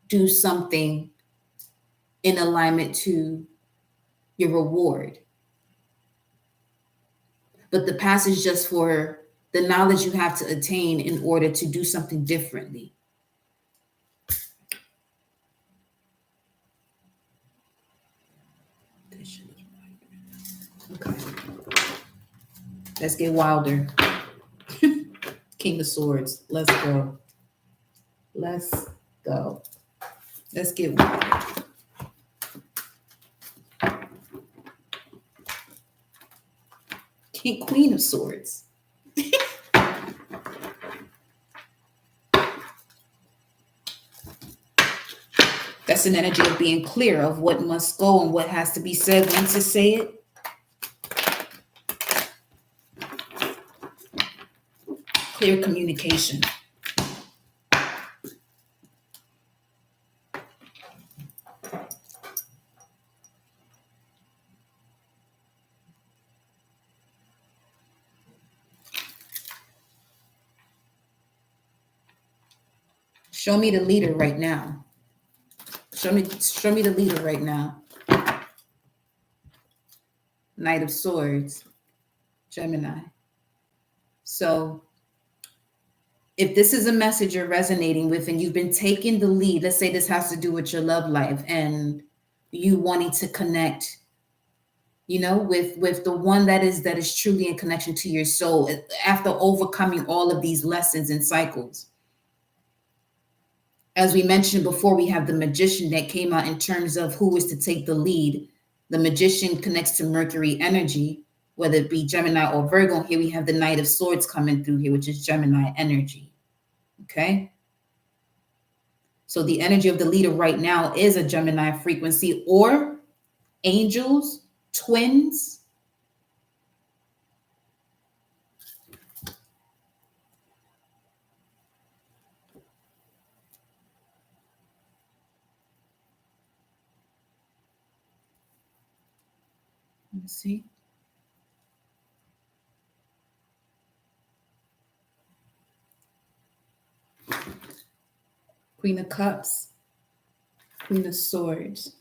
do something in alignment to your reward. But the past is just for the knowledge you have to attain in order to do something differently. Okay. Let's get wilder. King of Swords. Let's go. Let's go. Let's get wilder. Queen of Swords. That's an energy of being clear of what must go and what has to be said, when to say it. Clear communication. Show me the leader right now. Show me the leader right now. Knight of Swords, Gemini. So if this is a message you're resonating with and you've been taking the lead, let's say this has to do with your love life and you wanting to connect, with the one that is truly in connection to your soul after overcoming all of these lessons and cycles. As we mentioned before, we have the Magician that came out in terms of who is to take the lead. The Magician connects to Mercury energy, whether it be Gemini or Virgo. Here we have the Knight of Swords coming through here, which is Gemini energy. Okay? So the energy of the leader right now is a Gemini frequency or angels, twins. Let me see. Queen of Cups, Queen of Swords.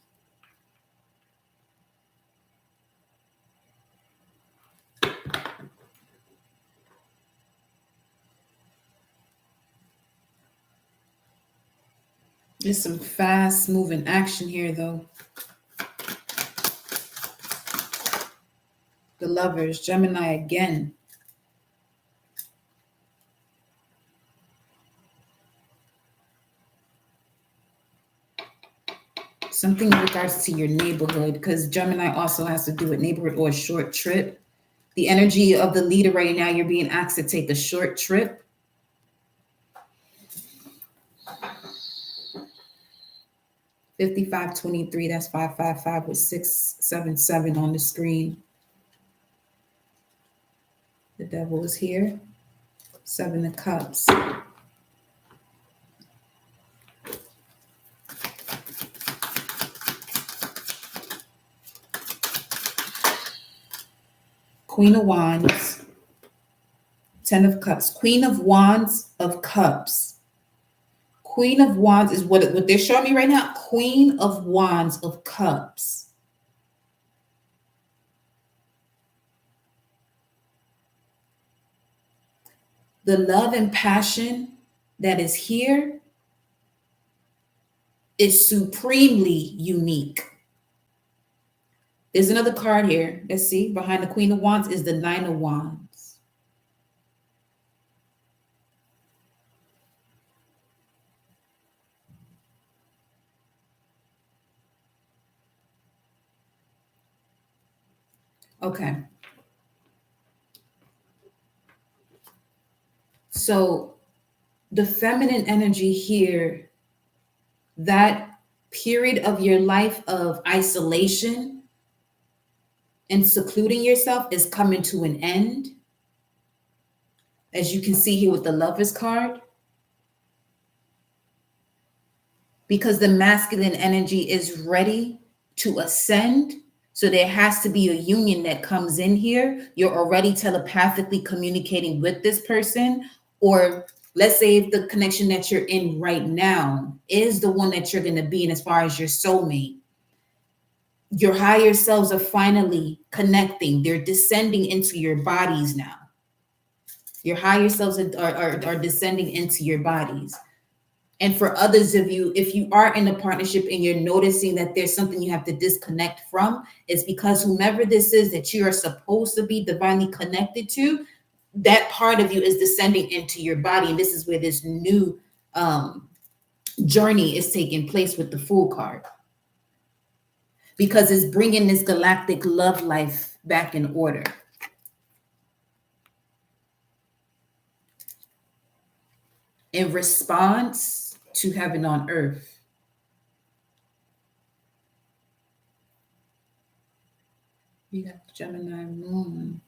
There's some fast moving action here though. The Lovers, Gemini again. Something in regards to your neighborhood, because Gemini also has to do with neighborhood or a short trip. The energy of the leader right now, you're being asked to take a short trip. $55.23, that's 555 with 677 on the screen. The devil is here. 7 of Cups. Queen of Wands. 10 of Cups. Queen of Wands of Cups. Queen of Wands is what they're showing me right now. Queen of Wands of Cups. The love and passion that is here is supremely unique. There's another card here. Let's see. Behind the Queen of Wands is the 9 of Wands. Okay. So the feminine energy here, that period of your life of isolation and secluding yourself is coming to an end. As you can see here with the Lovers card. Because the masculine energy is ready to ascend. So there has to be a union that comes in here. You're already telepathically communicating with this person. Or let's say if the connection that you're in right now is the one that you're going to be in as far as your soulmate. Your higher selves are finally connecting. They're descending into your bodies now. Your higher selves are descending into your bodies. And for others of you, if you are in a partnership and you're noticing that there's something you have to disconnect from, it's because whomever this is that you are supposed to be divinely connected to, that part of you is descending into your body. And this is where this new journey is taking place with the Fool card. Because it's bringing this galactic love life back in order. In response to heaven on earth. You got the Gemini moon.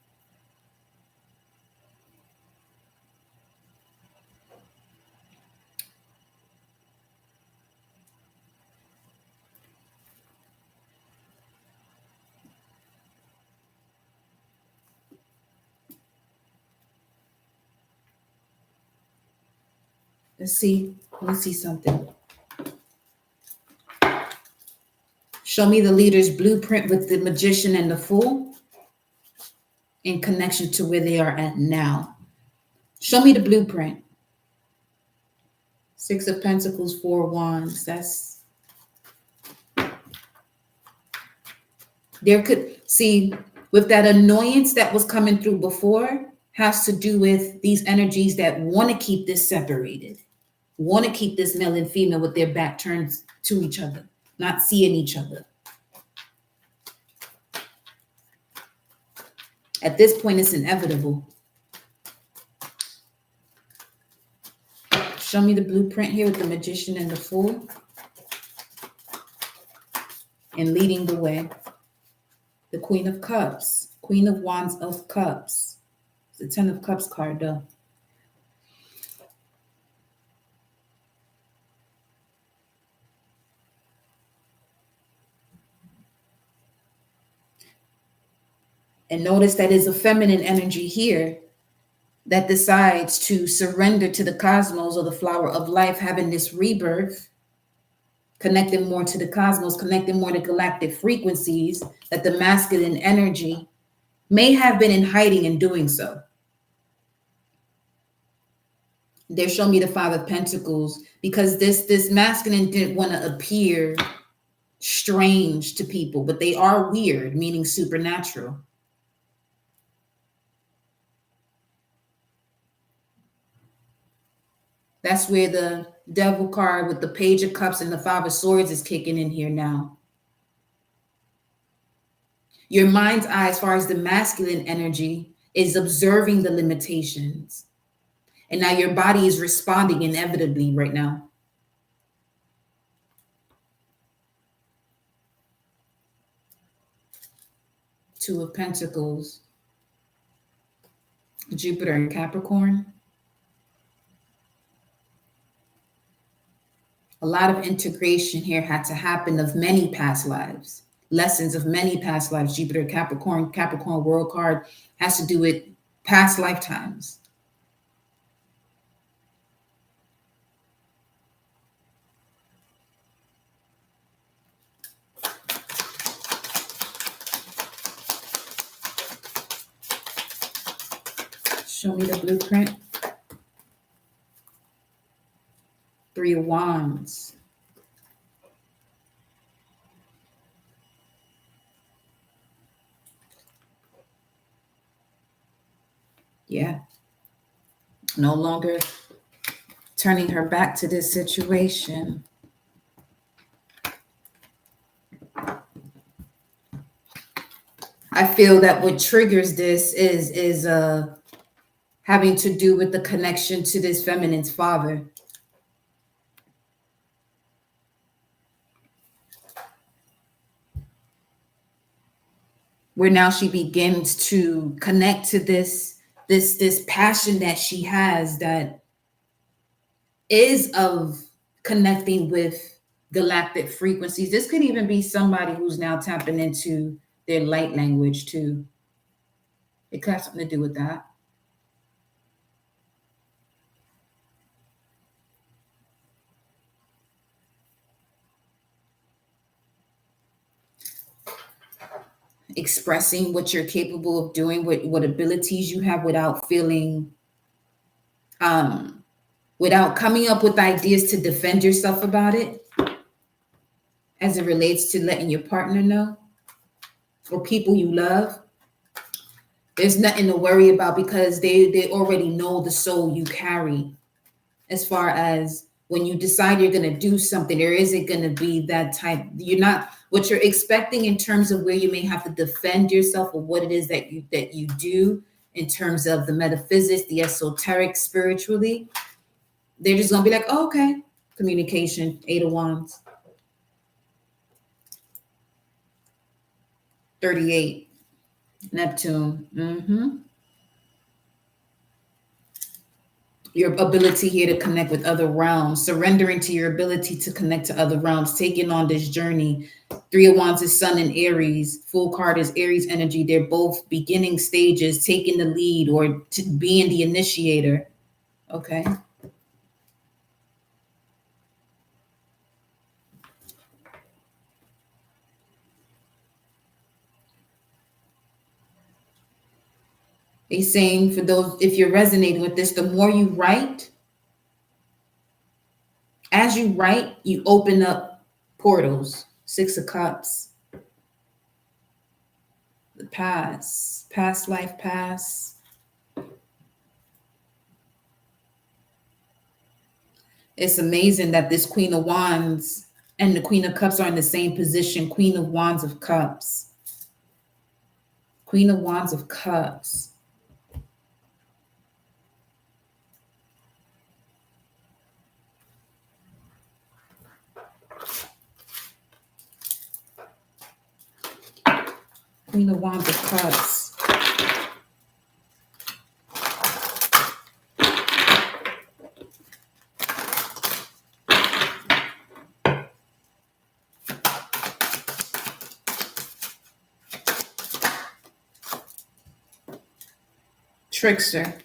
Let's see. Let me see something. Show me the leader's blueprint with the Magician and the Fool in connection to where they are at now. Show me the blueprint. 6 of Pentacles, 4 of Wands. That's... There could... See, with that annoyance that was coming through before, has to do with these energies that want to keep this separated. Want to keep this male and female with their back turned to each other, not seeing each other. At this point, it's inevitable. Show me the blueprint here with the Magician and the Fool. And leading the way. The Queen of Cups. Queen of Wands of Cups. It's the 10 of Cups card, though. And notice that is a feminine energy here that decides to surrender to the cosmos or the flower of life, having this rebirth, connecting more to the cosmos, connecting more to galactic frequencies, that the masculine energy may have been in hiding in doing so. They're showing me the 5 of Pentacles because this masculine didn't want to appear strange to people, but they are weird, meaning supernatural. That's where the devil card with the page of cups and the 5 of swords is kicking in here now. Your mind's eye, as far as the masculine energy, is observing the limitations. And now your body is responding inevitably right now. Two of Pentacles, Jupiter and Capricorn. A lot of integration here had to happen of many past lives, lessons of many past lives. Jupiter, Capricorn, Capricorn world card has to do with past lifetimes. Show me the blueprint. 3 of Wands. Yeah. No longer turning her back to this situation. I feel that what triggers this is having to do with the connection to this feminine's father. Where now she begins to connect to this passion that she has, that is of connecting with galactic frequencies. This could even be somebody who's now tapping into their light language too. It could have something to do with that. Expressing what you're capable of doing, what abilities you have, without feeling without coming up with ideas to defend yourself about it, as it relates to letting your partner know or people you love. There's nothing to worry about, because they already know the soul you carry. As far as when you decide you're going to do something, there isn't going to be that type. You're not what you're expecting in terms of where you may have to defend yourself, or what it is that you do in terms of the metaphysics, the esoteric, spiritually. They're just going to be like, oh, okay, communication, 8 of Wands. 38, Neptune. Your ability here to connect with other realms, surrendering to your ability to connect to other realms, taking on this journey. 3 of Wands is Sun and Aries. Full card is Aries energy. They're both beginning stages, taking the lead or being the initiator. Okay. He's saying, for those, if you're resonating with this, the more you write, as you write, you open up portals. 6 of Cups. The past life past. It's amazing that this Queen of Wands and the Queen of Cups are in the same position. Queen of Wands of Cups. Queen of Wands of Cups. Queen of Wands of Cups. Trickster.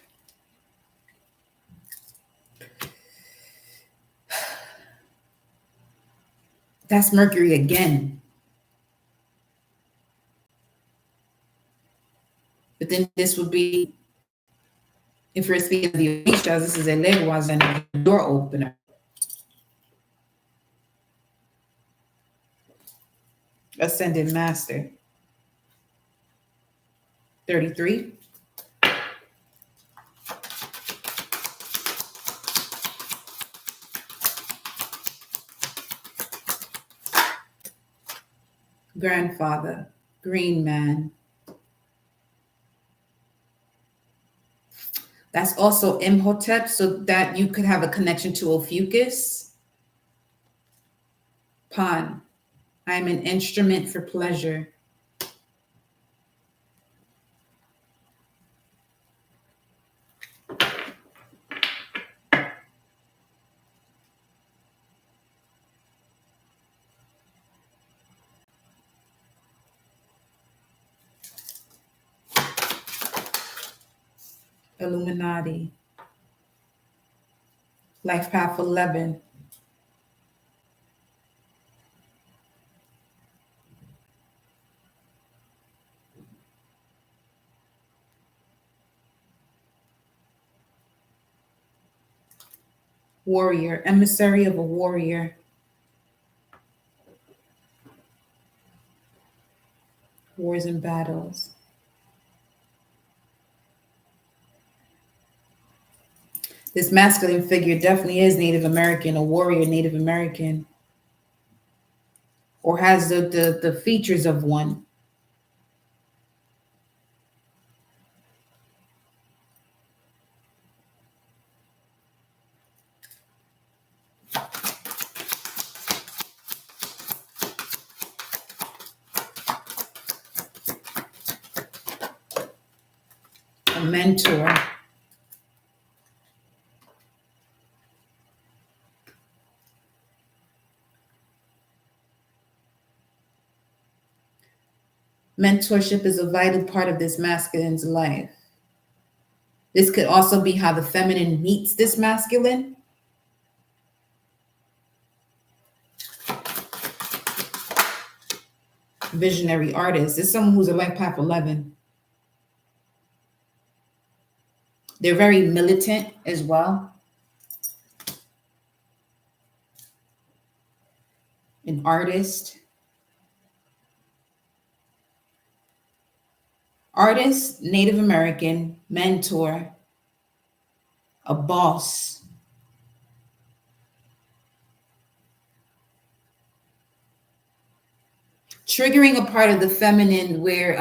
That's Mercury again. But then this would be, if we're speaking of the Orishas, this is a Leguas and a door opener. Ascended Master. 33. grandfather, green man. That's also Imhotep, so that you could have a connection to Ophiuchus. Pan, I am an instrument for pleasure. Illuminati. Life Path 11. Warrior, emissary of a warrior. Wars and battles. This masculine figure definitely is Native American, a warrior Native American, or has the features of one. A mentor. Mentorship is a vital part of this masculine's life. This could also be how the feminine meets this masculine. Visionary artist is someone who's a life path 11. They're very militant as well. An artist. Artist, Native American, mentor, a boss. Triggering a part of the feminine where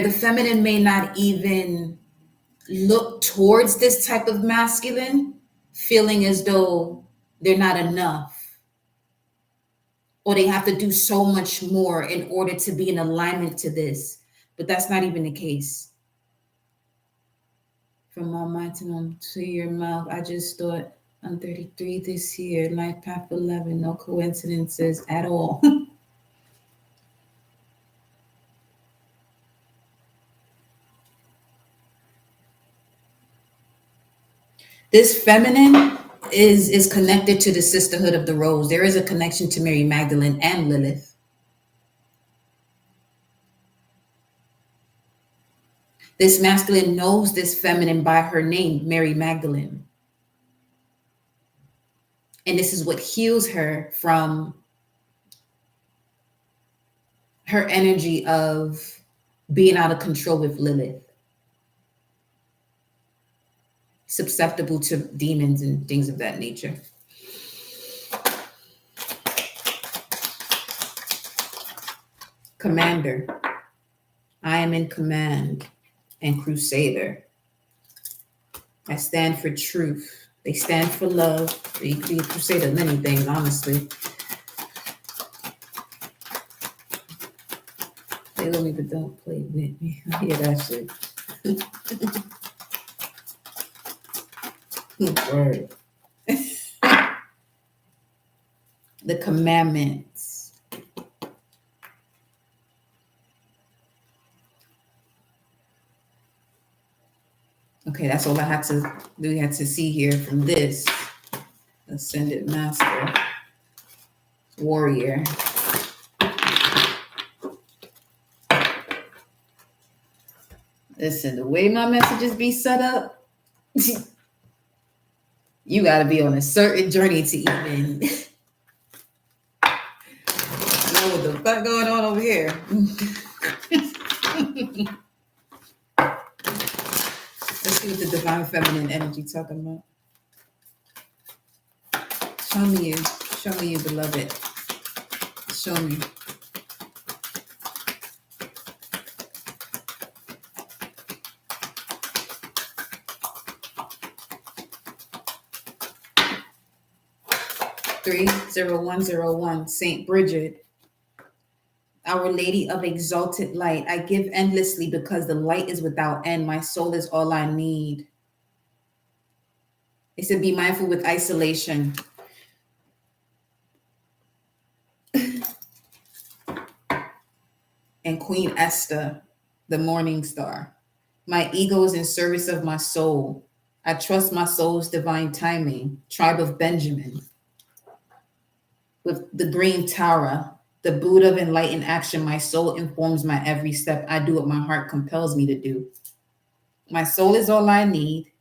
the feminine may not even look towards this type of masculine, feeling as though they're not enough, or they have to do so much more in order to be in alignment to this. But that's not even the case. From my mind to your mouth, I just thought, I'm 33 this year, life path 11, no coincidences at all. This feminine is connected to the sisterhood of the rose. There is a connection to Mary Magdalene and Lilith. This masculine knows this feminine by her name, Mary Magdalene. And this is what heals her from her energy of being out of control with Lilith. Susceptible to demons and things of that nature. Commander. I am in command. And crusader. I stand for truth. They stand for love. You could be a crusader of many things, honestly. They love me, but don't play with me. I hear that shit. Word. The commandments. Okay, that's all I had to see here from this. Ascended Master. Warrior. Listen, the way my messages be set up, you got to be on a certain journey to even know what the fuck going on over here. Let's see what the divine feminine energy talking about. Show me you. Show me you, beloved. Show me. Three 0101, Saint Bridget. Our Lady of Exalted Light, I give endlessly because the light is without end. My soul is all I need. It said, be mindful with isolation. And Queen Esther, the morning star. My ego is in service of my soul. I trust my soul's divine timing. Tribe of Benjamin. With the green Tara, the Buddha of enlightened action, my soul informs my every step. I do what my heart compels me to do. My soul is all I need.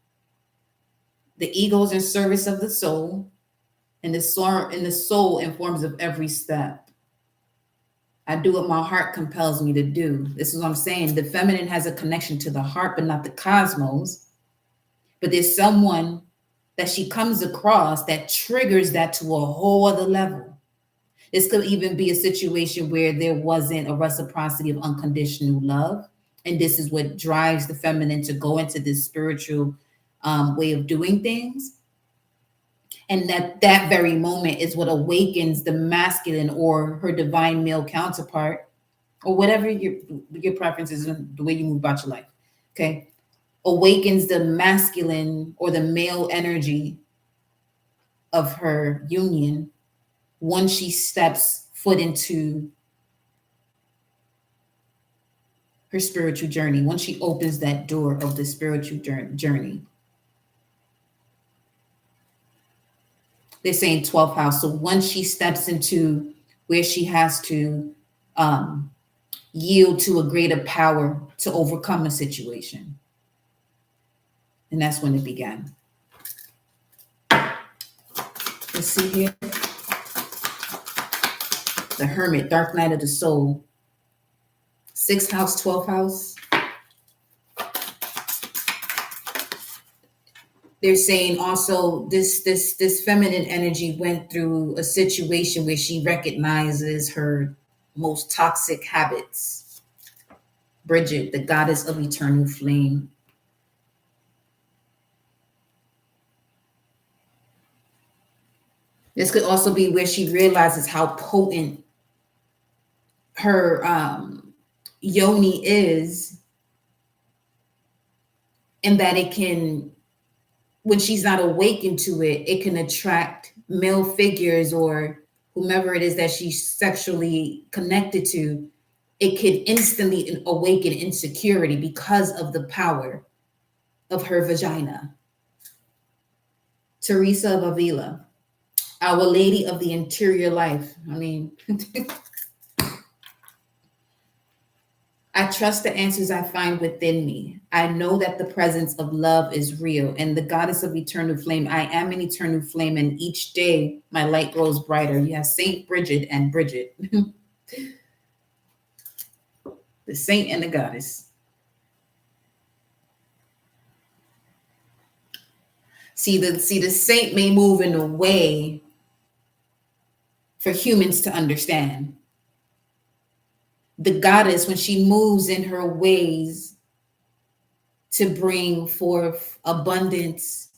The ego is in service of the soul, and the soul informs of every step. I do what my heart compels me to do. This is what I'm saying. The feminine has a connection to the heart, but not the cosmos. But there's someone that she comes across that triggers that to a whole other level. This could even be a situation where there wasn't a reciprocity of unconditional love. And this is what drives the feminine to go into this spiritual way of doing things. And that very moment is what awakens the masculine or her divine male counterpart, or whatever your preference is, the way you move about your life. Okay. Awakens the masculine or the male energy of her union once she steps foot into her spiritual journey, once she opens that door of the spiritual journey. They're saying 12th house. So once she steps into where she has to yield to a greater power to overcome a situation. And that's when it began. Let's see here. The Hermit, Dark Night of the Soul. 6th house, 12th house. They're saying also this feminine energy went through a situation where she recognizes her most toxic habits. Bridget, the goddess of eternal flame. This could also be where she realizes how potent her yoni is, and that it can, when she's not awakened to it, it can attract male figures or whomever it is that she's sexually connected to. It could instantly awaken insecurity because of the power of her vagina. Teresa of Avila, Our Lady of the Interior Life. I mean, I trust the answers I find within me. I know that the presence of love is real, and the goddess of eternal flame. I am an eternal flame, and each day my light grows brighter. You have Saint Bridget and Bridget. The saint and the goddess. See, the saint may move in a way for humans to understand. The goddess, when she moves in her ways to bring forth abundance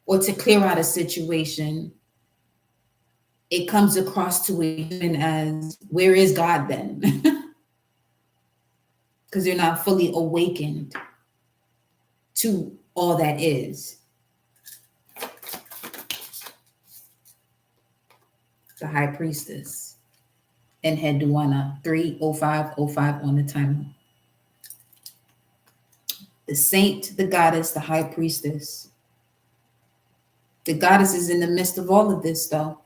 or to clear out a situation, it comes across to a human as, where is God then? Because you're not fully awakened to all that is. The High Priestess and Heduana, 30505 on the timer. The saint, the goddess, the high priestess. The goddess is in the midst of all of this, though.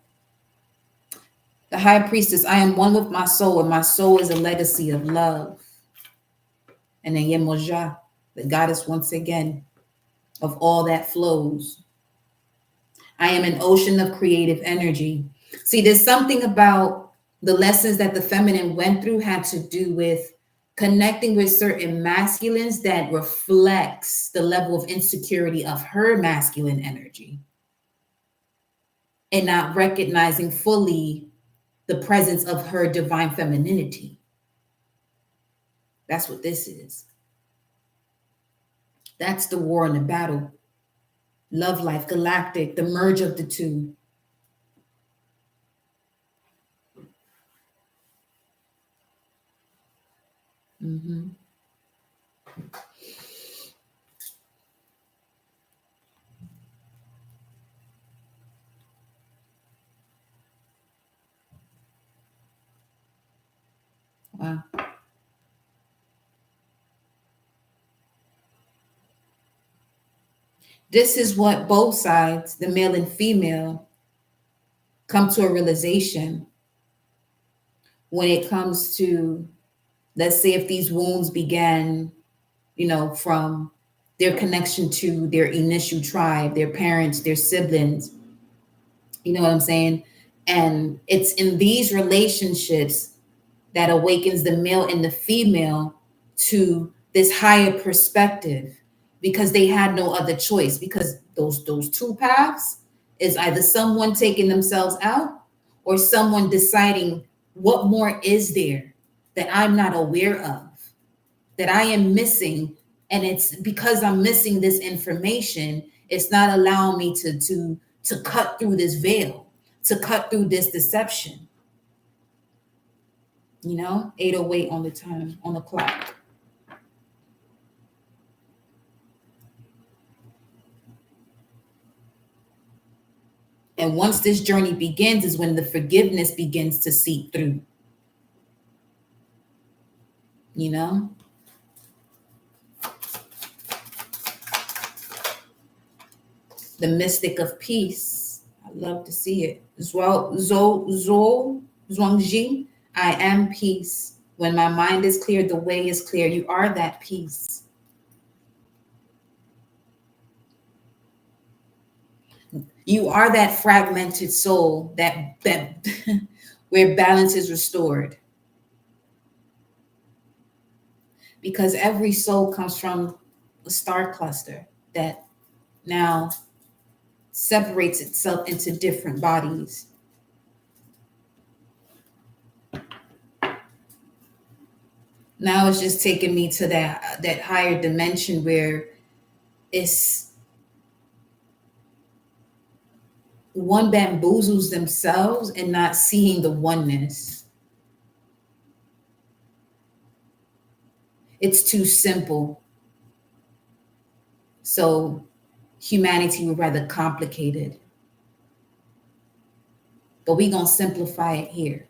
The high priestess, I am one with my soul, and my soul is a legacy of love. And then Yemoja, the goddess once again, of all that flows. I am an ocean of creative energy. See, there's something about the lessons that the feminine went through had to do with connecting with certain masculines that reflects the level of insecurity of her masculine energy. and not recognizing fully the presence of her divine femininity. That's what this is. That's the war and the battle. Love life, galactic, the merge of the two. Mm-hmm. Wow. This is what both sides, the male and female, come to a realization when it comes to, let's say, if these wounds began, from their connection to their initial tribe, their parents, their siblings, you know what I'm saying? And it's in these relationships that awakens the male and the female to this higher perspective, because they had no other choice, because those two paths is either someone taking themselves out or someone deciding what more is there that I'm not aware of, that I am missing. And it's because I'm missing this information, it's not allowing me to cut through this veil, to cut through this deception. 8:08 on the time, on the clock. And once this journey begins is when the forgiveness begins to seep through. The mystic of peace. I love to see it. Zhuangji, I am peace. When my mind is clear, the way is clear. You are that peace. You are that fragmented soul that where balance is restored. Because every soul comes from a star cluster that now separates itself into different bodies. Now it's just taking me to that higher dimension where it's one bamboozles themselves and not seeing the oneness. It's too simple. So humanity would rather complicate it. But we're going to simplify it here.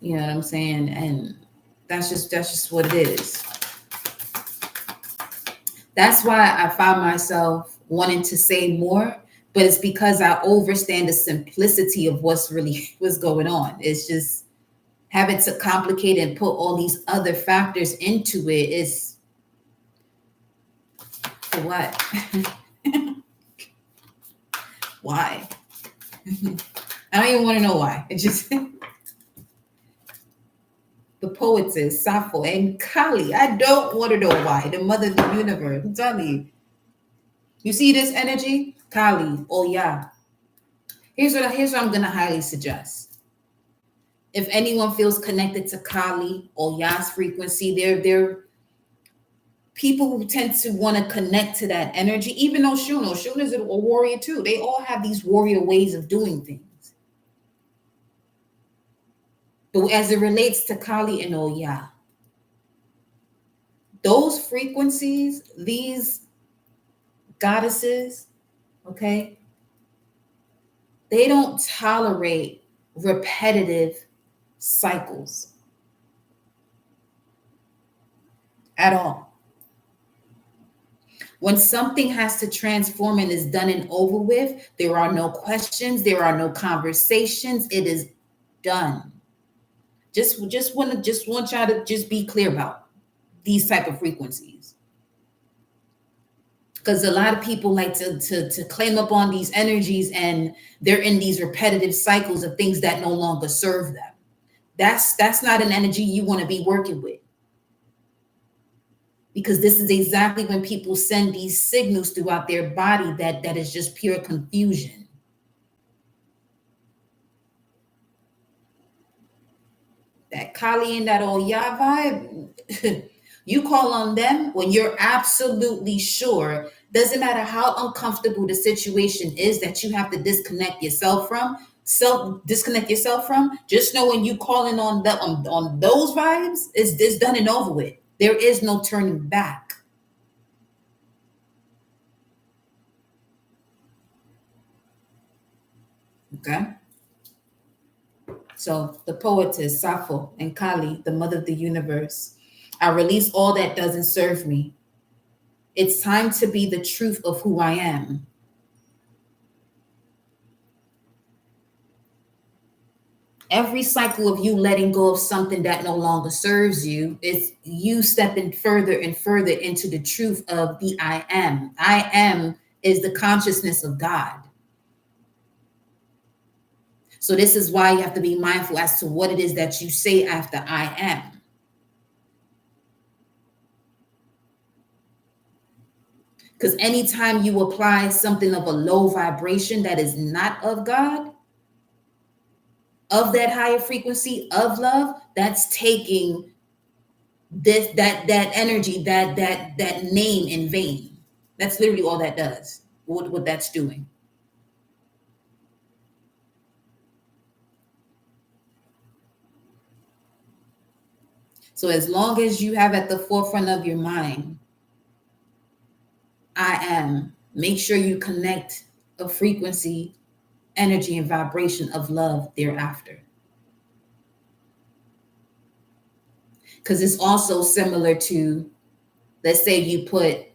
You know what I'm saying? And that's just what it is. That's why I found myself wanting to say more, but it's because I understand the simplicity of what's going on. It's just having to complicate and put all these other factors into it is for what? Why? I don't even want to know why. It just the poetess Sappho and Kali. I don't want to know why. The mother of the universe. I'm telling you. You see this energy? Kali. Oh yeah. Here's what I'm gonna highly suggest. If anyone feels connected to Kali or Ya's frequency, they're people who tend to want to connect to that energy, even though Shun is a warrior too. They all have these warrior ways of doing things. But as it relates to Kali and Oya, those frequencies, these goddesses, okay, they don't tolerate repetitive cycles at all. When something has to transform and is done and over with, there are no questions, there are no conversations. It is done. Just want y'all to just be clear about these type of frequencies, because a lot of people like to claim up on these energies, and they're in these repetitive cycles of things that no longer serve them. That's not an energy you want to be working with. because this is exactly when people send these signals throughout their body that is just pure confusion. That Kali and that Oya vibe, you call on them when you're absolutely sure. Doesn't matter how uncomfortable the situation is that you have to disconnect yourself from. Just know when you calling on on those vibes, it's done and over with. There is no turning back. Okay. So the poetess Sappho and Kali, the mother of the universe, I release all that doesn't serve me. It's time to be the truth of who I am. Every cycle of you letting go of something that no longer serves you is you stepping further and further into the truth of the I am. I am is the consciousness of God. So this is why you have to be mindful as to what it is that you say after I am. Because anytime you apply something of a low vibration that is not of God, of that higher frequency of love, that's taking that energy, that name in vain. That's literally all that does. What that's doing. So as long as you have at the forefront of your mind, I am, make sure you connect a frequency, energy, and vibration of love thereafter. Because it's also similar to, let's say you put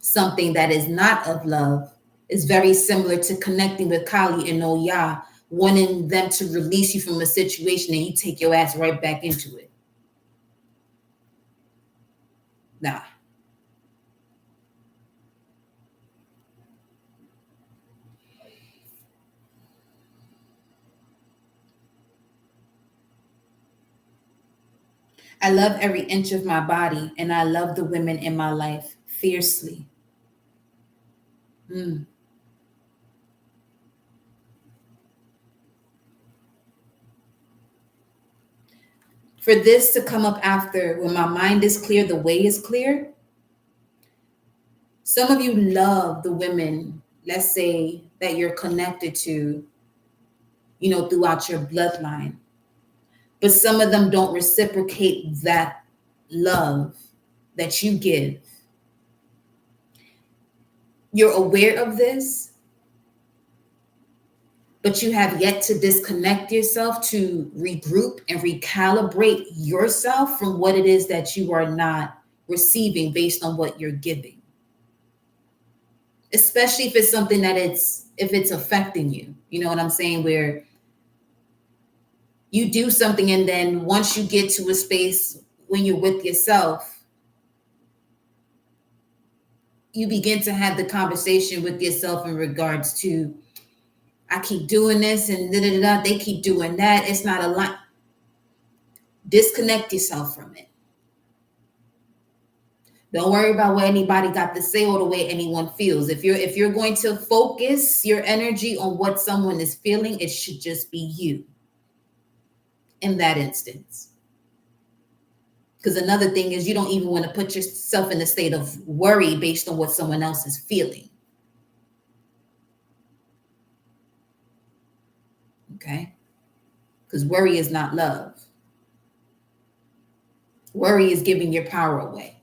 something that is not of love, is very similar to connecting with Kali and Oya, wanting them to release you from a situation and you take your ass right back into it. Nah. I love every inch of my body, and I love the women in my life fiercely. For this to come up after, when my mind is clear, the way is clear. Some of you love the women, let's say, that you're connected to, throughout your bloodline. But some of them don't reciprocate that love that you give. You're aware of this, but you have yet to disconnect yourself to regroup and recalibrate yourself from what it is that you are not receiving based on what you're giving. Especially if it's something that if it's affecting you. You know what I'm saying? Where you do something and then once you get to a space when you're with yourself, you begin to have the conversation with yourself in regards to, I keep doing this and they keep doing that. It's not a lot. Disconnect yourself from it. Don't worry about what anybody got to say or the way anyone feels. If you're going to focus your energy on what someone is feeling, it should just be you in that instance. Because another thing is you don't even want to put yourself in a state of worry based on what someone else is feeling. Okay? Because worry is not love. Worry is giving your power away.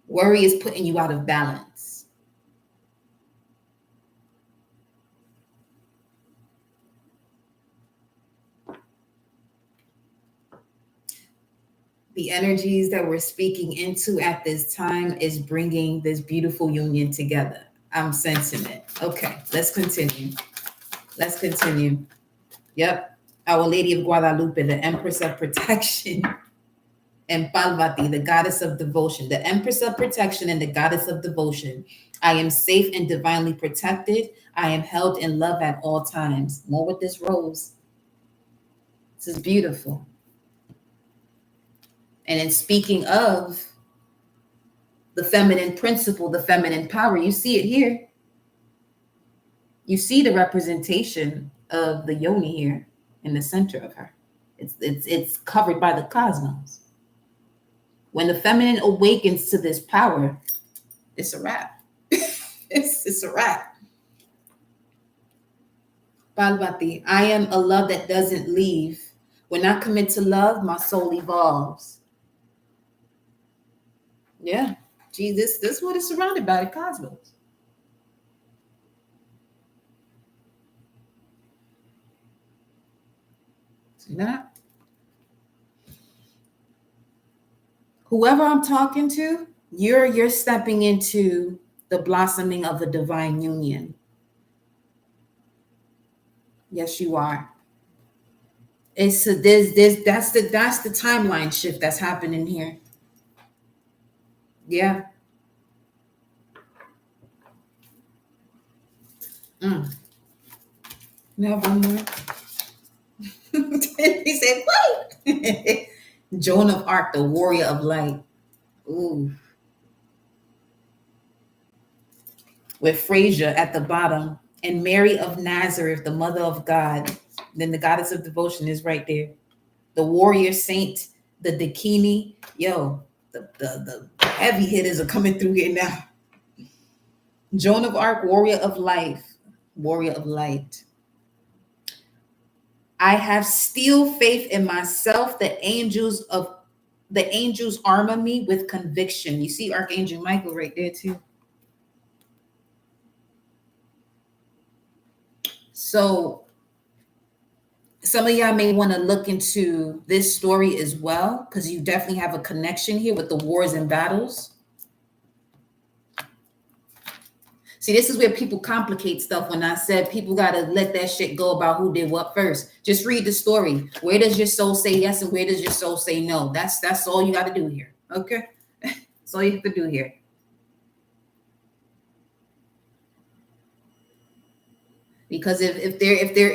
Worry is putting you out of balance. The energies that we're speaking into at this time is bringing this beautiful union together. I'm sensing it. Okay, let's continue. Yep. Our Lady of Guadalupe, the Empress of Protection, and Parvati, the Goddess of Devotion, the Empress of Protection and the Goddess of Devotion. I am safe and divinely protected. I am held in love at all times. More with this rose. This is beautiful. And in speaking of the feminine principle, the feminine power, you see it here. You see the representation of the yoni here in the center of her. It's covered by the cosmos. When the feminine awakens to this power, it's a wrap. it's a wrap. Balbati, I am a love that doesn't leave. When I commit to love, my soul evolves. Yeah. Gee, this is what is surrounded by the cosmos. See that? Whoever I'm talking to, you're stepping into the blossoming of a divine union. Yes, you are. It's that's the timeline shift that's happening here. Yeah. No, one more. He said, "Wait." Joan of Arc, the warrior of light. Ooh. With Frasier at the bottom, and Mary of Nazareth, the mother of God. Then the goddess of devotion is right there. The warrior saint, the Dakini. Yo, the heavy hitters are coming through here now. Joan of Arc, warrior of life, warrior of light. I have still faith in myself. The angels armor me with conviction. You see Archangel Michael right there too. So some of y'all may want to look into this story as well, because you definitely have a connection here with the wars and battles. See, this is where people complicate stuff. When I said people got to let that shit go about who did what first. Just read the story. Where does your soul say yes and where does your soul say no? That's all you got to do here. Okay? That's all you have to do here. Because if there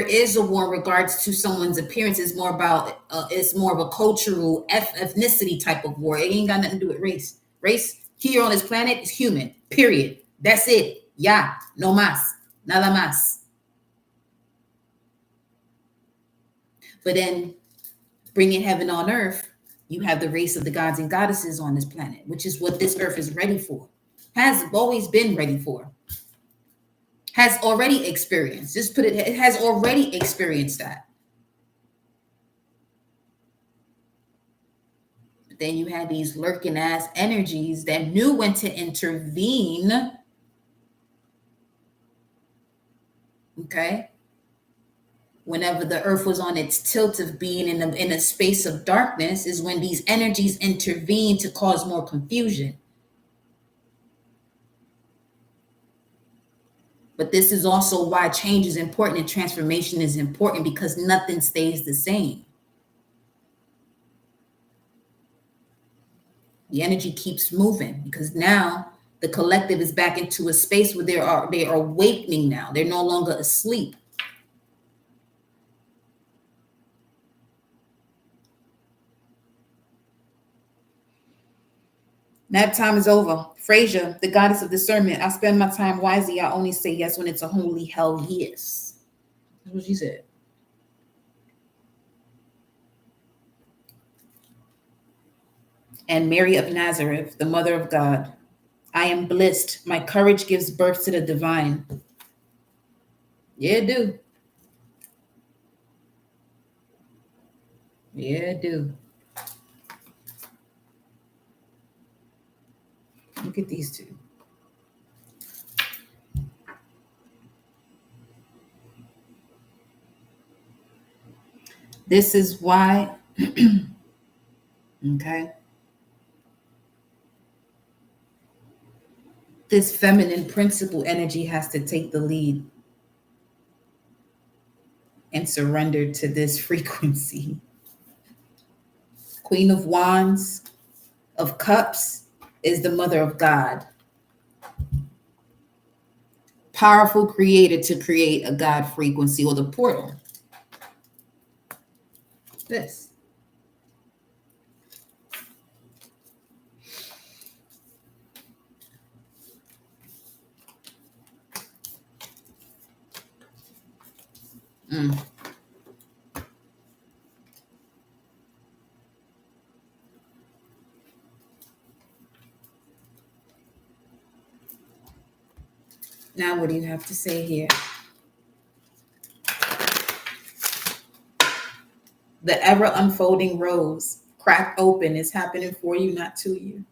is a war in regards to someone's appearance, it's more about it's more of a cultural ethnicity type of war. It ain't got nothing to do with race. Race here on this planet is human. Period. That's it. Ya, no más, nada más. But then, bringing heaven on earth, you have the race of the gods and goddesses on this planet, which is what this earth is ready for. Has always been ready for. Has already experienced. Just put it has already experienced that. But then you had these lurking ass energies that knew when to intervene. Okay. Whenever the earth was on its tilt of being in a space of darkness, is when these energies intervene to cause more confusion. But this is also why change is important and transformation is important, because nothing stays the same. The energy keeps moving because now the collective is back into a space where they are awakening now. They're no longer asleep. Nap time is over. Frasier, the goddess of discernment. I spend my time wisely. I only say yes when it's a holy hell yes. That's what she said. And Mary of Nazareth, the mother of God. I am blissed. My courage gives birth to the divine. Yeah, it do. Yeah, it do. Look at these two. This is why, okay, this feminine principle energy has to take the lead and surrender to this frequency. Queen of Wands, of Cups, is the mother of God. Powerful creator to create a God frequency, or the portal. This. Mm. Now, what do you have to say here? The ever unfolding rose, cracked open, is happening for you, not to you.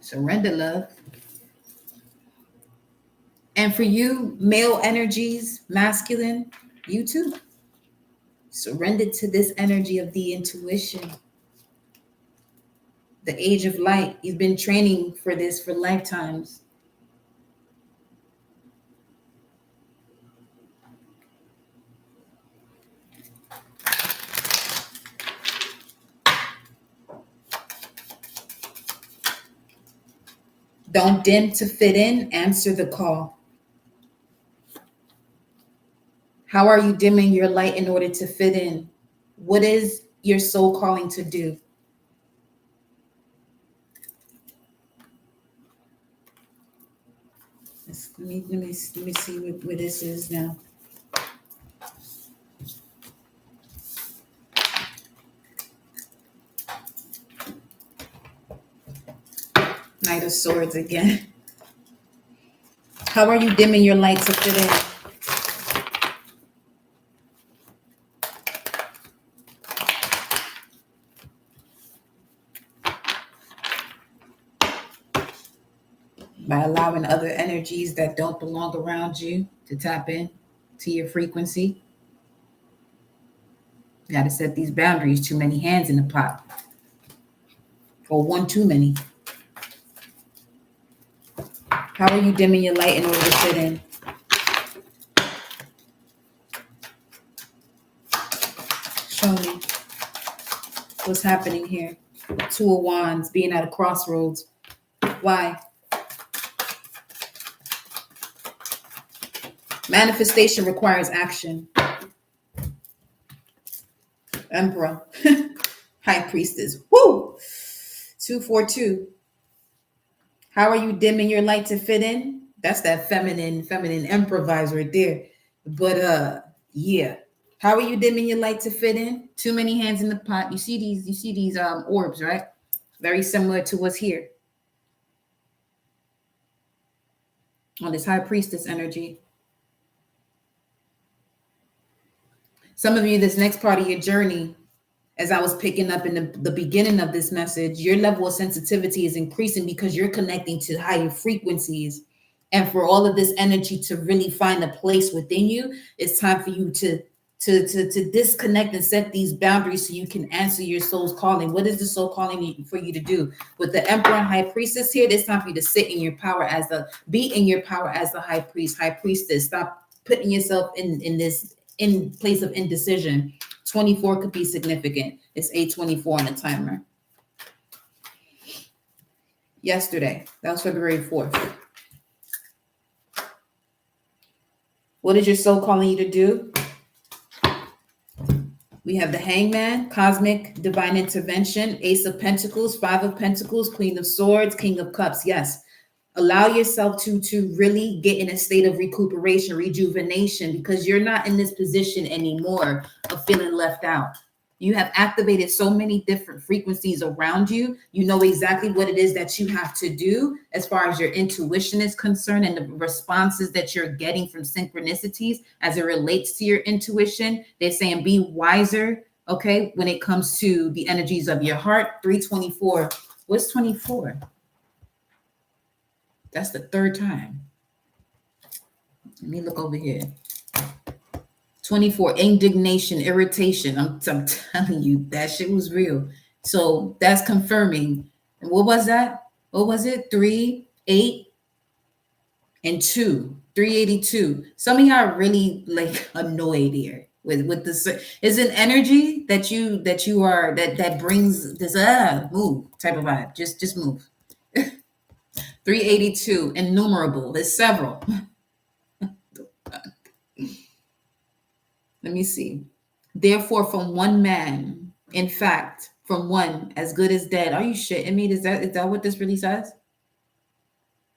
Surrender, love. And for you, male energies, masculine, you too. Surrender to this energy of the intuition, the age of light. You've been training for this for lifetimes. Don't dim to fit in, answer the call. How are you dimming your light in order to fit in? What is your soul calling to do? Let me see where this is now. Knight of Swords again. How are you dimming your light to fit in? By allowing other energies that don't belong around you to tap in to your frequency. You got to set these boundaries. Too many hands in the pot. Or one too many. How are you dimming your light in order to fit in? Show me. What's happening here? Two of Wands, being at a crossroads. Why? Manifestation requires action. Emperor. High Priestess. Woo! 242. How are you dimming your light to fit in? That's that feminine improvise right there. But yeah. How are you dimming your light to fit in? Too many hands in the pot. You see these orbs, right? Very similar to what's here. On this High Priestess energy. Some of you, this next part of your journey, as I was picking up in the beginning of this message, your level of sensitivity is increasing because you're connecting to higher frequencies. And for all of this energy to really find a place within you, it's time for you to disconnect and set these boundaries so you can answer your soul's calling. What is the soul calling for you to do? With the Emperor and High Priestess here, it's time for you to sit in your power be in your power as the High Priest, High Priestess. Stop putting yourself in place of indecision. 24 could be significant. It's 8:24 on the timer. Yesterday, that was February 4th. What is your soul calling you to do? We have the Hangman, cosmic divine intervention, Ace of Pentacles, Five of Pentacles, Queen of Swords, King of Cups. Yes. Allow yourself to really get in a state of recuperation, rejuvenation, because you're not in this position anymore of feeling left out. You have activated so many different frequencies around you. You know exactly what it is that you have to do as far as your intuition is concerned and the responses that you're getting from synchronicities as it relates to your intuition. They're saying be wiser, okay, when it comes to the energies of your heart. 324. What's 24? That's the third time. Let me look over here. 24, indignation, irritation. I'm telling you, that shit was real. So that's confirming. And what was that? What was it? 3, 8, and 2. 382. Some of y'all are really like annoyed here with this. Is an energy that you are that brings this move type of vibe. Just move. 382, innumerable. There's several. Let me see. Therefore, from one man, in fact, from one as good as dead. Are you shitting me? Is that what this really says?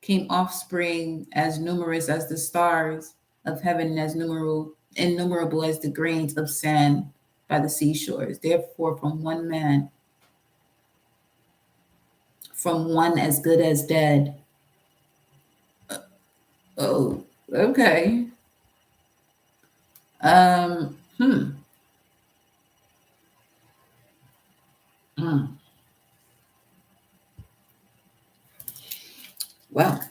came offspring as numerous as the stars of heaven and as innumerable as the grains of sand by the seashores. Therefore, from one as good as dead. Oh, okay. Um, hmm. hmm. Well,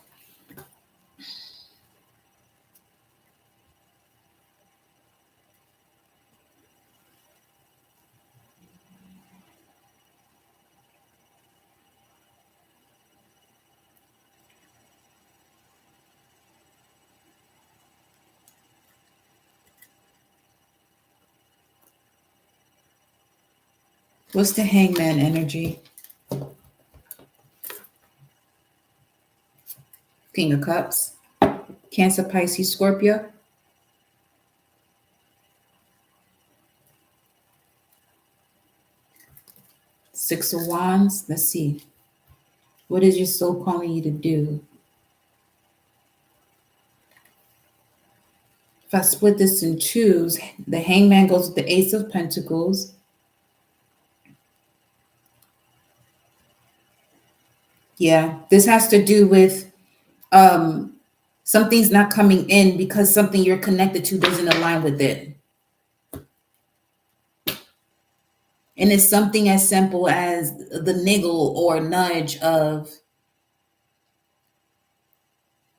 what's the hangman energy? King of Cups, Cancer, Pisces, Scorpio. Six of Wands. Let's see. What is your soul calling you to do? If I split this in twos, the hangman goes with the Ace of Pentacles. Yeah, this has to do with something's not coming in because something you're connected to doesn't align with it. And it's something as simple as the niggle or nudge of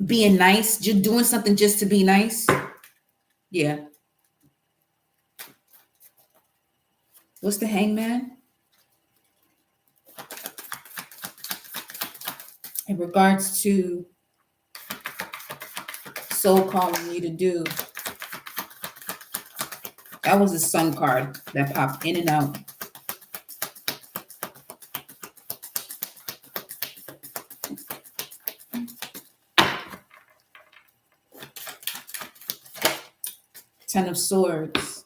being nice, just doing something just to be nice. Yeah. What's the hangman? In regards to soul calling you to do. That was a sun card that popped in and out. Ten of Swords.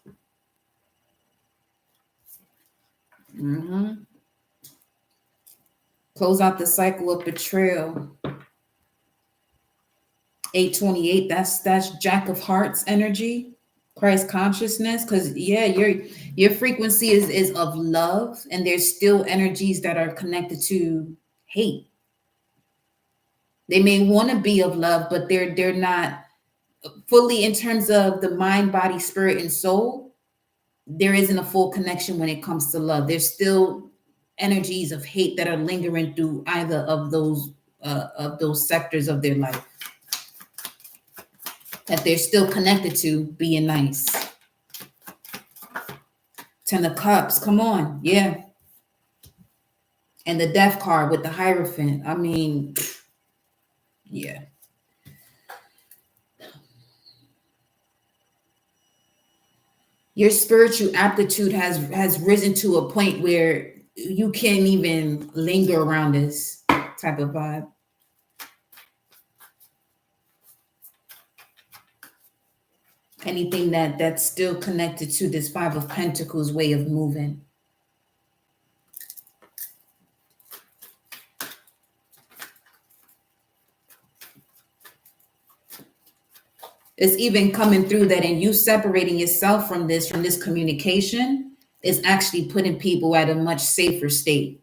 Close out the cycle of betrayal. 828, that's Jack of Hearts energy, Christ consciousness. Because yeah, your frequency is of love, and there's still energies that are connected to hate. They may want to be of love, but they're not fully in terms of the mind, body, spirit, and soul. There isn't a full connection when it comes to love. There's still energies of hate that are lingering through either of those sectors of their life that they're still connected to being nice. Ten of Cups, come on, yeah. And the Death card with the Hierophant. I mean, yeah. Your spiritual aptitude has risen to a point where you can't even linger around this type of vibe. Anything that's still connected to this Five of Pentacles way of moving. It's even coming through that in you separating yourself from this communication is actually putting people at a much safer state.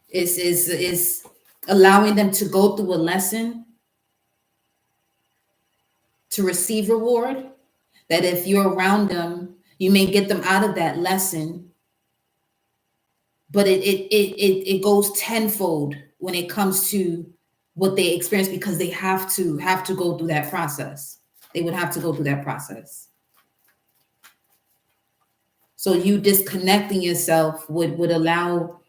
Is allowing them to go through a lesson to receive reward, that if you're around them, you may get them out of that lesson, but it goes tenfold when it comes to what they experience, because they have to go through that process. They would have to go through that process. So you disconnecting yourself would allow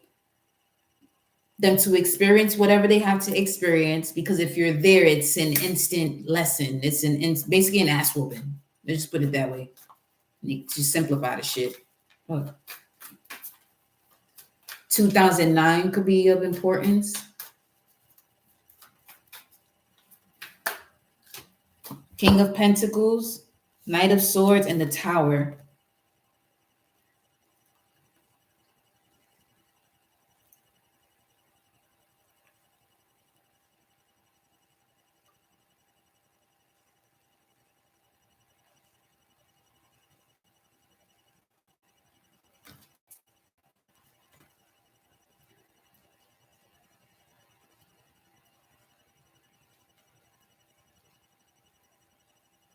them to experience whatever they have to experience, because if you're there, it's an instant lesson. It's basically an ass whooping. Let's just put it that way. To simplify the shit. Look. 2009 could be of importance. King of Pentacles, Knight of Swords, and the Tower.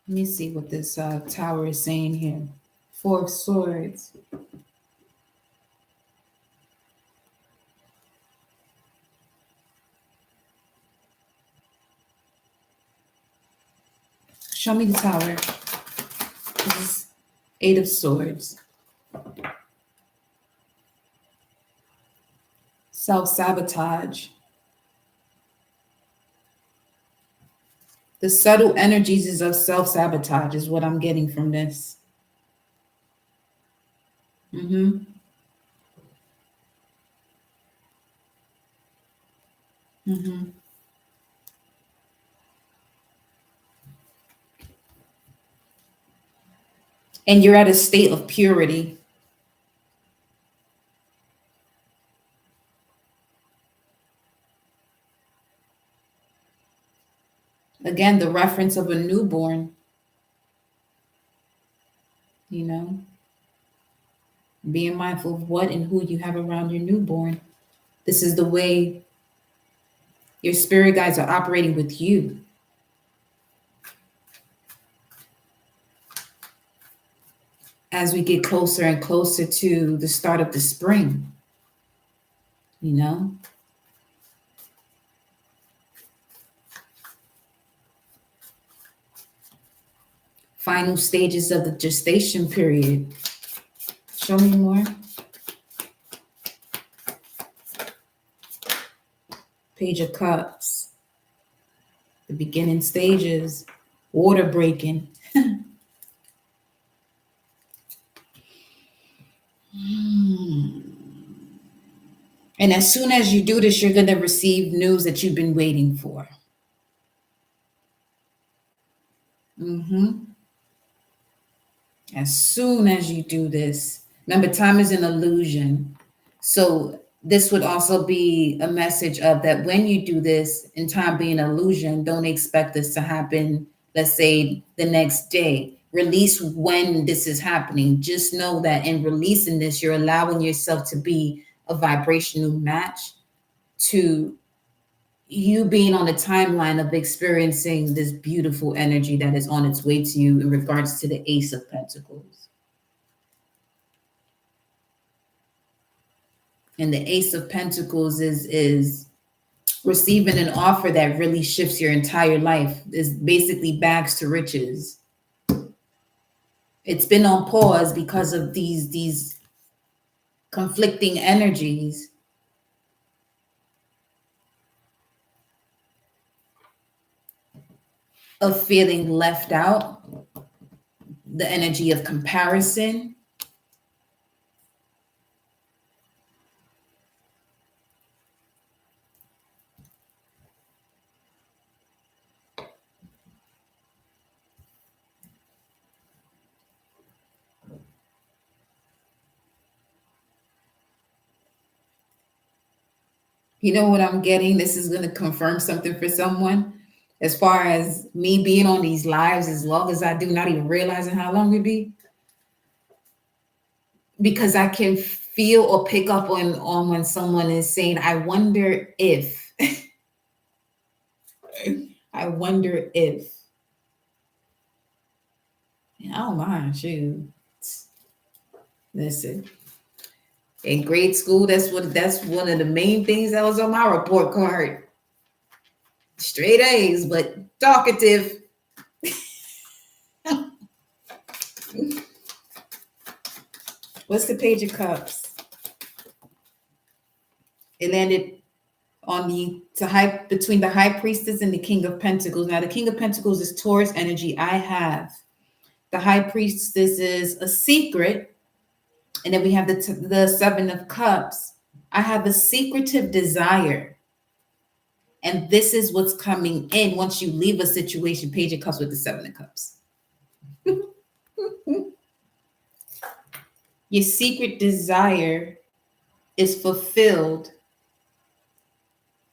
Let me see what this Tower is saying here. Four of Swords. Show me the Tower. This is Eight of Swords. Self-sabotage. The subtle energies is of self-sabotage is what I'm getting from this. Mm-hmm. Mm-hmm. And you're at a state of purity. Again, the reference of a newborn, you know, being mindful of what and who you have around your newborn. This is the way your spirit guides are operating with you. As we get closer and closer to the start of the spring, you know. Final stages of the gestation period. Show me more. Page of Cups. The beginning stages. Water breaking. And as soon as you do this, you're going to receive news that you've been waiting for. As soon as you do this, remember, time is an illusion. So this would also be a message of that when you do this, and time being an illusion, don't expect this to happen, let's say, the next day. Release when this is happening. Just know that in releasing this, you're allowing yourself to be a vibrational match to you being on the timeline of experiencing this beautiful energy that is on its way to you in regards to the Ace of Pentacles. And the Ace of Pentacles is receiving an offer that really shifts your entire life. Is basically bags to riches. It's been on pause because of these conflicting energies. Of feeling left out, the energy of comparison. You know what I'm getting? This is going to confirm something for someone. As far as me being on these lives as long as I do, not even realizing how long it be. Because I can feel or pick up on when someone is saying, I wonder if. I wonder if. And I don't mind, shoot. Listen. In grade school, that's one of the main things that was on my report card. Straight A's, but talkative. What's the Page of Cups? It landed on between the High Priestess and the King of Pentacles. Now, the King of Pentacles is Taurus energy. I have the High Priestess is a secret, and then we have the Seven of Cups. I have a secretive desire, And this is what's coming in once you leave a situation. Page of Cups with the Seven of Cups. Your secret desire is fulfilled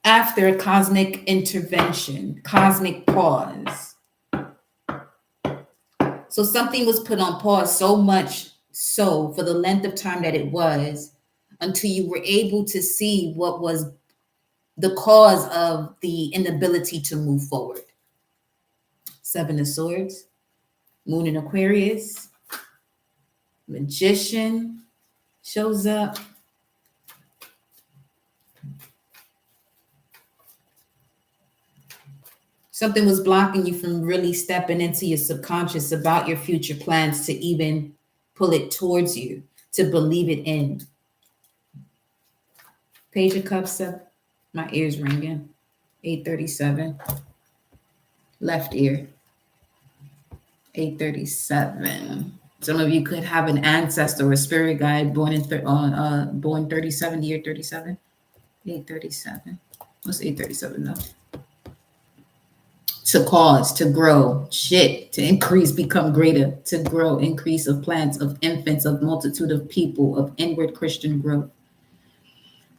after a cosmic intervention, cosmic pause. So something was put on pause, so much so for the length of time that it was, until you were able to see what was the cause of the inability to move forward. Seven of Swords, Moon in Aquarius, Magician shows up. Something was blocking you from really stepping into your subconscious about your future plans to even pull it towards you, to believe it in. Page of Cups up. My ear's ringing. 8:37. Left ear. 8:37. Some of you could have an ancestor or a spirit guide born born 37, year 37. 8:37. What's 8:37 though? To cause, to grow, shit, to increase, become greater, to grow, increase of plants, of infants, of multitude of people, of inward Christian growth.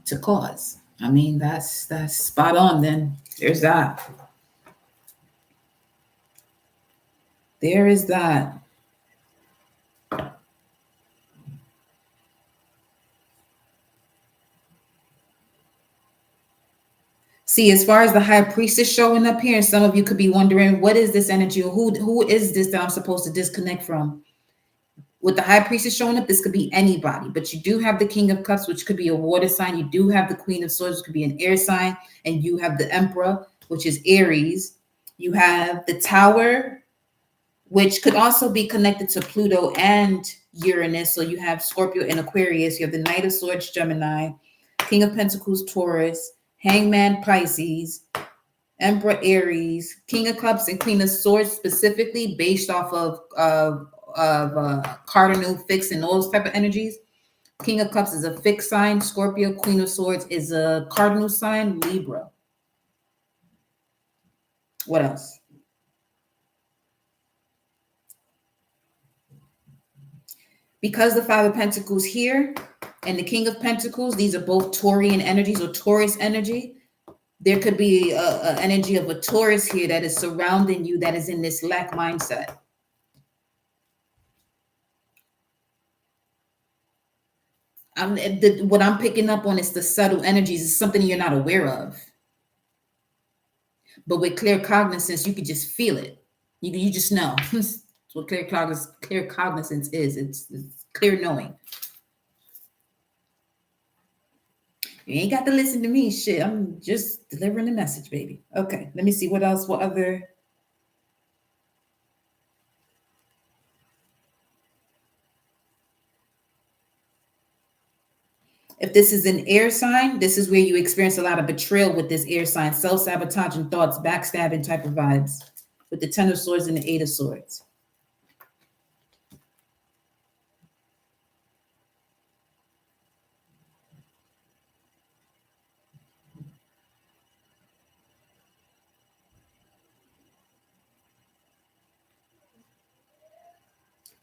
To cause. I mean, that's spot on then. There's that. There is that. See, as far as the high priestess showing up here, and some of you could be wondering, what is this energy? Or who is this that I'm supposed to disconnect from? With the high priestess showing up, this could be anybody, but you do have the King of Cups, which could be a water sign. You do have the Queen of Swords, which could be an air sign. And you have the Emperor, which is Aries. You have the Tower, which could also be connected to Pluto and Uranus. So you have Scorpio and Aquarius. You have the Knight of Swords, Gemini, King of Pentacles, Taurus, Hangman, Pisces, Emperor, Aries, King of Cups, and Queen of Swords, specifically based off of cardinal, fixed, and those type of energies. King of Cups is a fixed sign. Scorpio. Queen of Swords is a cardinal sign. Libra. What else? Because the Five of Pentacles here and the King of Pentacles, these are both Taurian energies or Taurus energy. There could be an energy of a Taurus here that is surrounding you, that is in this lack mindset. What I'm picking up on is the subtle energies. It's something you're not aware of. But with clear cognizance, you can just feel it. You just know. That's what clear cognizance is. It's clear knowing. You ain't got to listen to me. Shit, I'm just delivering the message, baby. Okay, let me see what else. What other? If this is an air sign, this is where you experience a lot of betrayal with this air sign, self-sabotaging thoughts, backstabbing type of vibes with the Ten of Swords and the Eight of Swords.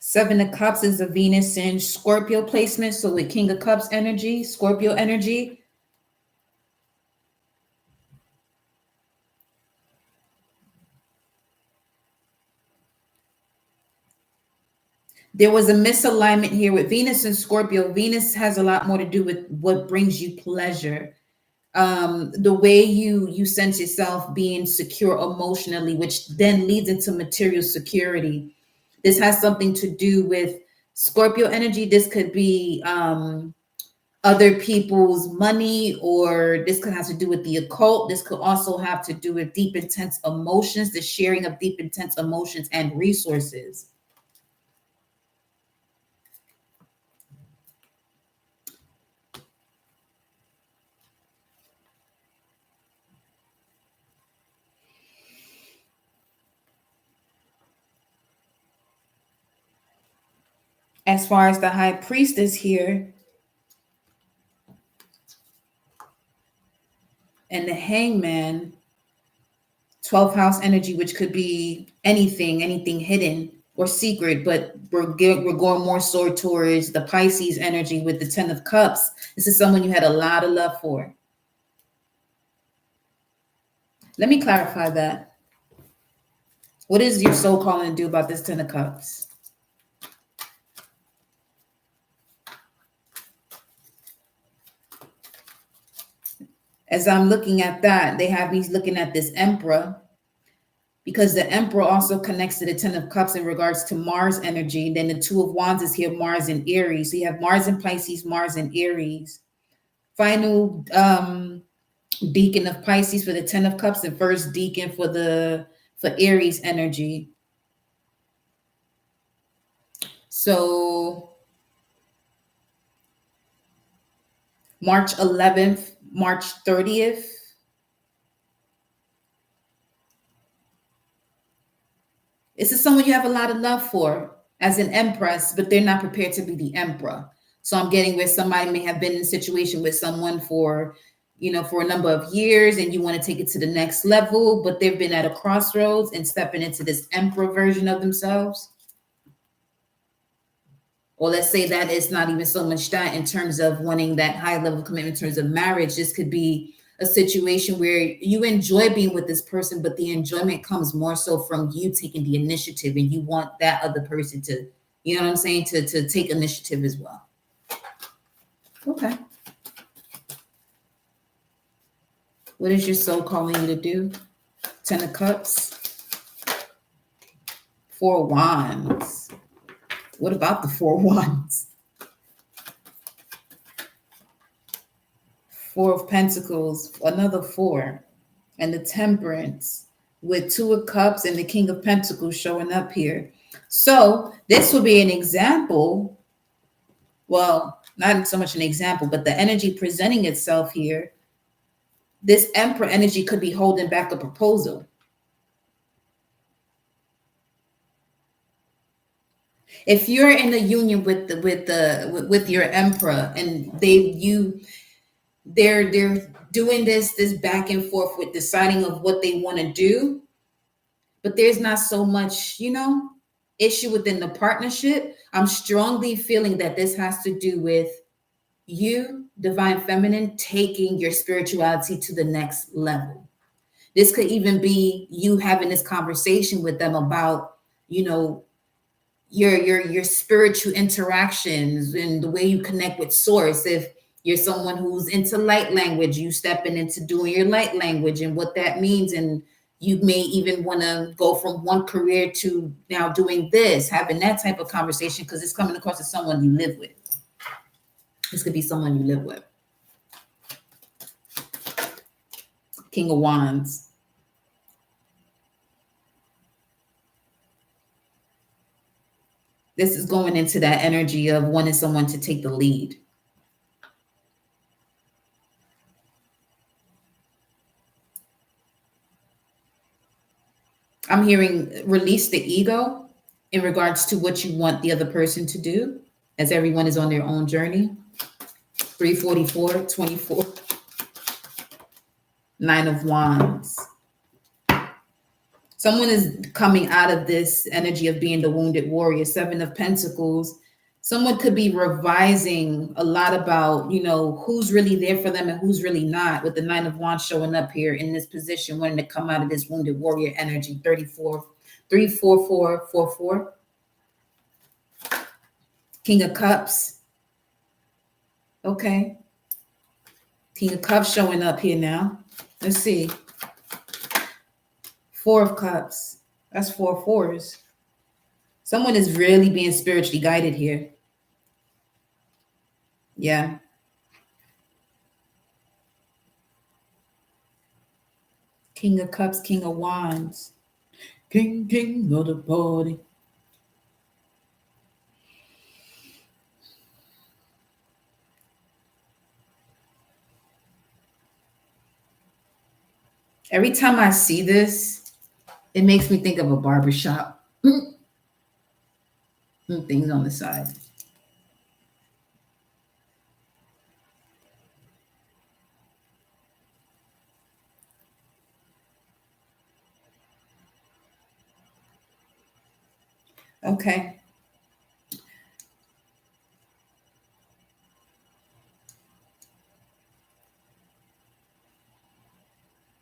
Seven of Cups is a Venus and Scorpio placement. So with King of Cups energy, Scorpio energy. There was a misalignment here with Venus and Scorpio. Venus has a lot more to do with what brings you pleasure. The way you sense yourself being secure emotionally, which then leads into material security. This has something to do with Scorpio energy. This could be other people's money, or this could have to do with the occult. This could also have to do with deep, intense emotions, the sharing of deep, intense emotions and resources. As far as the High Priestess here and the Hangman, 12th house energy, which could be anything hidden or secret, but we're going more so towards the Pisces energy with the 10 of cups. This is someone you had a lot of love for. Let me clarify that. What is your soul calling to do about this 10 of cups? As I'm looking at that, they have me looking at this Emperor, because the Emperor also connects to the 10 of cups in regards to Mars energy. Then the 2 of wands is here, Mars and Aries. So you have Mars and Pisces, Mars and Aries. Final deacon of Pisces for the 10 of cups, and first deacon for Aries energy. So March 11th, March 30th. This is someone you have a lot of love for as an empress, but they're not prepared to be the emperor. So I'm getting where somebody may have been in a situation with someone for a number of years, and you want to take it to the next level, but they've been at a crossroads and stepping into this emperor version of themselves. Or let's say that it's not even so much that in terms of wanting that high level commitment in terms of marriage. This could be a situation where you enjoy being with this person, but the enjoyment comes more so from you taking the initiative, and you want that other person to, you know what I'm saying, to take initiative as well. Okay. What is your soul calling you to do? 10 of Cups. 4 of Wands. What about the 4 of Wands? 4 of Pentacles, another 4. And the Temperance with 2 of Cups and the King of Pentacles showing up here. So this will be an example. Well, not so much an example, but the energy presenting itself here. This Emperor energy could be holding back a proposal. If you're in a union with your Emperor, and they're doing this back and forth with deciding of what they want to do, but there's not so much, issue within the partnership. I'm strongly feeling that this has to do with you, divine feminine, taking your spirituality to the next level. This could even be you having this conversation with them about, your spiritual interactions and the way you connect with source. If you're someone who's into light language, you stepping into doing your light language and what that means. And you may even want to go from one career to now doing this, having that type of conversation, because it's coming across as someone you live with. This could be someone you live with. King of Wands. This is going into that energy of wanting someone to take the lead. I'm hearing release the ego in regards to what you want the other person to do, as everyone is on their own journey. 344, 24. 9 of Wands. Someone is coming out of this energy of being the wounded warrior. 7 of Pentacles. Someone could be revising a lot about, who's really there for them and who's really not, with the 9 of Wands showing up here in this position, wanting to come out of this wounded warrior energy. 34, 34444. King of Cups. Okay. King of Cups showing up here now. Let's see. 4 of Cups. That's 4 fours. Someone is really being spiritually guided here. Yeah. King of Cups, King of Wands. King of the party. Every time I see this, it makes me think of a barbershop. Things on the side. Okay.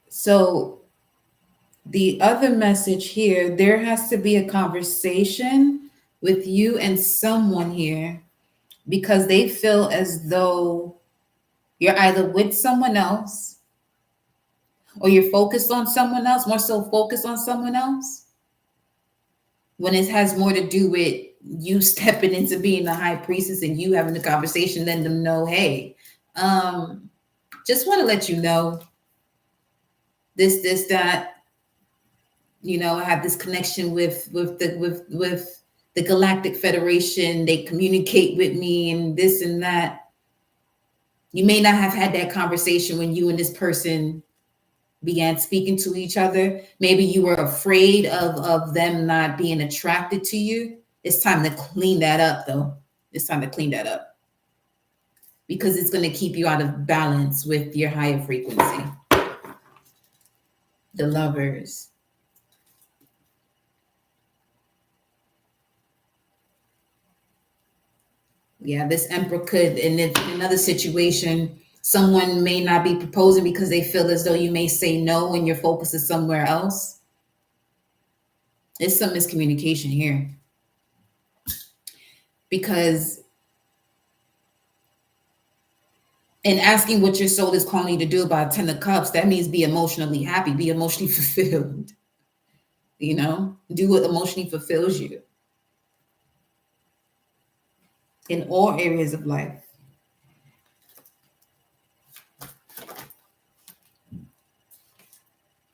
So the other message here, there has to be a conversation with you and someone here because they feel as though you're either with someone else or you're focused on someone else, more so focused on someone else, when it has more to do with you stepping into being the high priestess and you having the conversation, letting them know, hey, just want to let you know this, that, I have this connection with the Galactic Federation. They communicate with me and this and that. You may not have had that conversation when you and this person began speaking to each other. Maybe you were afraid of them not being attracted to you. It's time to clean that up, though. It's time to clean that up because it's going to keep you out of balance with your higher frequency. The Lovers. Yeah, this Emperor could, in another situation, someone may not be proposing because they feel as though you may say no and your focus is somewhere else. It's some miscommunication here. Because in asking what your soul is calling you to do about 10 of Cups, that means be emotionally happy, be emotionally fulfilled. Do what emotionally fulfills you in all areas of life.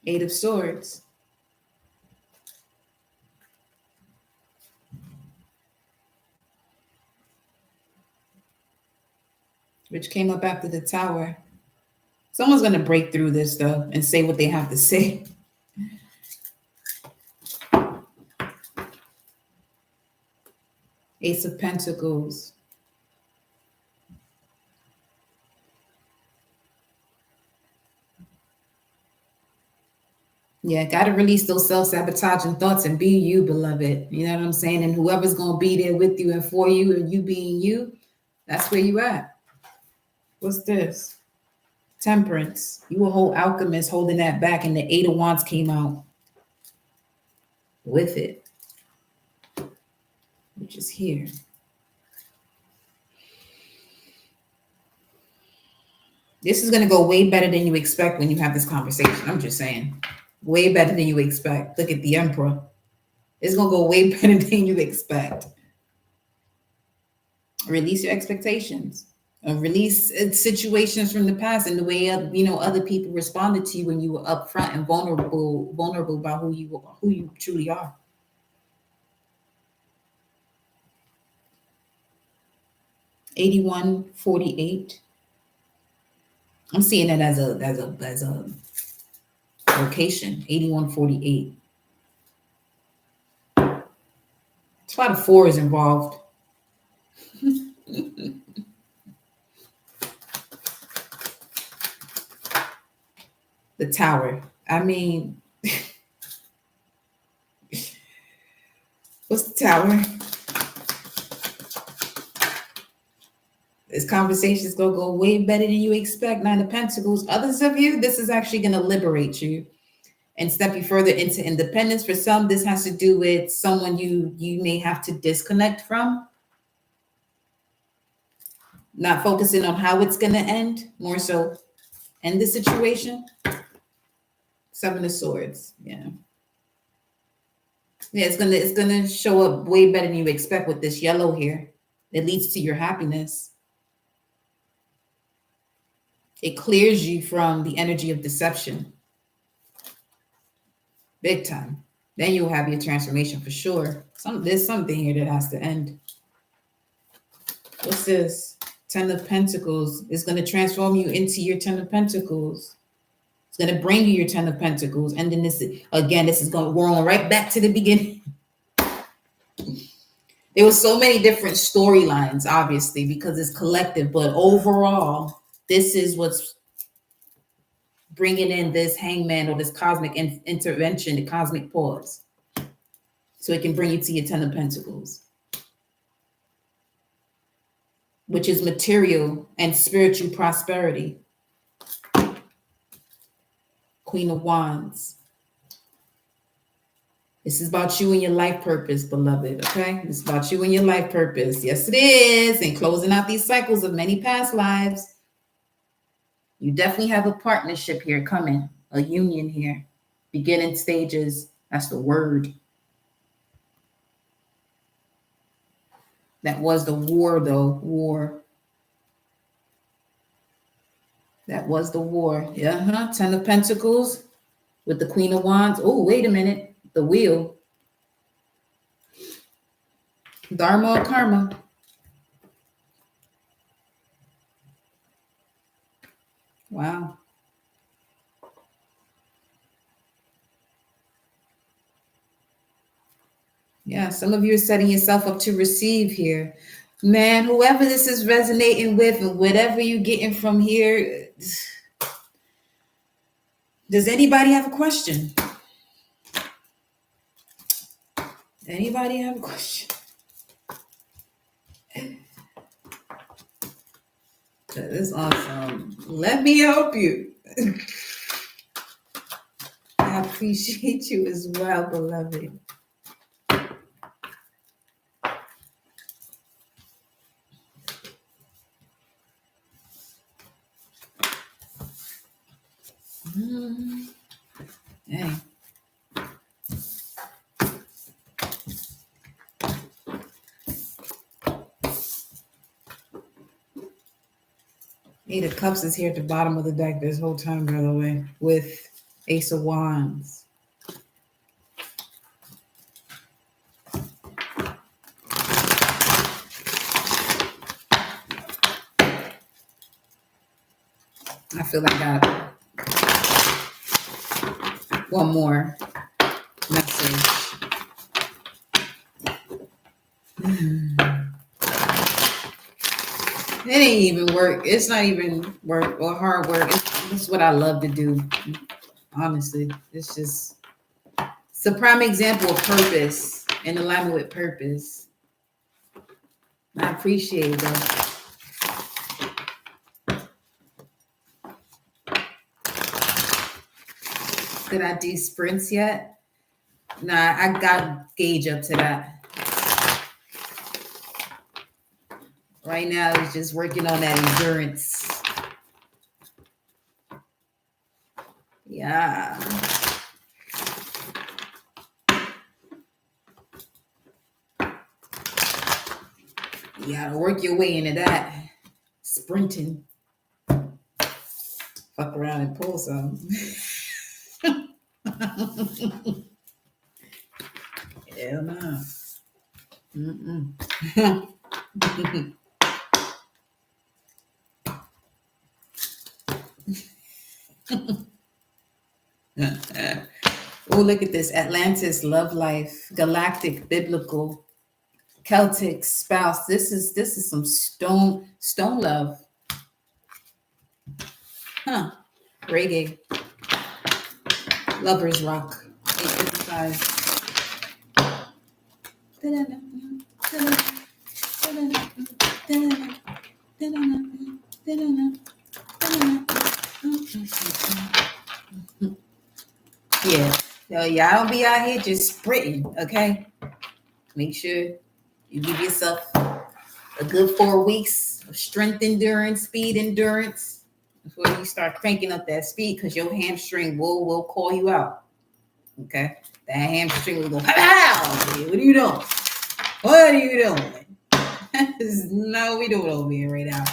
Eight of Swords. Which came up after the Tower. Someone's going to break through this, though, and say what they have to say. Ace of Pentacles. Yeah, got to release those self-sabotaging thoughts and be you, beloved. You know what I'm saying? And whoever's going to be there with you and for you and you being you, that's where you at. What's this? Temperance. You a whole alchemist holding that back, and the Eight of Wands came out with it, which is here. This is going to go way better than you expect when you have this conversation. I'm just saying. Way better than you expect. Look at the Emperor. It's going to go way better than you expect. Release your expectations. Release situations from the past and the way other people responded to you when you were upfront and vulnerable about who you truly are. $81.48. I'm seeing it as a location. 8148. It's a lot of fours involved. The Tower. I mean, what's the Tower? This conversation is going to go way better than you expect. Nine of Pentacles. Others of you, this is actually going to liberate you and step you further into independence. For some, this has to do with someone you may have to disconnect from. Not focusing on how it's going to end, more so end the situation. Seven of Swords. Yeah. Yeah, it's gonna show up way better than you expect with this yellow here. It leads to your happiness. It clears you from the energy of deception. Big time. Then you'll have your transformation for sure. There's something here that has to end. What's this? 10 of Pentacles is going to transform you into your 10 of Pentacles. It's going to bring you your 10 of Pentacles. And then this is going, we're on right back to the beginning. There was so many different storylines, obviously, because it's collective. But overall, this is what's bringing in this hangman or this cosmic intervention, the cosmic pause. so it can bring you to your Ten of Pentacles, which is material and spiritual prosperity. Queen of Wands. This is about you and your life purpose, beloved, okay? It's about you and your life purpose. Yes, it is. And closing out these cycles of many past lives. You definitely have a partnership here coming, a union here. Beginning stages, that's the word. That was the war, though, war. That was the war. Yeah, Ten of Pentacles with the Queen of Wands. Oh, wait a minute. The wheel. Dharma or karma. Wow. Yeah, some of you are setting yourself up to receive here. Man, whoever this is resonating with and whatever you're getting from here, does anybody have a question? Anybody have a question? That is awesome. Let me help you. I appreciate you as well, beloved. Hey. Eight of Cups is here at the bottom of the deck this whole time, by the way, with Ace of Wands. I feel like I got one more message. It ain't even work. It's not even work or hard work. It's what I love to do. Honestly, it's just it's a prime example of purpose and alignment with purpose. I appreciate it, though. Did I do sprints yet? Nah, I got gauge up to that. Right now, it's just working on that endurance. Yeah. You gotta work your way into that. Sprinting. Fuck around and pull some. Hell no. Oh, look at this. Atlantis, love life, galactic, biblical, Celtic, spouse. This is some stone love. Huh. Reggae. Lovers rock. 855. Yeah. Y'all don't be out here just sprinting, okay? Make sure you give yourself a good 4 weeks of strength endurance, speed endurance before you start cranking up that speed, because your hamstring will call you out. Okay? That hamstring will go, pow! What are you doing? What are you doing? No, we doing over here right now.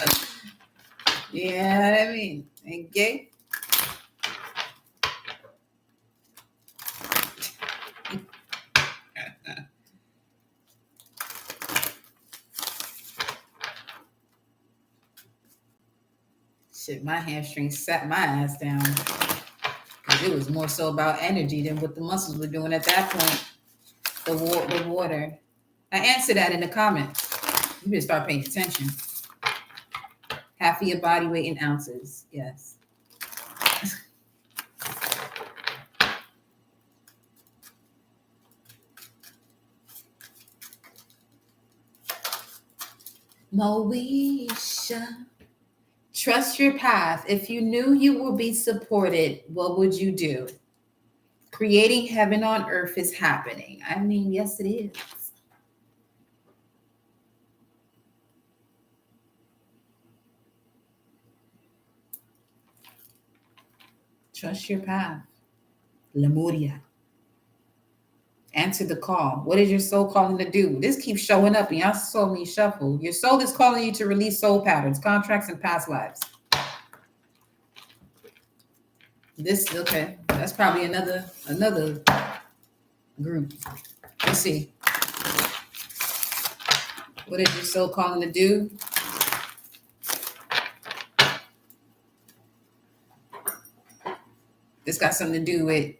Yeah, what I mean. Okay? Shit, my hamstring sat my ass down. Because it was more so about energy than what the muscles were doing at that point. The water. I answered that in the comments. You better start paying attention. Half of your body weight in ounces. Yes. Moesha. Trust your path. If you knew you would be supported, what would you do? Creating heaven on earth is happening. I mean, yes, it is. Trust your path. Lemuria. Answer the call. What is your soul calling to do? This keeps showing up, and y'all saw me shuffle. Your soul is calling you to release soul patterns, contracts, and past lives. This okay. That's probably another group. Let's see. What is your soul calling to do? This got something to do with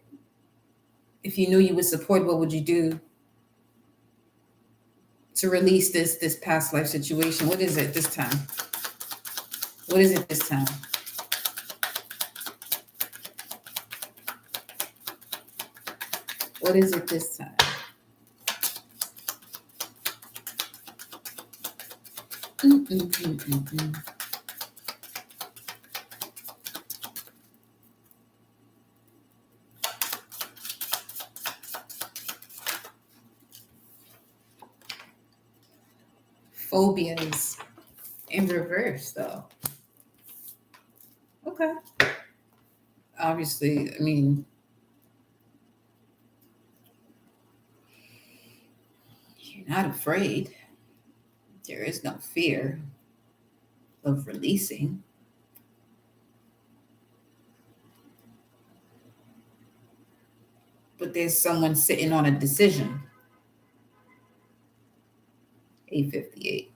if you knew you would support, what would you do to release this past life situation? What is it this time? What is it this time? What is it this time? Phobias in reverse, though. Okay. Obviously, I mean, you're not afraid. There is no fear of releasing. But there's someone sitting on a decision. 858.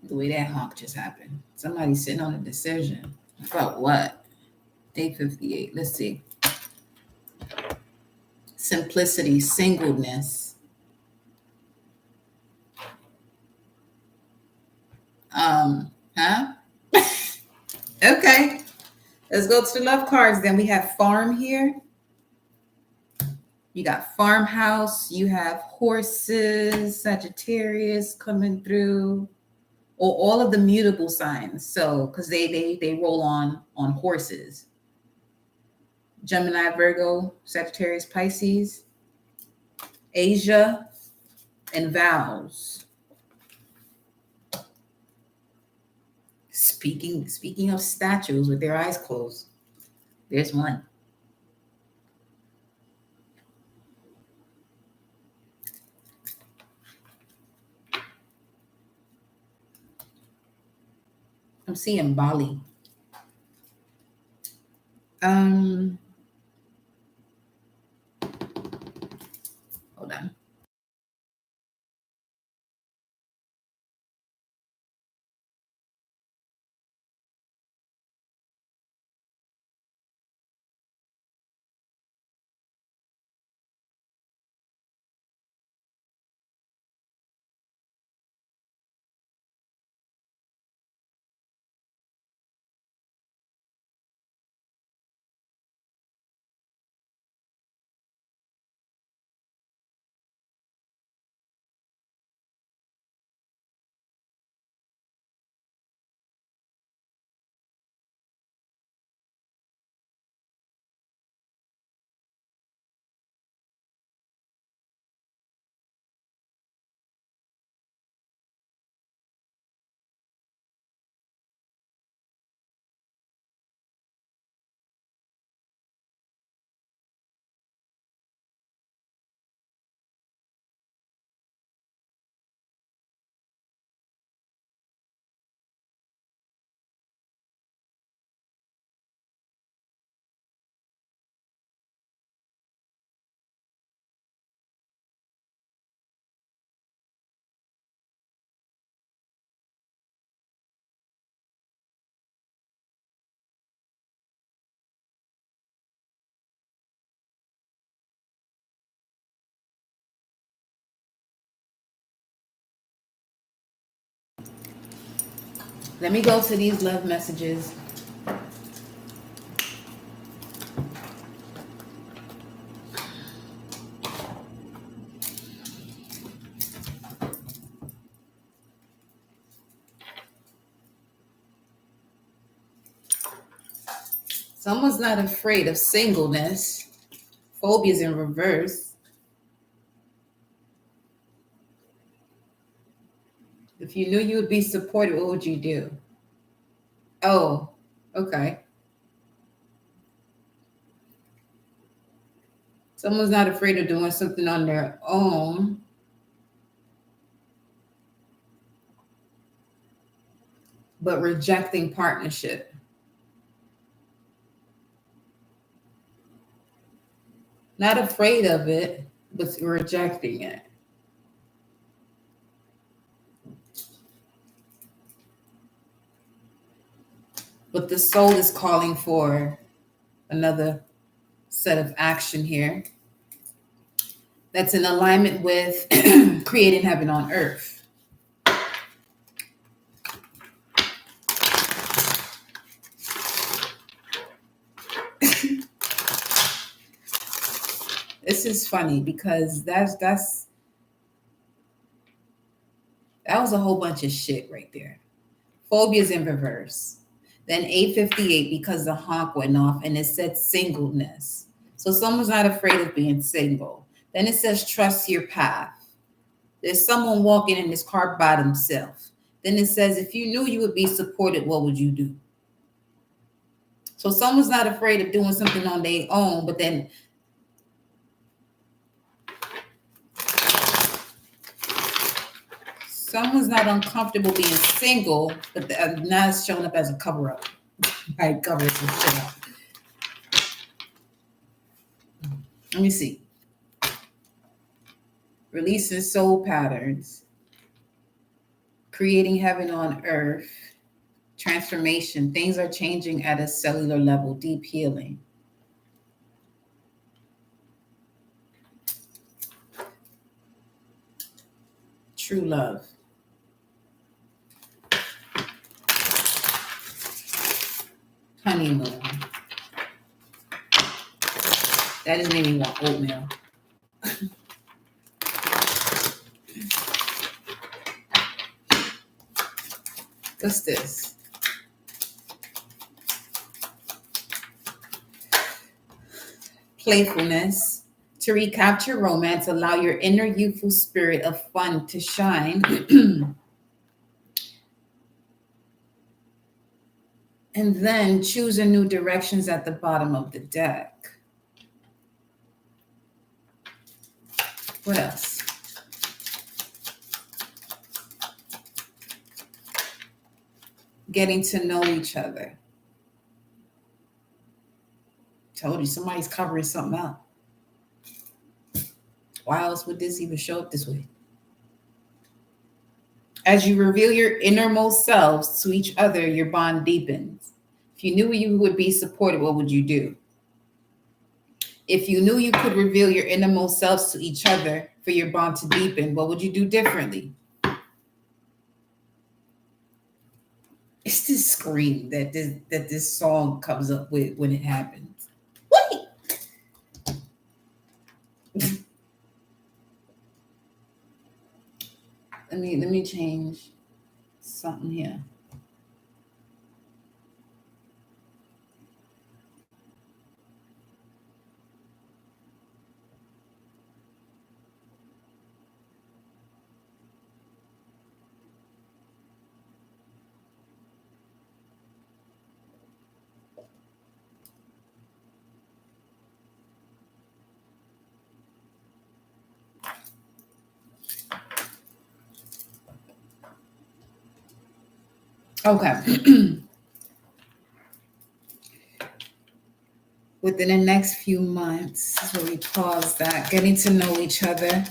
The way that honk just happened. Somebody sitting on a decision. About what? 858. Let's see. Simplicity, singleness. Huh? Okay. Let's go to the love cards. Then we have farm here. You got farmhouse. You have horses, Sagittarius coming through, or all of the mutable signs. So, because they roll on horses. Gemini, Virgo, Sagittarius, Pisces, Asia, and vows. Speaking of statues with their eyes closed, there's one. I'm seeing Bali. Hold on. Let me go to these love messages. Someone's not afraid of singleness. Phobias in reverse. If you knew you would be supported, what would you do? Oh, okay. Someone's not afraid of doing something on their own. But rejecting partnership. Not afraid of it, but rejecting it. But the soul is calling for another set of action here that's in alignment with creating heaven on earth. This is funny because that was a whole bunch of shit right there. Phobias in reverse. Then 858 because the honk went off and it said singleness. So someone's not afraid of being single. Then it says trust your path. There's someone walking in this car by themselves. Then it says if you knew you would be supported, what would you do? So someone's not afraid of doing something on their own, but then someone's not uncomfortable being single, but now it's showing up as a cover up. Right, cover some shit up. Let me see. Releasing soul patterns, creating heaven on earth, transformation. Things are changing at a cellular level, deep healing. True love. Honeymoon. That just made me want oatmeal. What's this? Playfulness. To recapture romance, allow your inner youthful spirit of fun to shine. And then choose a new directions at the bottom of the deck. What else? Getting to know each other. Told you somebody's covering something up. Why else would this even show up this way? As you reveal your innermost selves to each other, your bond deepens. If you knew you would be supported, what would you do? If you knew you could reveal your innermost selves to each other for your bond to deepen, what would you do differently? It's this scream that this song comes up with when it happens. Wait! Let me change something here. Okay. Within the next few months, this is where we pause that, getting to know each other,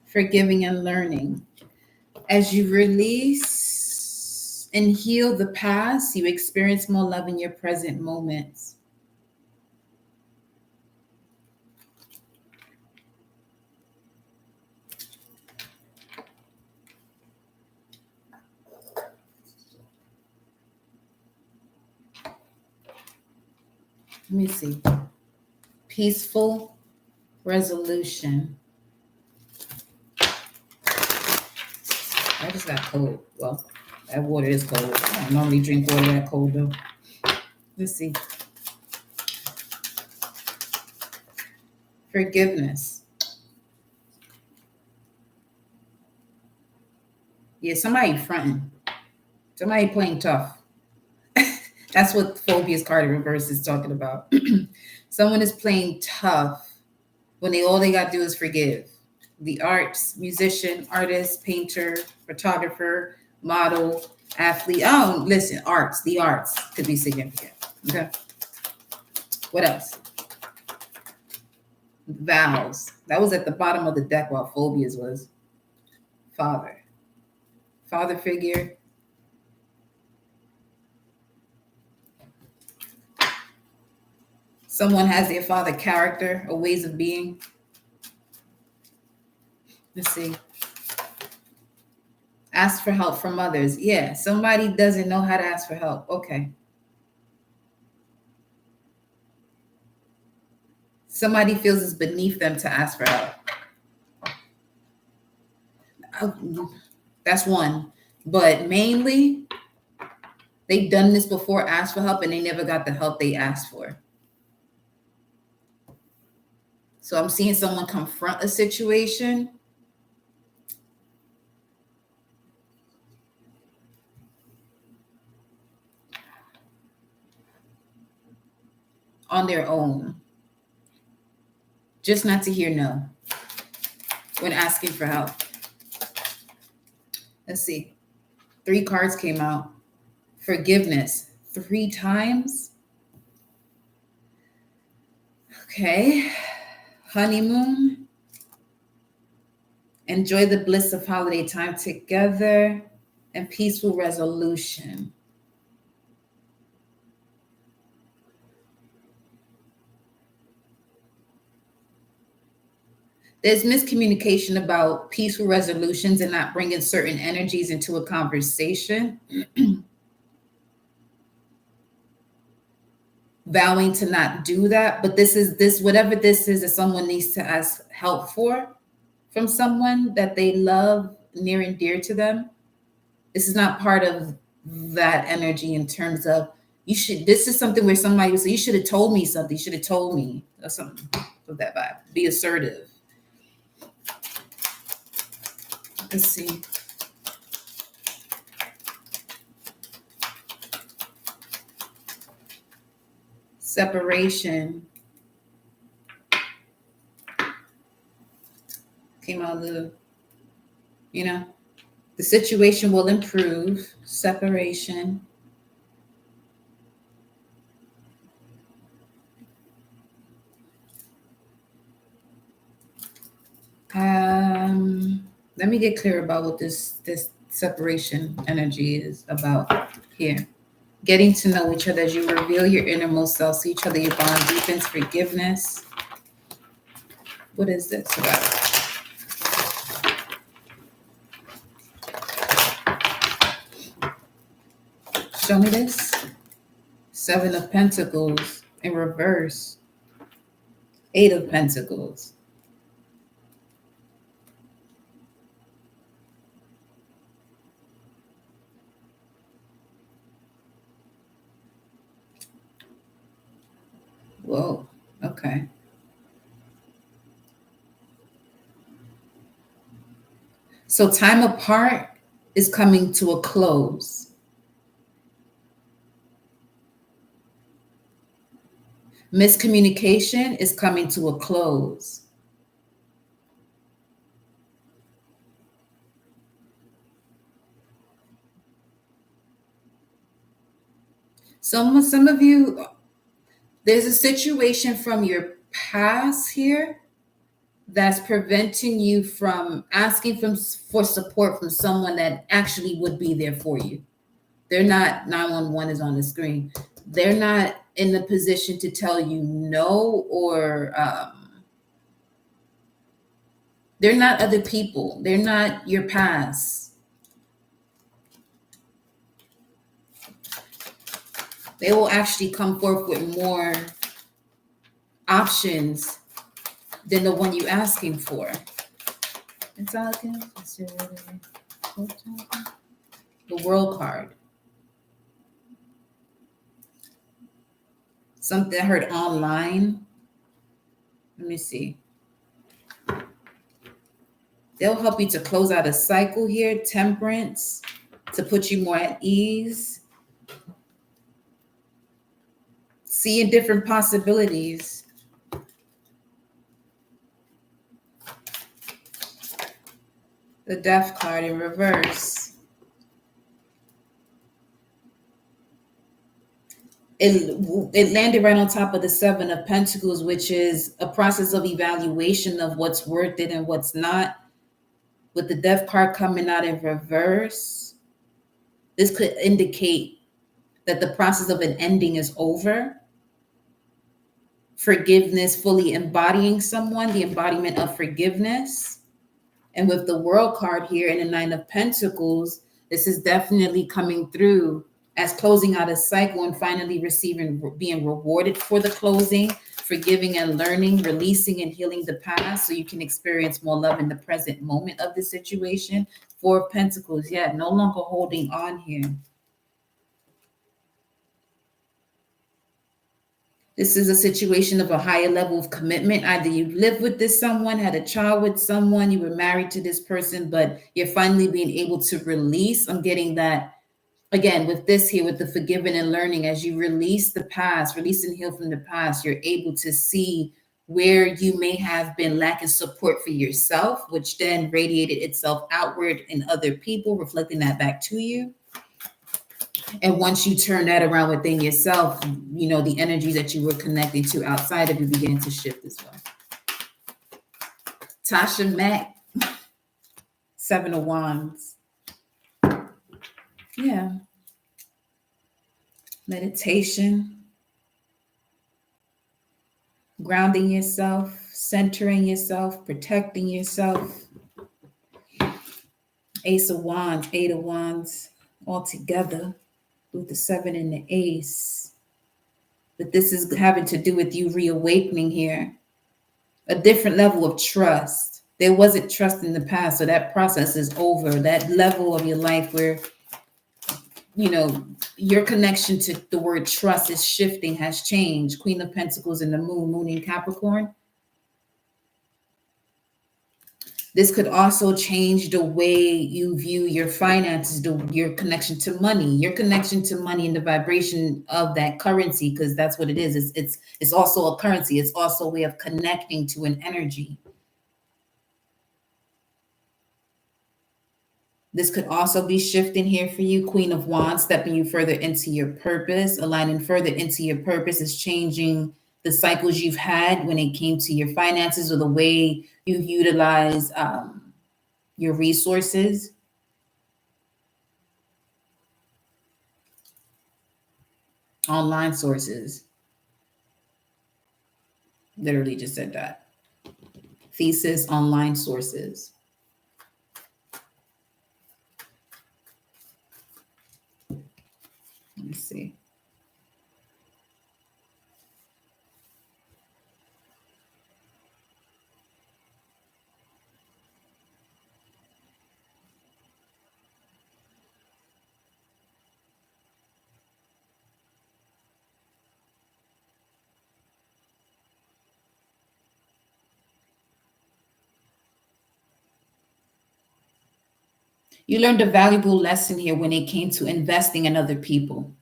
forgiving and learning. As you release and heal the past, you experience more love in your present moments. Let me see. Peaceful resolution. I just got cold. Well, that water is cold. I don't normally drink water that cold though. Let's see. Forgiveness. Yeah, somebody fronting. Somebody playing tough. That's what Phobia's card in reverse is talking about. Someone is playing tough when all they got to do is forgive. The arts, musician, artist, painter, photographer, model, athlete. Oh, listen, arts. The arts could be significant. Okay. What else? Vows. That was at the bottom of the deck while Phobias was. Father. Father figure. Someone has their father character or ways of being. Let's see. Ask for help from others. Yeah, somebody doesn't know how to ask for help. Okay. Somebody feels it's beneath them to ask for help. That's one. But mainly, they've done this before, asked for help, and they never got the help they asked for. So I'm seeing someone confront a situation on their own. Just not to hear no when asking for help. Let's see. 3 cards came out. Forgiveness 3 times. Okay. Honeymoon. Enjoy the bliss of holiday time together. And peaceful resolution. There's miscommunication about peaceful resolutions and not bringing certain energies into a conversation. Vowing to not do that. But whatever this is that someone needs to ask help for from someone that they love near and dear to them. This is not part of that energy in terms of this is something where somebody would say, you should have told me something. You should have told me or something of that vibe. Be assertive. Let's see. Separation. Came out the situation will improve. Separation. Let me get clear about what this separation energy is about here. Getting to know each other as you reveal your innermost self, see each other, your bond deepens, forgiveness. What is this about? Show me this. 7 of Pentacles in reverse. 8 of Pentacles. Whoa, okay. So time apart is coming to a close. Miscommunication is coming to a close. Some of you, there's a situation from your past here that's preventing you from asking for support from someone that actually would be there for you. They're not, 911 is on the screen. They're not in the position to tell you no, or they're not other people. They're not your past. They will actually come forth with more options than the one you're asking for. The World card. something I heard online. Let me see. They'll help you to close out a cycle here, temperance, to put you more at ease. Seeing different possibilities. The Death card in reverse. It landed right on top of the Seven of Pentacles, which is a process of evaluation of what's worth it and what's not. With the Death card coming out in reverse, this could indicate that the process of an ending is over. Forgiveness, fully embodying someone, the embodiment of forgiveness. And with the World card here and the Nine of Pentacles, this is definitely coming through as closing out a cycle and finally being rewarded for the closing, forgiving and learning, releasing and healing the past so you can experience more love in the present moment of the situation. Four of Pentacles, yeah, no longer holding on here. This is a situation of a higher level of commitment. Either you lived with this someone, had a child with someone, you were married to this person, but you're finally being able to release. I'm getting that again with this here, with the forgiving and learning. As you release the past, release and heal from the past, you're able to see where you may have been lacking support for yourself, which then radiated itself outward in other people, reflecting that back to you. And once you turn that around within yourself, you know, the energy that you were connected to outside of you began to shift as well. Tasha Mack, Seven of Wands. Yeah. Meditation. Grounding yourself, centering yourself, protecting yourself. Ace of Wands, Eight of Wands, all together with the Seven and the Ace. But this is having to do with you reawakening here. A different level of trust. There wasn't trust in the past, so that process is over. That level of your life where, you know, your connection to the word trust is shifting, has changed. Queen of Pentacles in the moon in Capricorn. This could also change the way you view your finances, your connection to money, and the vibration of that currency, because that's what it is. It's also a currency. It's also a way of connecting to an energy. This could also be shifting here for you, Queen of Wands, stepping you further into your purpose. Aligning further into your purpose is changing the cycles you've had when it came to your finances or the way you utilize your resources. Online sources. Literally just said that. Thesis, online sources. Let me see. You learned a valuable lesson here when it came to investing in other people.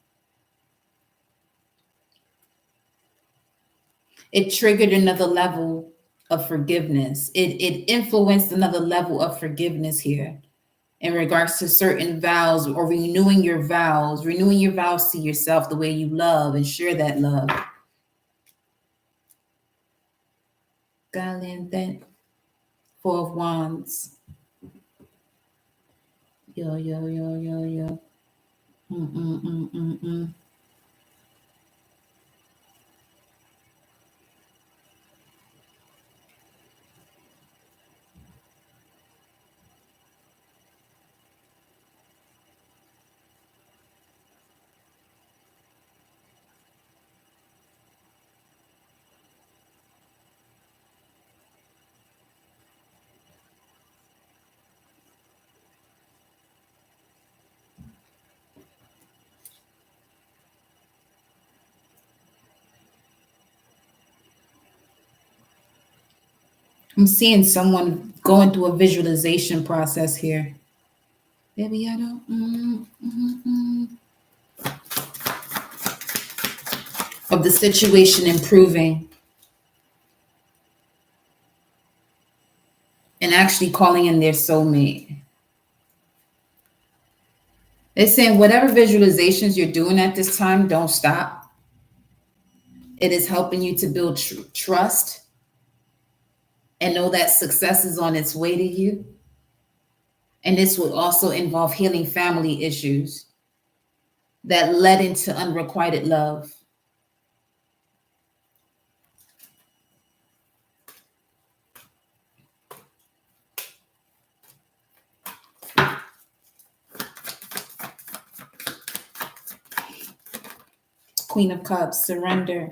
It triggered another level of forgiveness. It influenced another level of forgiveness here in regards to certain vows or renewing your vows to yourself, the way you love and share that love. Gallant, Four of Wands. Yo. I'm seeing someone going through a visualization process here. Baby, I don't. Of the situation improving and actually calling in their soulmate. They're saying whatever visualizations you're doing at this time, don't stop. It is helping you to build trust and know that success is on its way to you. And this will also involve healing family issues that led into unrequited love. Queen of Cups, surrender.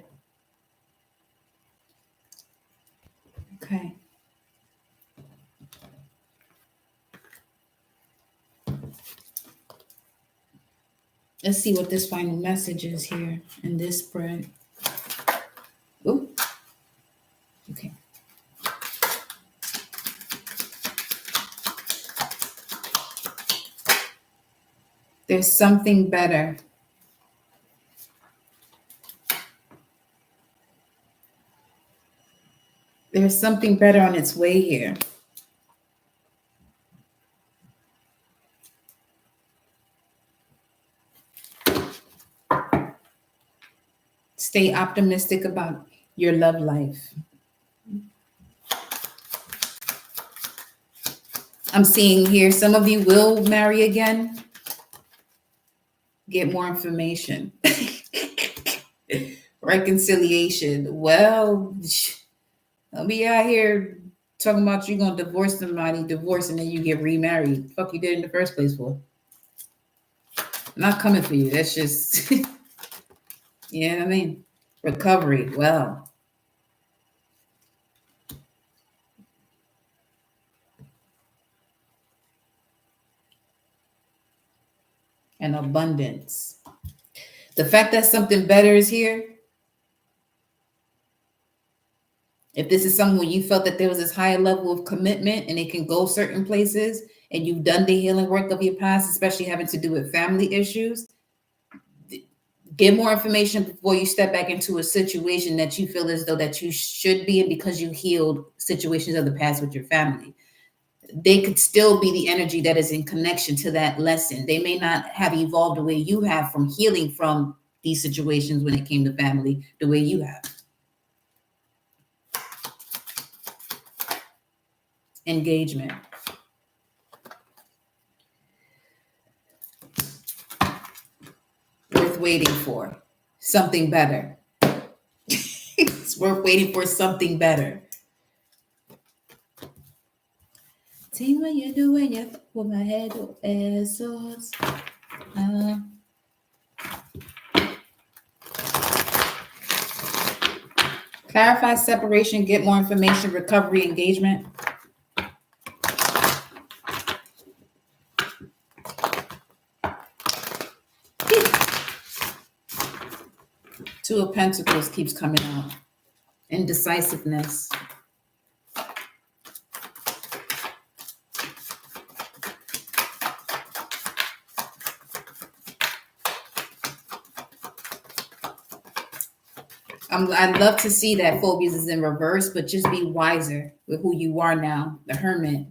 Okay. Let's see what this final message is here in this spread. Ooh. Okay. There's something better. There's something better on its way here. Stay optimistic about your love life. I'm seeing here some of you will marry again. Get more information. Reconciliation. Well, I'll be out here talking about you gonna divorce somebody, divorce, and then you get remarried. Fuck you did in the first place for. I'm not coming for you. That's just, you know what I mean? Recovery. Well. And abundance. The fact that something better is here. If this is someone you felt that there was this higher level of commitment and it can go certain places and you've done the healing work of your past, especially having to do with family issues, get more information before you step back into a situation that you feel as though that you should be in because you healed situations of the past with your family. They could still be the energy that is in connection to that lesson. They may not have evolved the way you have from healing from these situations when it came to family, the way you have. Engagement. Worth waiting for. Something better. It's worth waiting for something better. See what you do when you put my head on esos. Clarify separation, get more information, recovery, engagement. Two of Pentacles keeps coming out. Indecisiveness. I'd love to see that phobias is in reverse, but just be wiser with who you are now, the Hermit.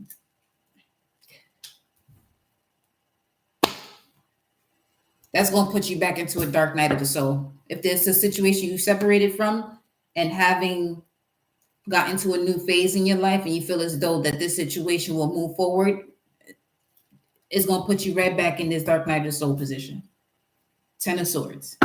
That's going to put you back into a dark night of the soul. If there's a situation you separated from and having got into a new phase in your life and you feel as though that this situation will move forward, it's going to put you right back in this dark night of the soul position. Ten of Swords.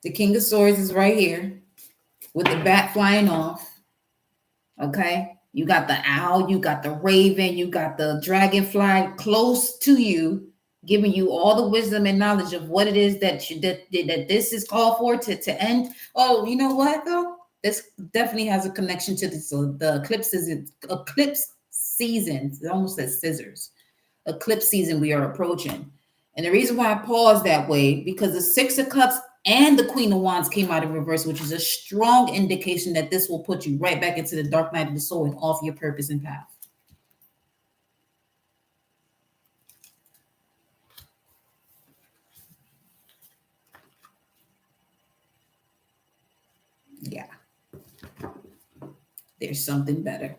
The King of Swords is right here with the bat flying off. Okay. You got the owl, you got the raven, you got the dragonfly close to you, giving you all the wisdom and knowledge of what it is that this is called for to end. Oh, you know what though? This definitely has a connection to this. So the eclipse seasons. It almost says scissors. Eclipse season we are approaching. And the reason why I paused that way, because the Six of Cups and the Queen of Wands came out in reverse, which is a strong indication that this will put you right back into the dark night of the soul and off your purpose and path. Yeah. There's something better.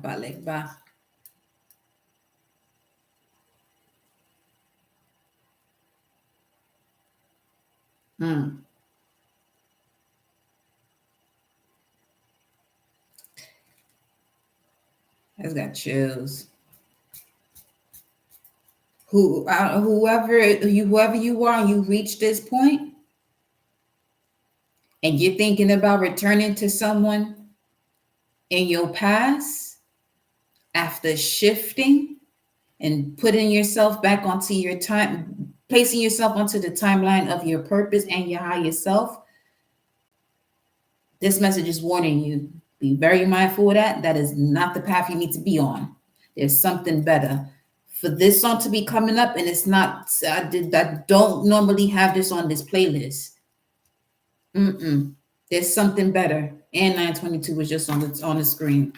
Balik ba? That's got chills. Whoever you are, you reach this point, and you're thinking about returning to someone in your past after shifting and putting yourself back onto your time, placing yourself onto the timeline of your purpose and your higher self. This message is warning you. Be very mindful of that. That is not the path you need to be on. There's something better. For this song to be coming up, and it's not, I don't normally have this on this playlist. There's something better. And 922 was just on the screen.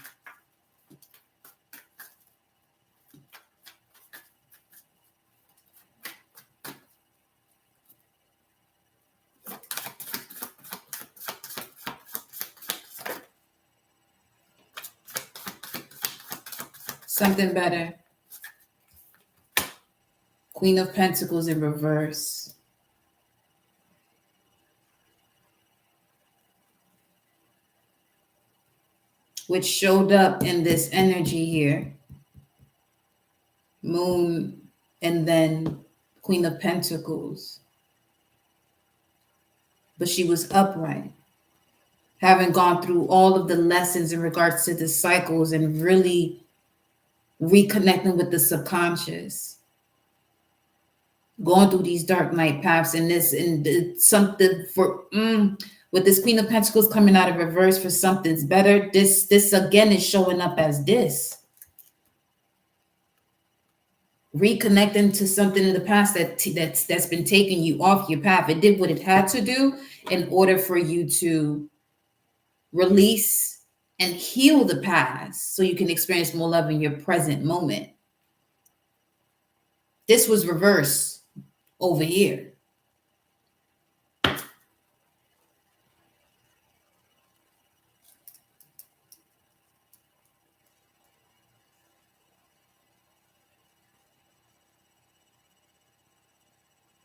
Something better. Queen of Pentacles in reverse. Which showed up in this energy here. Moon and then Queen of Pentacles. But she was upright. Having gone through all of the lessons in regards to the cycles and really reconnecting with the subconscious, going through these dark night paths, and something for with this Queen of Pentacles coming out of reverse for something's better. This again is showing up as this reconnecting to something in the past that's been taking you off your path. It did what it had to do in order for you to release and heal the past so you can experience more love in your present moment. This was reverse over here.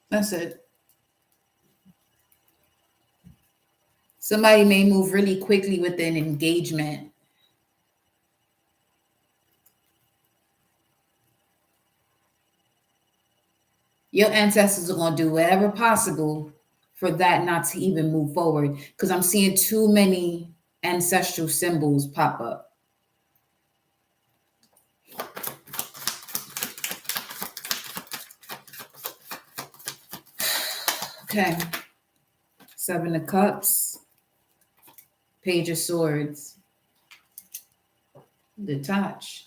That's it. Somebody may move really quickly with an engagement. Your ancestors are going to do whatever possible for that not to even move forward, because I'm seeing too many ancestral symbols pop up. Okay. Seven of Cups. Page of Swords. Detach.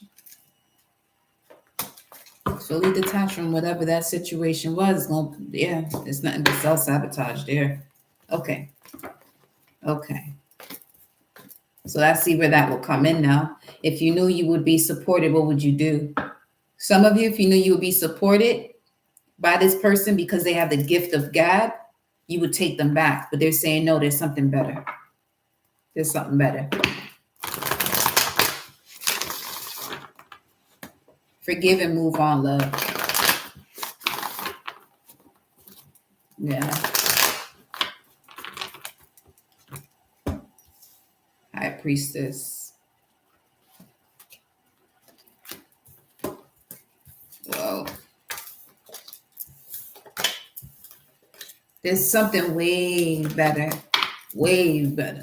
Fully detached from whatever that situation was. There's nothing but self-sabotage there. Okay. So let's see where that will come in now. If you knew you would be supported, what would you do? Some of you, if you knew you would be supported by this person because they have the gift of God, you would take them back. But they're saying, no, there's something better. There's something better. Forgive and move on, love. Yeah. High Priestess. Whoa. There's something way better, way better,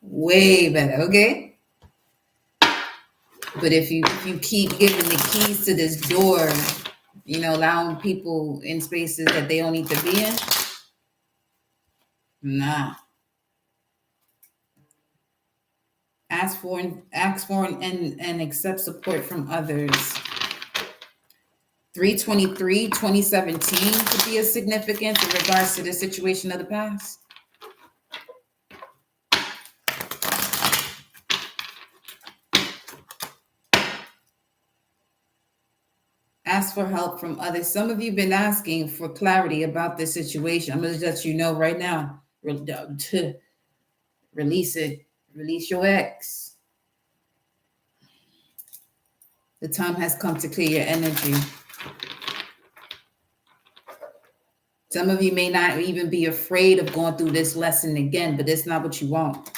way better, okay? But if you keep giving the keys to this door, you know, allowing people in spaces that they don't need to be in, nah. Ask for and accept support from others. 323, 2017 could be a significance in regards to the situation of the past. Ask for help from others. Some of you have been asking for clarity about this situation. I'm going to let you know right now. Release it. Release your ex. The time has come to clear your energy. Some of you may not even be afraid of going through this lesson again, but it's not what you want.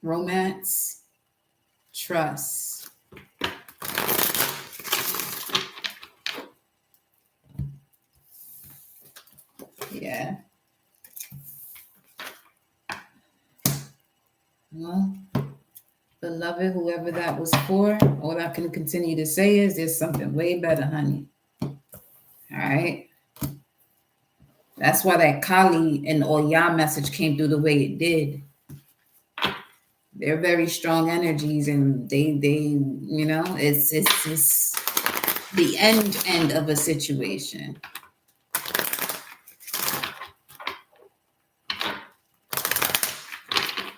Romance, trust. Yeah. Well, beloved, whoever that was for, all I can continue to say is there's something way better, honey. All right. That's why that Kali and Oya message came through the way it did. They're very strong energies, and they you know, it's the end of a situation.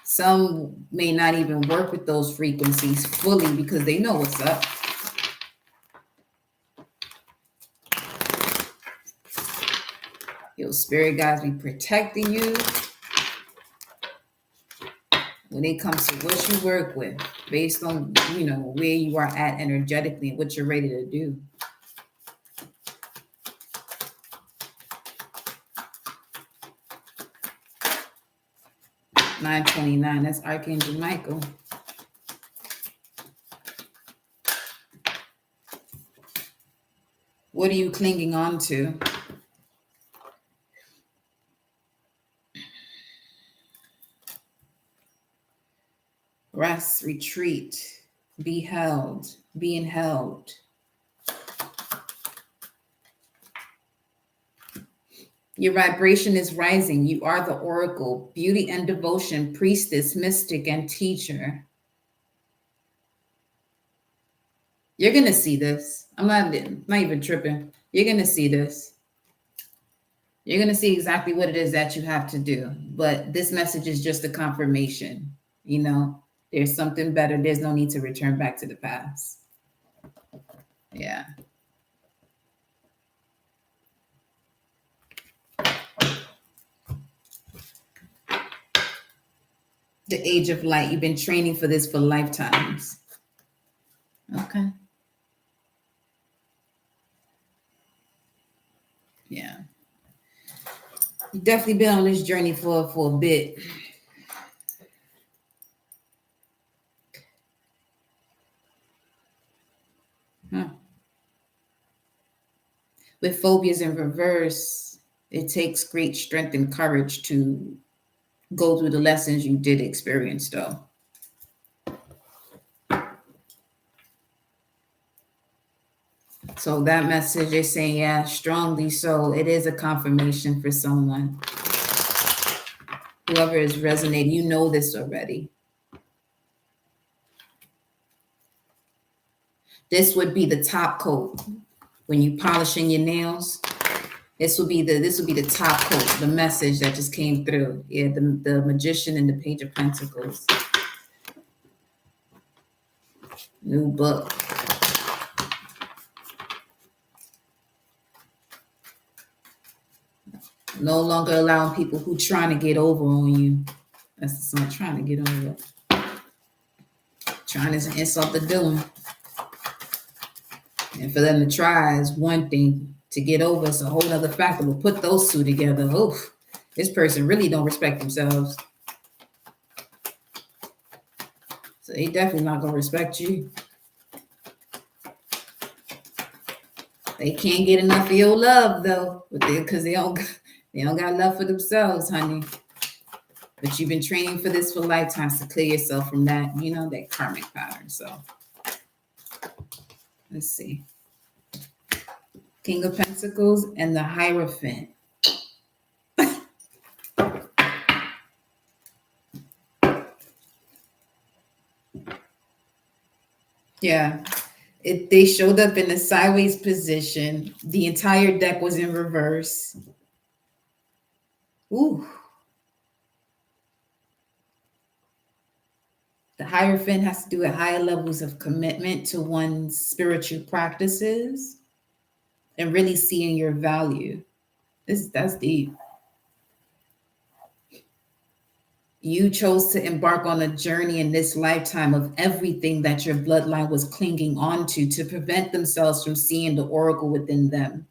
Some may not even work with those frequencies fully because they know what's up. Your spirit guides be protecting you when it comes to what you work with, based on, you know, where you are at energetically and what you're ready to do. $929, that's Archangel Michael. What are you clinging on to? Rest, retreat, be held, being held. Your vibration is rising. You are the oracle, beauty and devotion, priestess, mystic, and teacher. You're going to see this. I'm not even tripping. You're going to see this. You're going to see exactly what it is that you have to do. But this message is just a confirmation. You know, there's something better. There's no need to return back to the past. Yeah. The age of light. You've been training for this for lifetimes. Okay. Yeah. You've definitely been on this journey for a bit. With phobias in reverse, it takes great strength and courage to go through the lessons you did experience, though. So that message is saying, yeah, strongly so. It is a confirmation for someone. Whoever is resonating, you know this already. This would be the top coat when you polishing your nails. This would be the top coat, the message that just came through. Yeah, the Magician and the Page of Pentacles. New book. No longer allowing people who trying to get over on you. That's the song, trying to get over. Trying is an insult to doing. And for them to try is one thing. To get over is a whole other factor. We'll put those two together. Oof, this person really don't respect themselves. So they definitely not gonna respect you. They can't get enough of your love though, because they don't got love for themselves, honey. But you've been training for this for lifetimes to clear yourself from that, that karmic pattern. So let's see. King of Pentacles and the Hierophant. Yeah. They showed up in a sideways position. The entire deck was in reverse. Ooh. The Hierophant has to do with higher levels of commitment to one's spiritual practices and really seeing your value. That's deep. You chose to embark on a journey in this lifetime of everything that your bloodline was clinging onto to prevent themselves from seeing the oracle within them.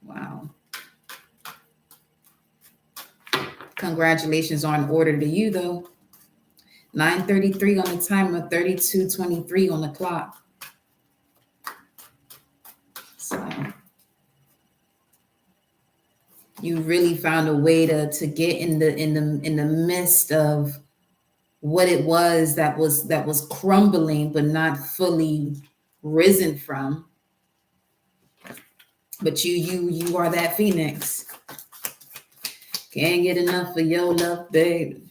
Wow. Congratulations are in order to you, though. 9:33 on the timer, 32:23 on the clock. So you really found a way to get in the midst of what it was that was crumbling but not fully risen from. But you are that phoenix. Can't get enough of your love, babe.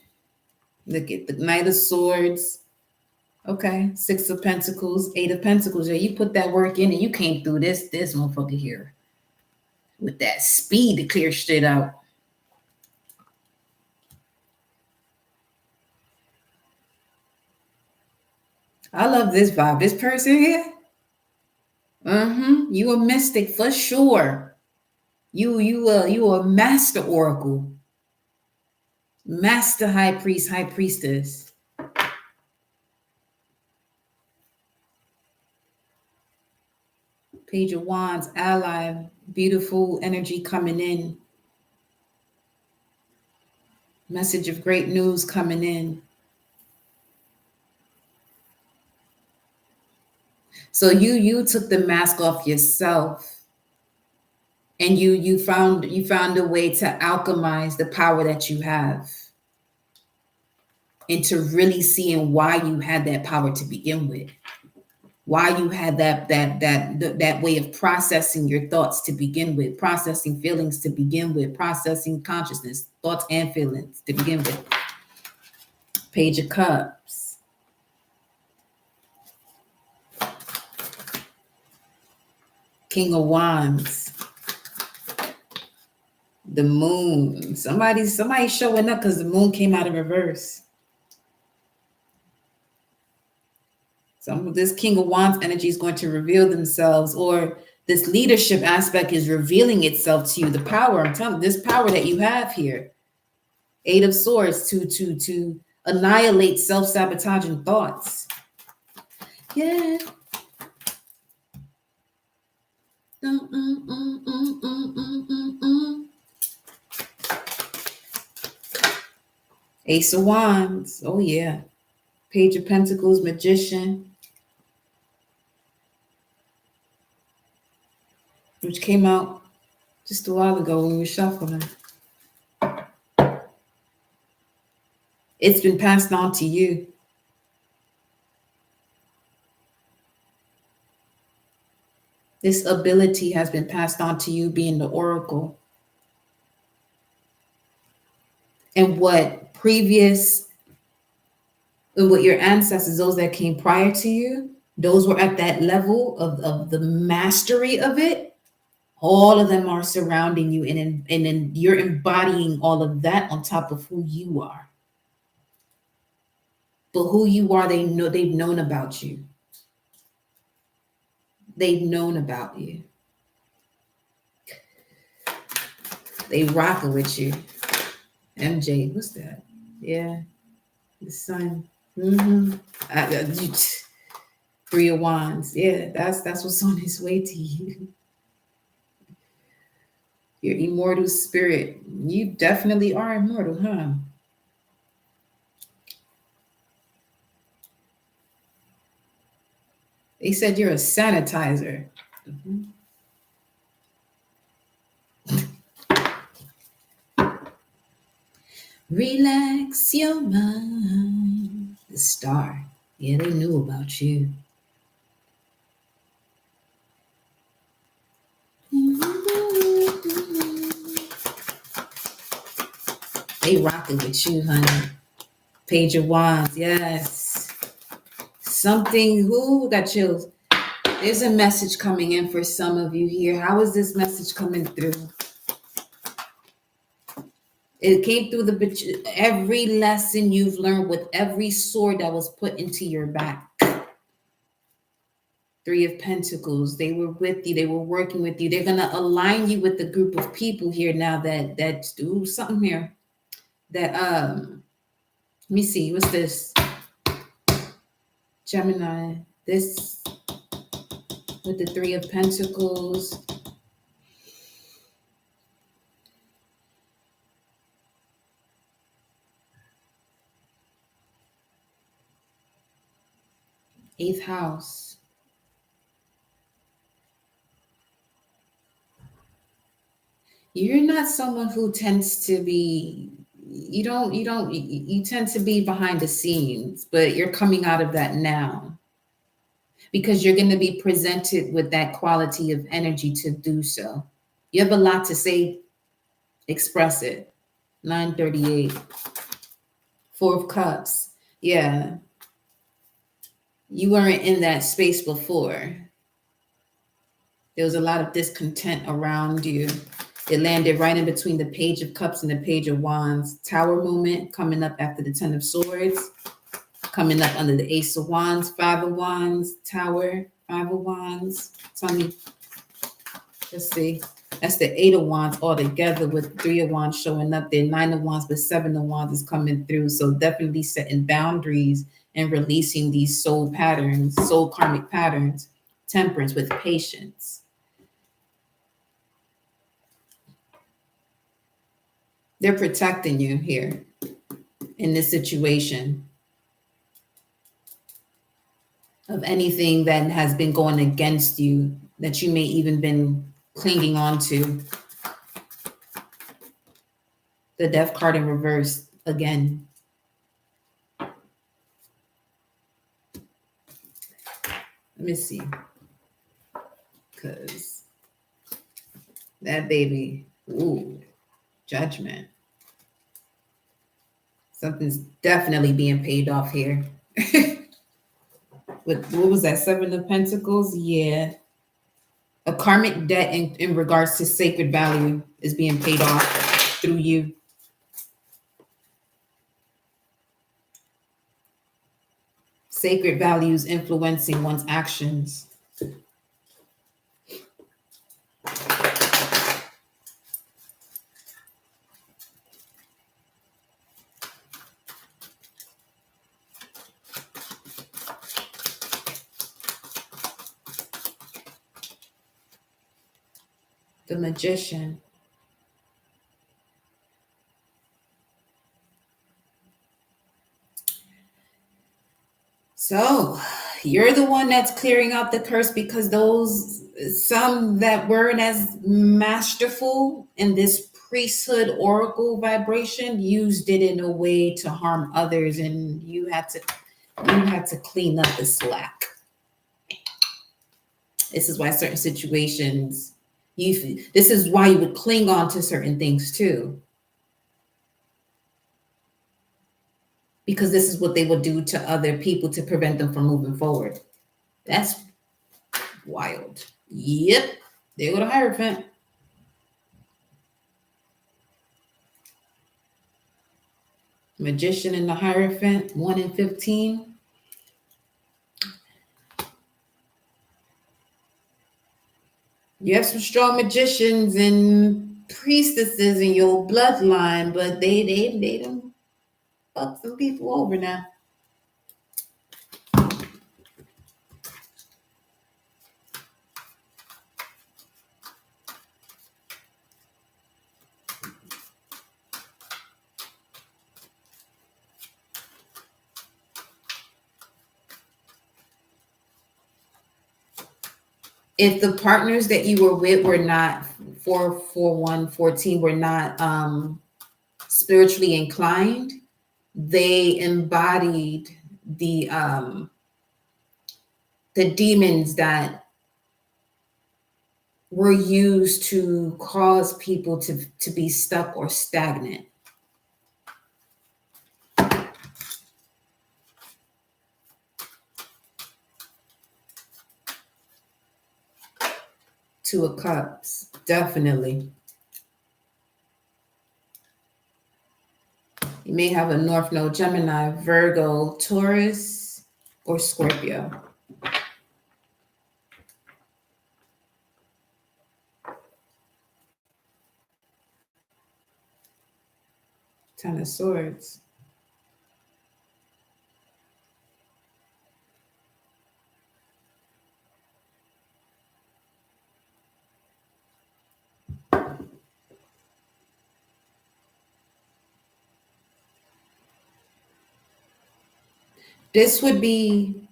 Look at the Knight of Swords. Okay, Six of Pentacles, Eight of Pentacles. Yeah, you put that work in and you came through this motherfucker here with that speed to clear shit out. I love this vibe. This person here. You a mystic for sure. You a master oracle. Master high priest, high priestess. Page of Wands, ally, beautiful energy coming in. Message of great news coming in. So you took the mask off yourself, and you found a way to alchemize the power that you have, into really seeing why you had that power to begin with. Why you had that way of processing your thoughts to begin with, processing feelings to begin with, processing consciousness, thoughts and feelings to begin with. Page of Cups. King of Wands. The Moon. Somebody showing up because the Moon came out in reverse. Some of this King of Wands energy is going to reveal themselves, or this leadership aspect is revealing itself to you. The power, I'm telling you, this power that you have here. Eight of Swords to annihilate self-sabotaging thoughts. Yeah. Ace of Wands. Oh yeah. Page of Pentacles, Magician, which came out just a while ago when we were shuffling. It's been passed on to you. This ability has been passed on to you, being the oracle. And what your ancestors, those that came prior to you, those were at that level of the mastery of it. All of them are surrounding you, and then you're embodying all of that on top of who you are. But who you are, they've known about you. They've known about you. They rocking with you. MJ, what's that? Yeah, the sun. Three of Wands. Yeah, that's what's on its way to you. Your immortal spirit. You definitely are immortal, huh? They said you're a sanitizer. Relax your mind. The star. Yeah, they knew about you. They rocking with you, honey. Page of Wands, yes. Something, who got chills? There's a message coming in for some of you here. How is this message coming through? It came through every lesson you've learned with every sword that was put into your back. Three of Pentacles. They were with you. They were working with you. They're gonna align you with the group of people here now that do something here. That let me see. What's this? Gemini. This with the Three of Pentacles. Eighth house. You're not someone who tends to be, you tend to be behind the scenes, but you're coming out of that now because you're going to be presented with that quality of energy to do so. You have a lot to say, express it. 938. Four of Cups. Yeah. You weren't in that space before. There was a lot of discontent around you. It landed right in between the Page of Cups and the Page of Wands. Tower moment coming up after the Ten of Swords. Coming up under the Ace of Wands, Five of Wands, Tower, Five of Wands. Tell me. Let's see. That's the Eight of Wands all together with Three of Wands showing up there. Nine of Wands, but Seven of Wands is coming through. So definitely setting boundaries and releasing these soul patterns, soul karmic patterns. Temperance with patience. They're protecting you here in this situation of anything that has been going against you that you may even been clinging on to. The Death card in reverse again. Let me see. Because that baby, ooh, Judgment. Something's definitely being paid off here. What was that? Seven of Pentacles? Yeah. A karmic debt in regards to sacred value is being paid off through you. Sacred values influencing one's actions. The Magician. So you're the one that's clearing out the curse because some that weren't as masterful in this priesthood oracle vibration used it in a way to harm others, and you had to clean up the slack. This is why certain situations, this is why you would cling on to certain things too. Because this is what they would do to other people to prevent them from moving forward. That's wild. Yep. There go the Hierophant. Magician and the Hierophant, 1 in 15. You have some strong magicians and priestesses in your bloodline, but they don't fuck some people over now. If the partners that you were with were not 44114 were not spiritually inclined, they embodied the demons that were used to cause people to be stuck or stagnant. Two of Cups, definitely. You may have a North Node Gemini, Virgo, Taurus, or Scorpio. Ten of Swords. This would be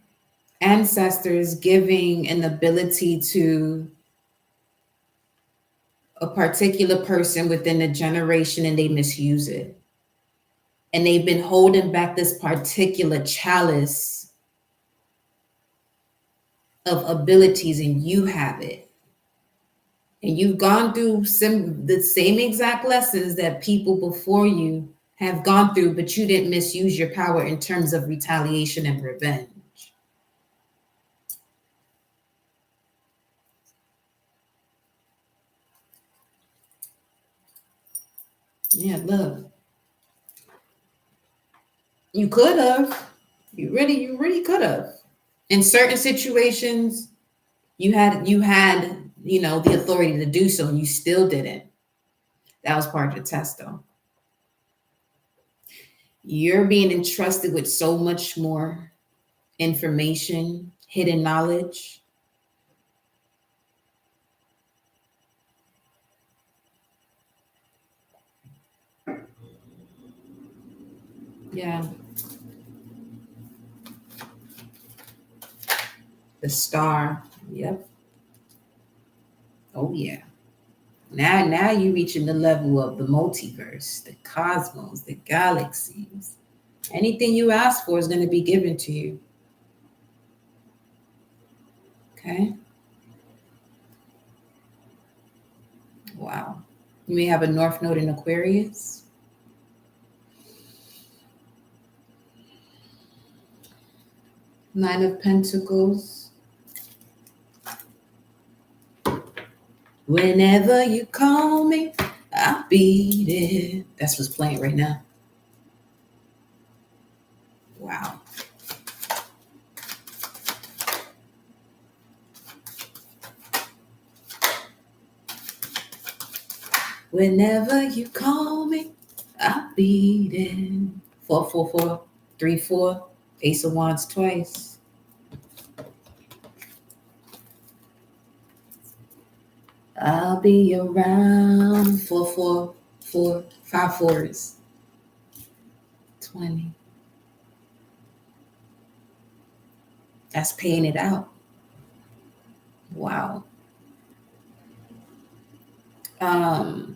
ancestors giving an ability to a particular person within a generation and they misuse it. And they've been holding back this particular chalice of abilities, and you have it. And you've gone through the same exact lessons that people before you have gone through, but you didn't misuse your power in terms of retaliation and revenge. Yeah, look. You could have. You really could have. In certain situations, you had, the authority to do so, and you still didn't. That was part of the test, though. You're being entrusted with so much more information, hidden knowledge. Yeah. The star. Yep. Oh yeah. Now you're reaching the level of the multiverse, the cosmos, the galaxies. Anything you ask for is going to be given to you. Okay. Wow. You may have a North Node in Aquarius. Nine of Pentacles. Whenever you call me, I'll be there. That's what's playing right now. Wow. Whenever you call me, I'll be there. 444 34. Ace of Wands twice. I'll be around. 444 5 fours. 20. That's paying it out. Wow. I'm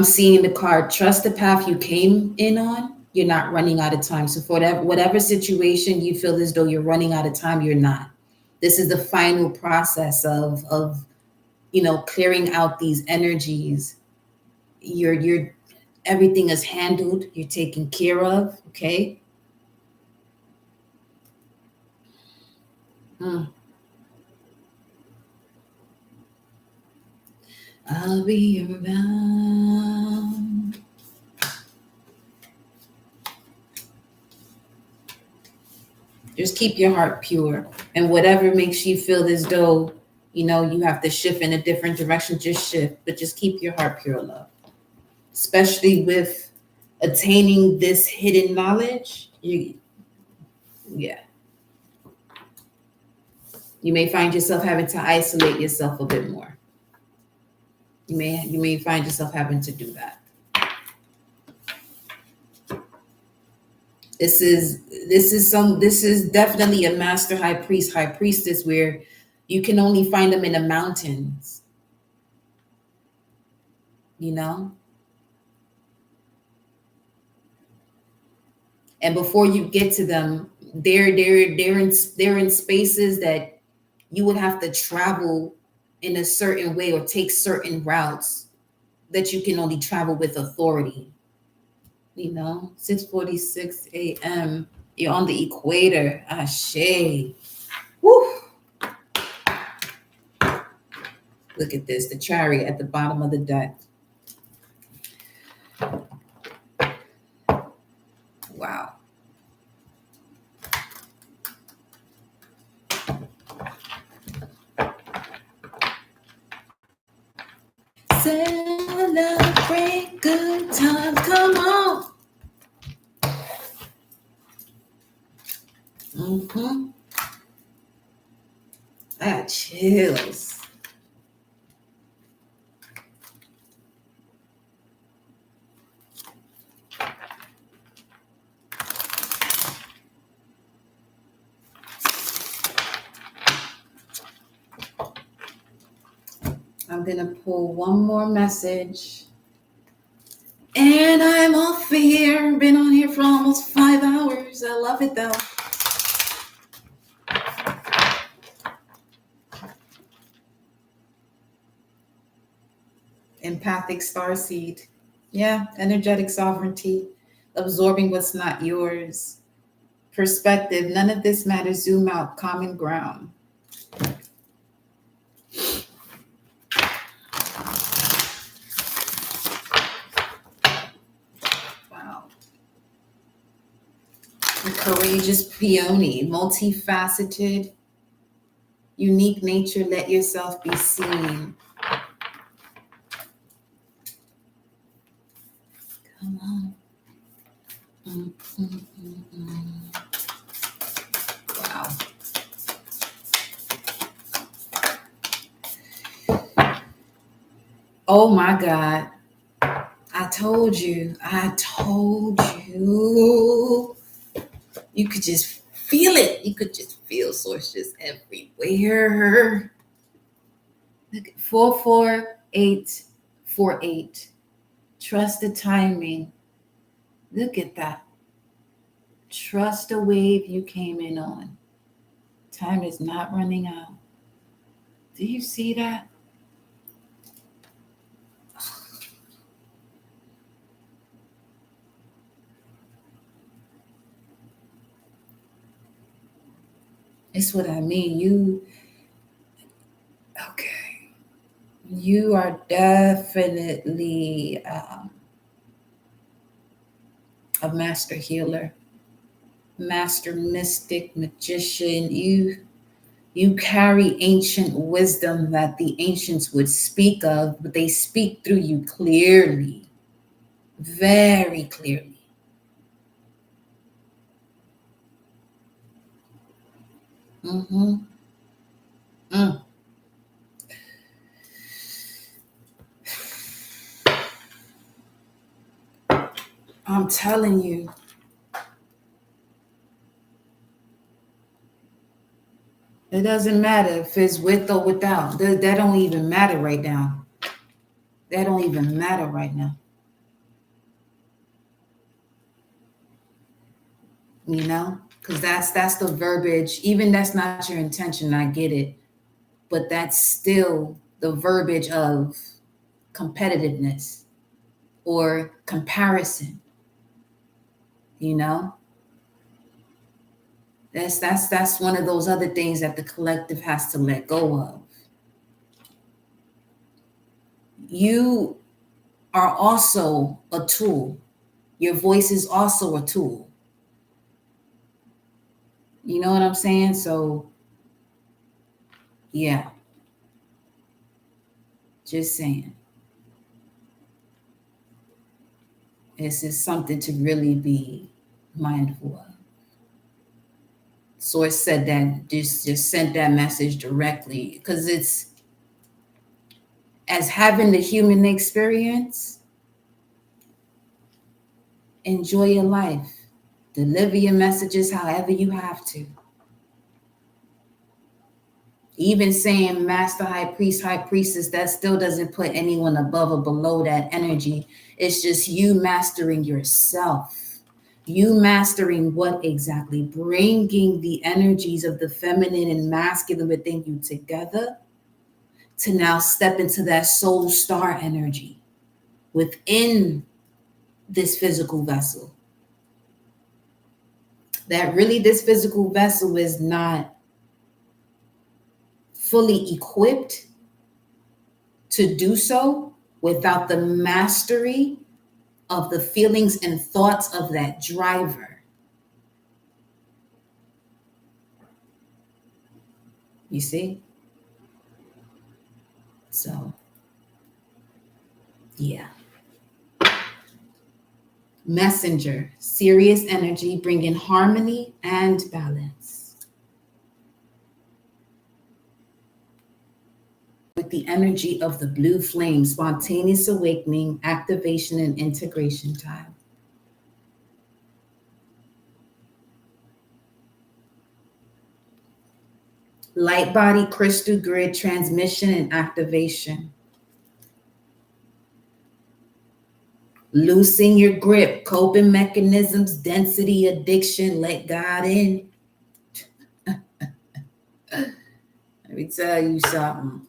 seeing the card, trust the path you came in on. You're not running out of time. So for whatever situation you feel as though you're running out of time, you're not. This is the final process of clearing out these energies. You're everything is handled, you're taken care of, okay? I'll be around. Just keep your heart pure, and whatever makes you feel as though you have to shift in a different direction, just shift, but just keep your heart pure, love. Especially with attaining this hidden knowledge, you may find yourself having to isolate yourself a bit more. You may find yourself having to do that. This is definitely a master high priest, high priestess, where you can only find them in the mountains, you know? And before you get to them, they're in spaces that you would have to travel in a certain way or take certain routes that you can only travel with authority. 6:46 a.m. You're on the equator. Ashe. Woo. Look at this, the chariot at the bottom of the deck. Wow. Celebrate good times. Come on. I got chills. I'm going to pull one more message. And I'm off of here. Been on here for almost 5 hours. I love it though. Empathic starseed. Yeah, energetic sovereignty. Absorbing what's not yours. Perspective. None of this matters. Zoom out. Common ground. Courageous peony, multifaceted, unique nature, let yourself be seen. Come on. Wow. Oh my God. I told you. You could just feel it. You could just feel sources everywhere. Look at 44848. Trust the timing. Look at that. Trust the wave you came in on. Time is not running out. Do you see that? It's what I mean. You are definitely a master healer, master mystic, magician. You carry ancient wisdom that the ancients would speak of, but they speak through you clearly, very clearly. I'm telling you. It doesn't matter if it's with or without. That don't even matter right now. That don't even matter right now. Because that's the verbiage. Even that's not your intention. I get it. But that's still the verbiage of competitiveness or comparison. That's one of those other things that the collective has to let go of. You are also a tool. Your voice is also a tool. You know what I'm saying? So, yeah. Just saying. This is something to really be mindful of. Source said that, just sent that message directly, because it's as having the human experience. Enjoy your life. Deliver your messages however you have to. Even saying master, high priest, high priestess, that still doesn't put anyone above or below that energy. It's just you mastering yourself. You mastering what exactly? Bringing the energies of the feminine and masculine within you together to now step into that soul star energy within this physical vessel. That really this physical vessel is not fully equipped to do so without the mastery of the feelings and thoughts of that driver. You see? So, yeah. Messenger, serious energy, bringing harmony and balance. With the energy of the blue flame, spontaneous awakening, activation, and integration time. Light body crystal grid transmission and activation. Loosen your grip, coping mechanisms, density, addiction, let God in. Let me tell you something.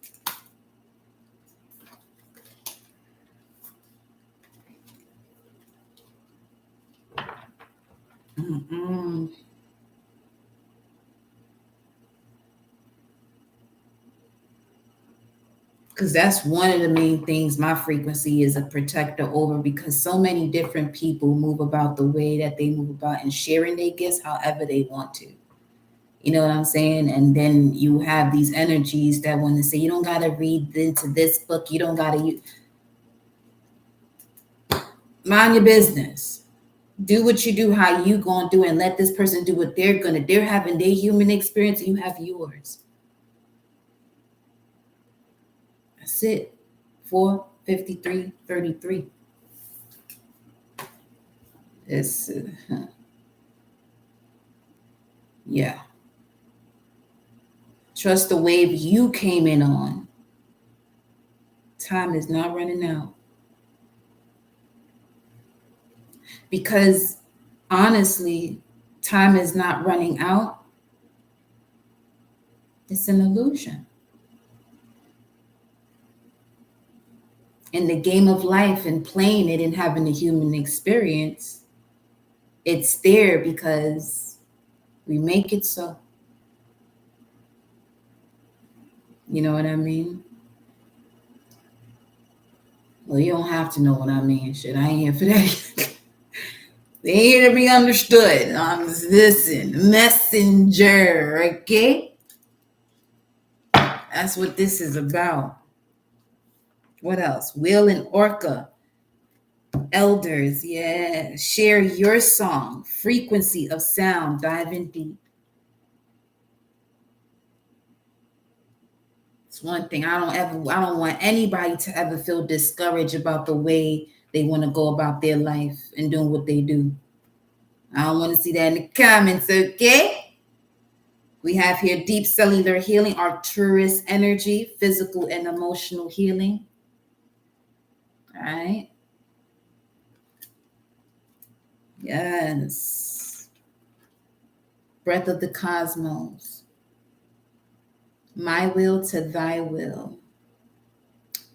Because that's one of the main things my frequency is a protector over, because so many different people move about the way that they move about and sharing their gifts however they want to. You know what I'm saying? And then you have these energies that want to say, you don't got to read into this book. You don't got to mind your business. Do what you do, how you going to do, and let this person do what they're going to. They're having their human experience, and you have yours. That's it. 4:53:33. It's yeah. Trust the wave you came in on. Time is not running out. Because honestly, time is not running out. It's an illusion. In the game of life and playing it and having a human experience, it's there because we make it so. You know what I mean? Well, you don't have to know what I mean. Shit, I ain't here for that. They ain't here to be understood. I'm just listen, messenger, okay? That's what this is about. What else? Will and Orca. Elders, yeah. Share your song. Frequency of sound. Dive in deep. It's one thing. I don't want anybody to ever feel discouraged about the way they want to go about their life and doing what they do. I don't want to see that in the comments, okay? We have here deep cellular healing, Arcturus energy, physical and emotional healing. All right. Yes. Breath of the cosmos. My will to thy will.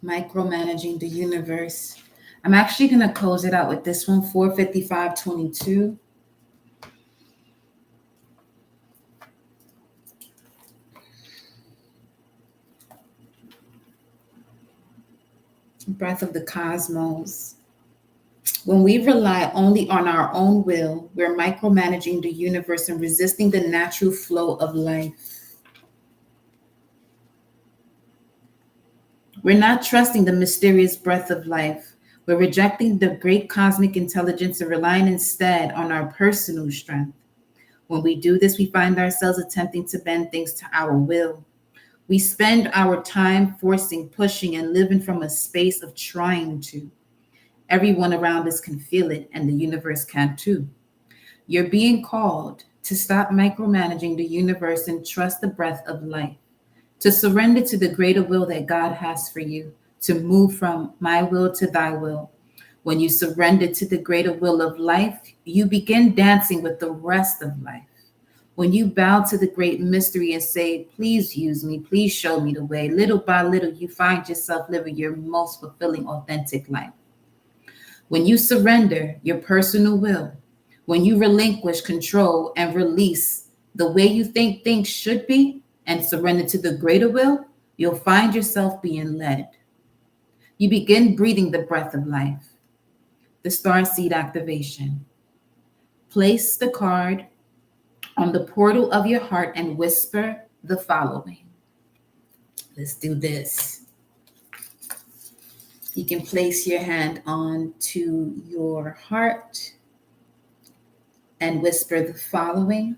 Micromanaging the universe. I'm actually going to close it out with this one, 4:55:22. Breath of the cosmos. When we rely only on our own will, we're micromanaging the universe and resisting the natural flow of life. We're not trusting the mysterious breath of life. We're rejecting the great cosmic intelligence and relying instead on our personal strength. When we do this, we find ourselves attempting to bend things to our will. We spend our time forcing, pushing, and living from a space of trying to. Everyone around us can feel it, and the universe can too. You're being called to stop micromanaging the universe and trust the breath of life, to surrender to the greater will that God has for you, to move from my will to thy will. When you surrender to the greater will of life, you begin dancing with the rest of life. When you bow to the great mystery and say, please use me, please show me the way, little by little, you find yourself living your most fulfilling, authentic life. When you surrender your personal will, when you relinquish control and release the way you think things should be and surrender to the greater will, you'll find yourself being led. You begin breathing the breath of life. The star seed activation. Place the card on the portal of your heart and whisper the following. Let's do this. You can place your hand onto your heart and whisper the following.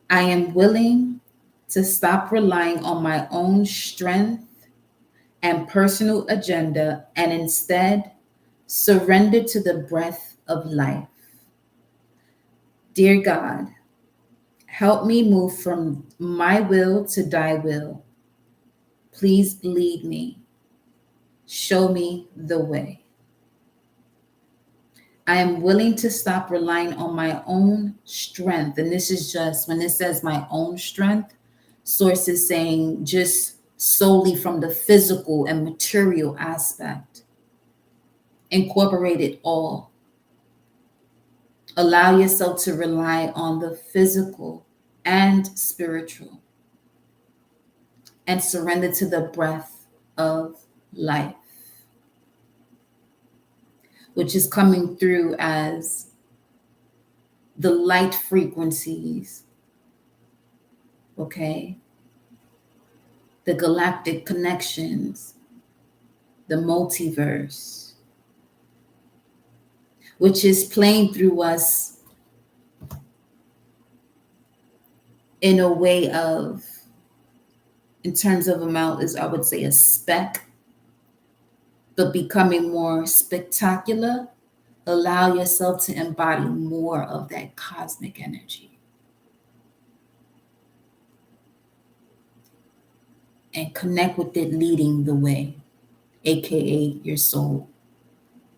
I am willing to stop relying on my own strength and personal agenda and instead surrender to the breath of life. Dear God, help me move from my will to thy will. Please lead me. Show me the way. I am willing to stop relying on my own strength. And this is just, when it says my own strength, Source is saying just solely from the physical and material aspect. Incorporate it all. Allow yourself to rely on the physical and spiritual. And surrender to the breath of life, which is coming through as the light frequencies, okay? The galactic connections, the multiverse, which is playing through us in a way of, in terms of amount, is I would say a speck, but becoming more spectacular. Allow yourself to embody more of that cosmic energy. And connect with it leading the way, aka your soul,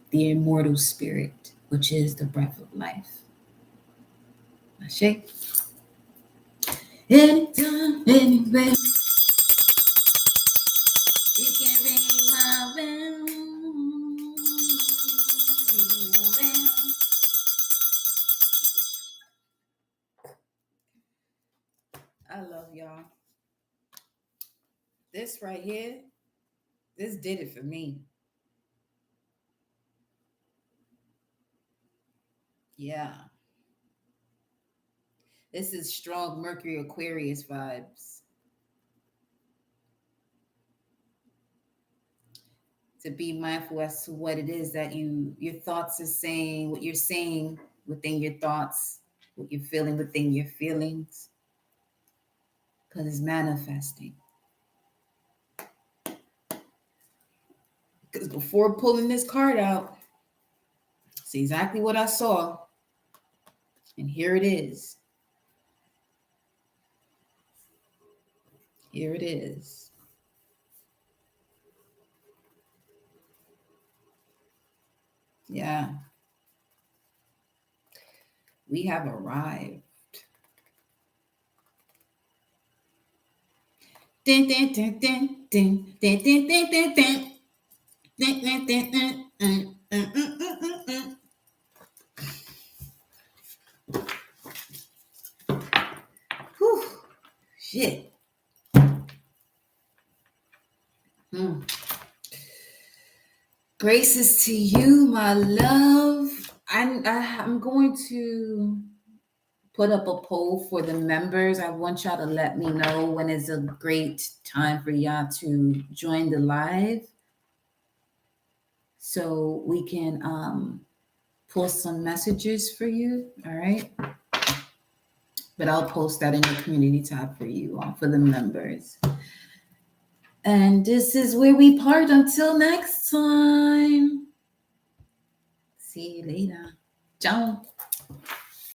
the immortal spirit, which is the breath of life. Ashe. Anytime, anywhere, you can ring my bell. I love y'all. This right here, this did it for me. Yeah. This is strong Mercury Aquarius vibes. To be mindful as to what it is that your thoughts are saying, what you're saying within your thoughts, what you're feeling within your feelings, because it's manifesting. Because before pulling this card out, it's exactly what I saw, and here it is. Here it is. Yeah. We have arrived. Din, din, din, din, din, din, din, din, din, din. Din, din, din, din. Whew. Shit. Graces to you, my love. I'm going to put up a poll for the members. I want y'all to let me know when is a great time for y'all to join the live, so we can post some messages for you. All right, but I'll post that in the community tab for you all, for the members. And this is where we part until next time. See you later. Ciao.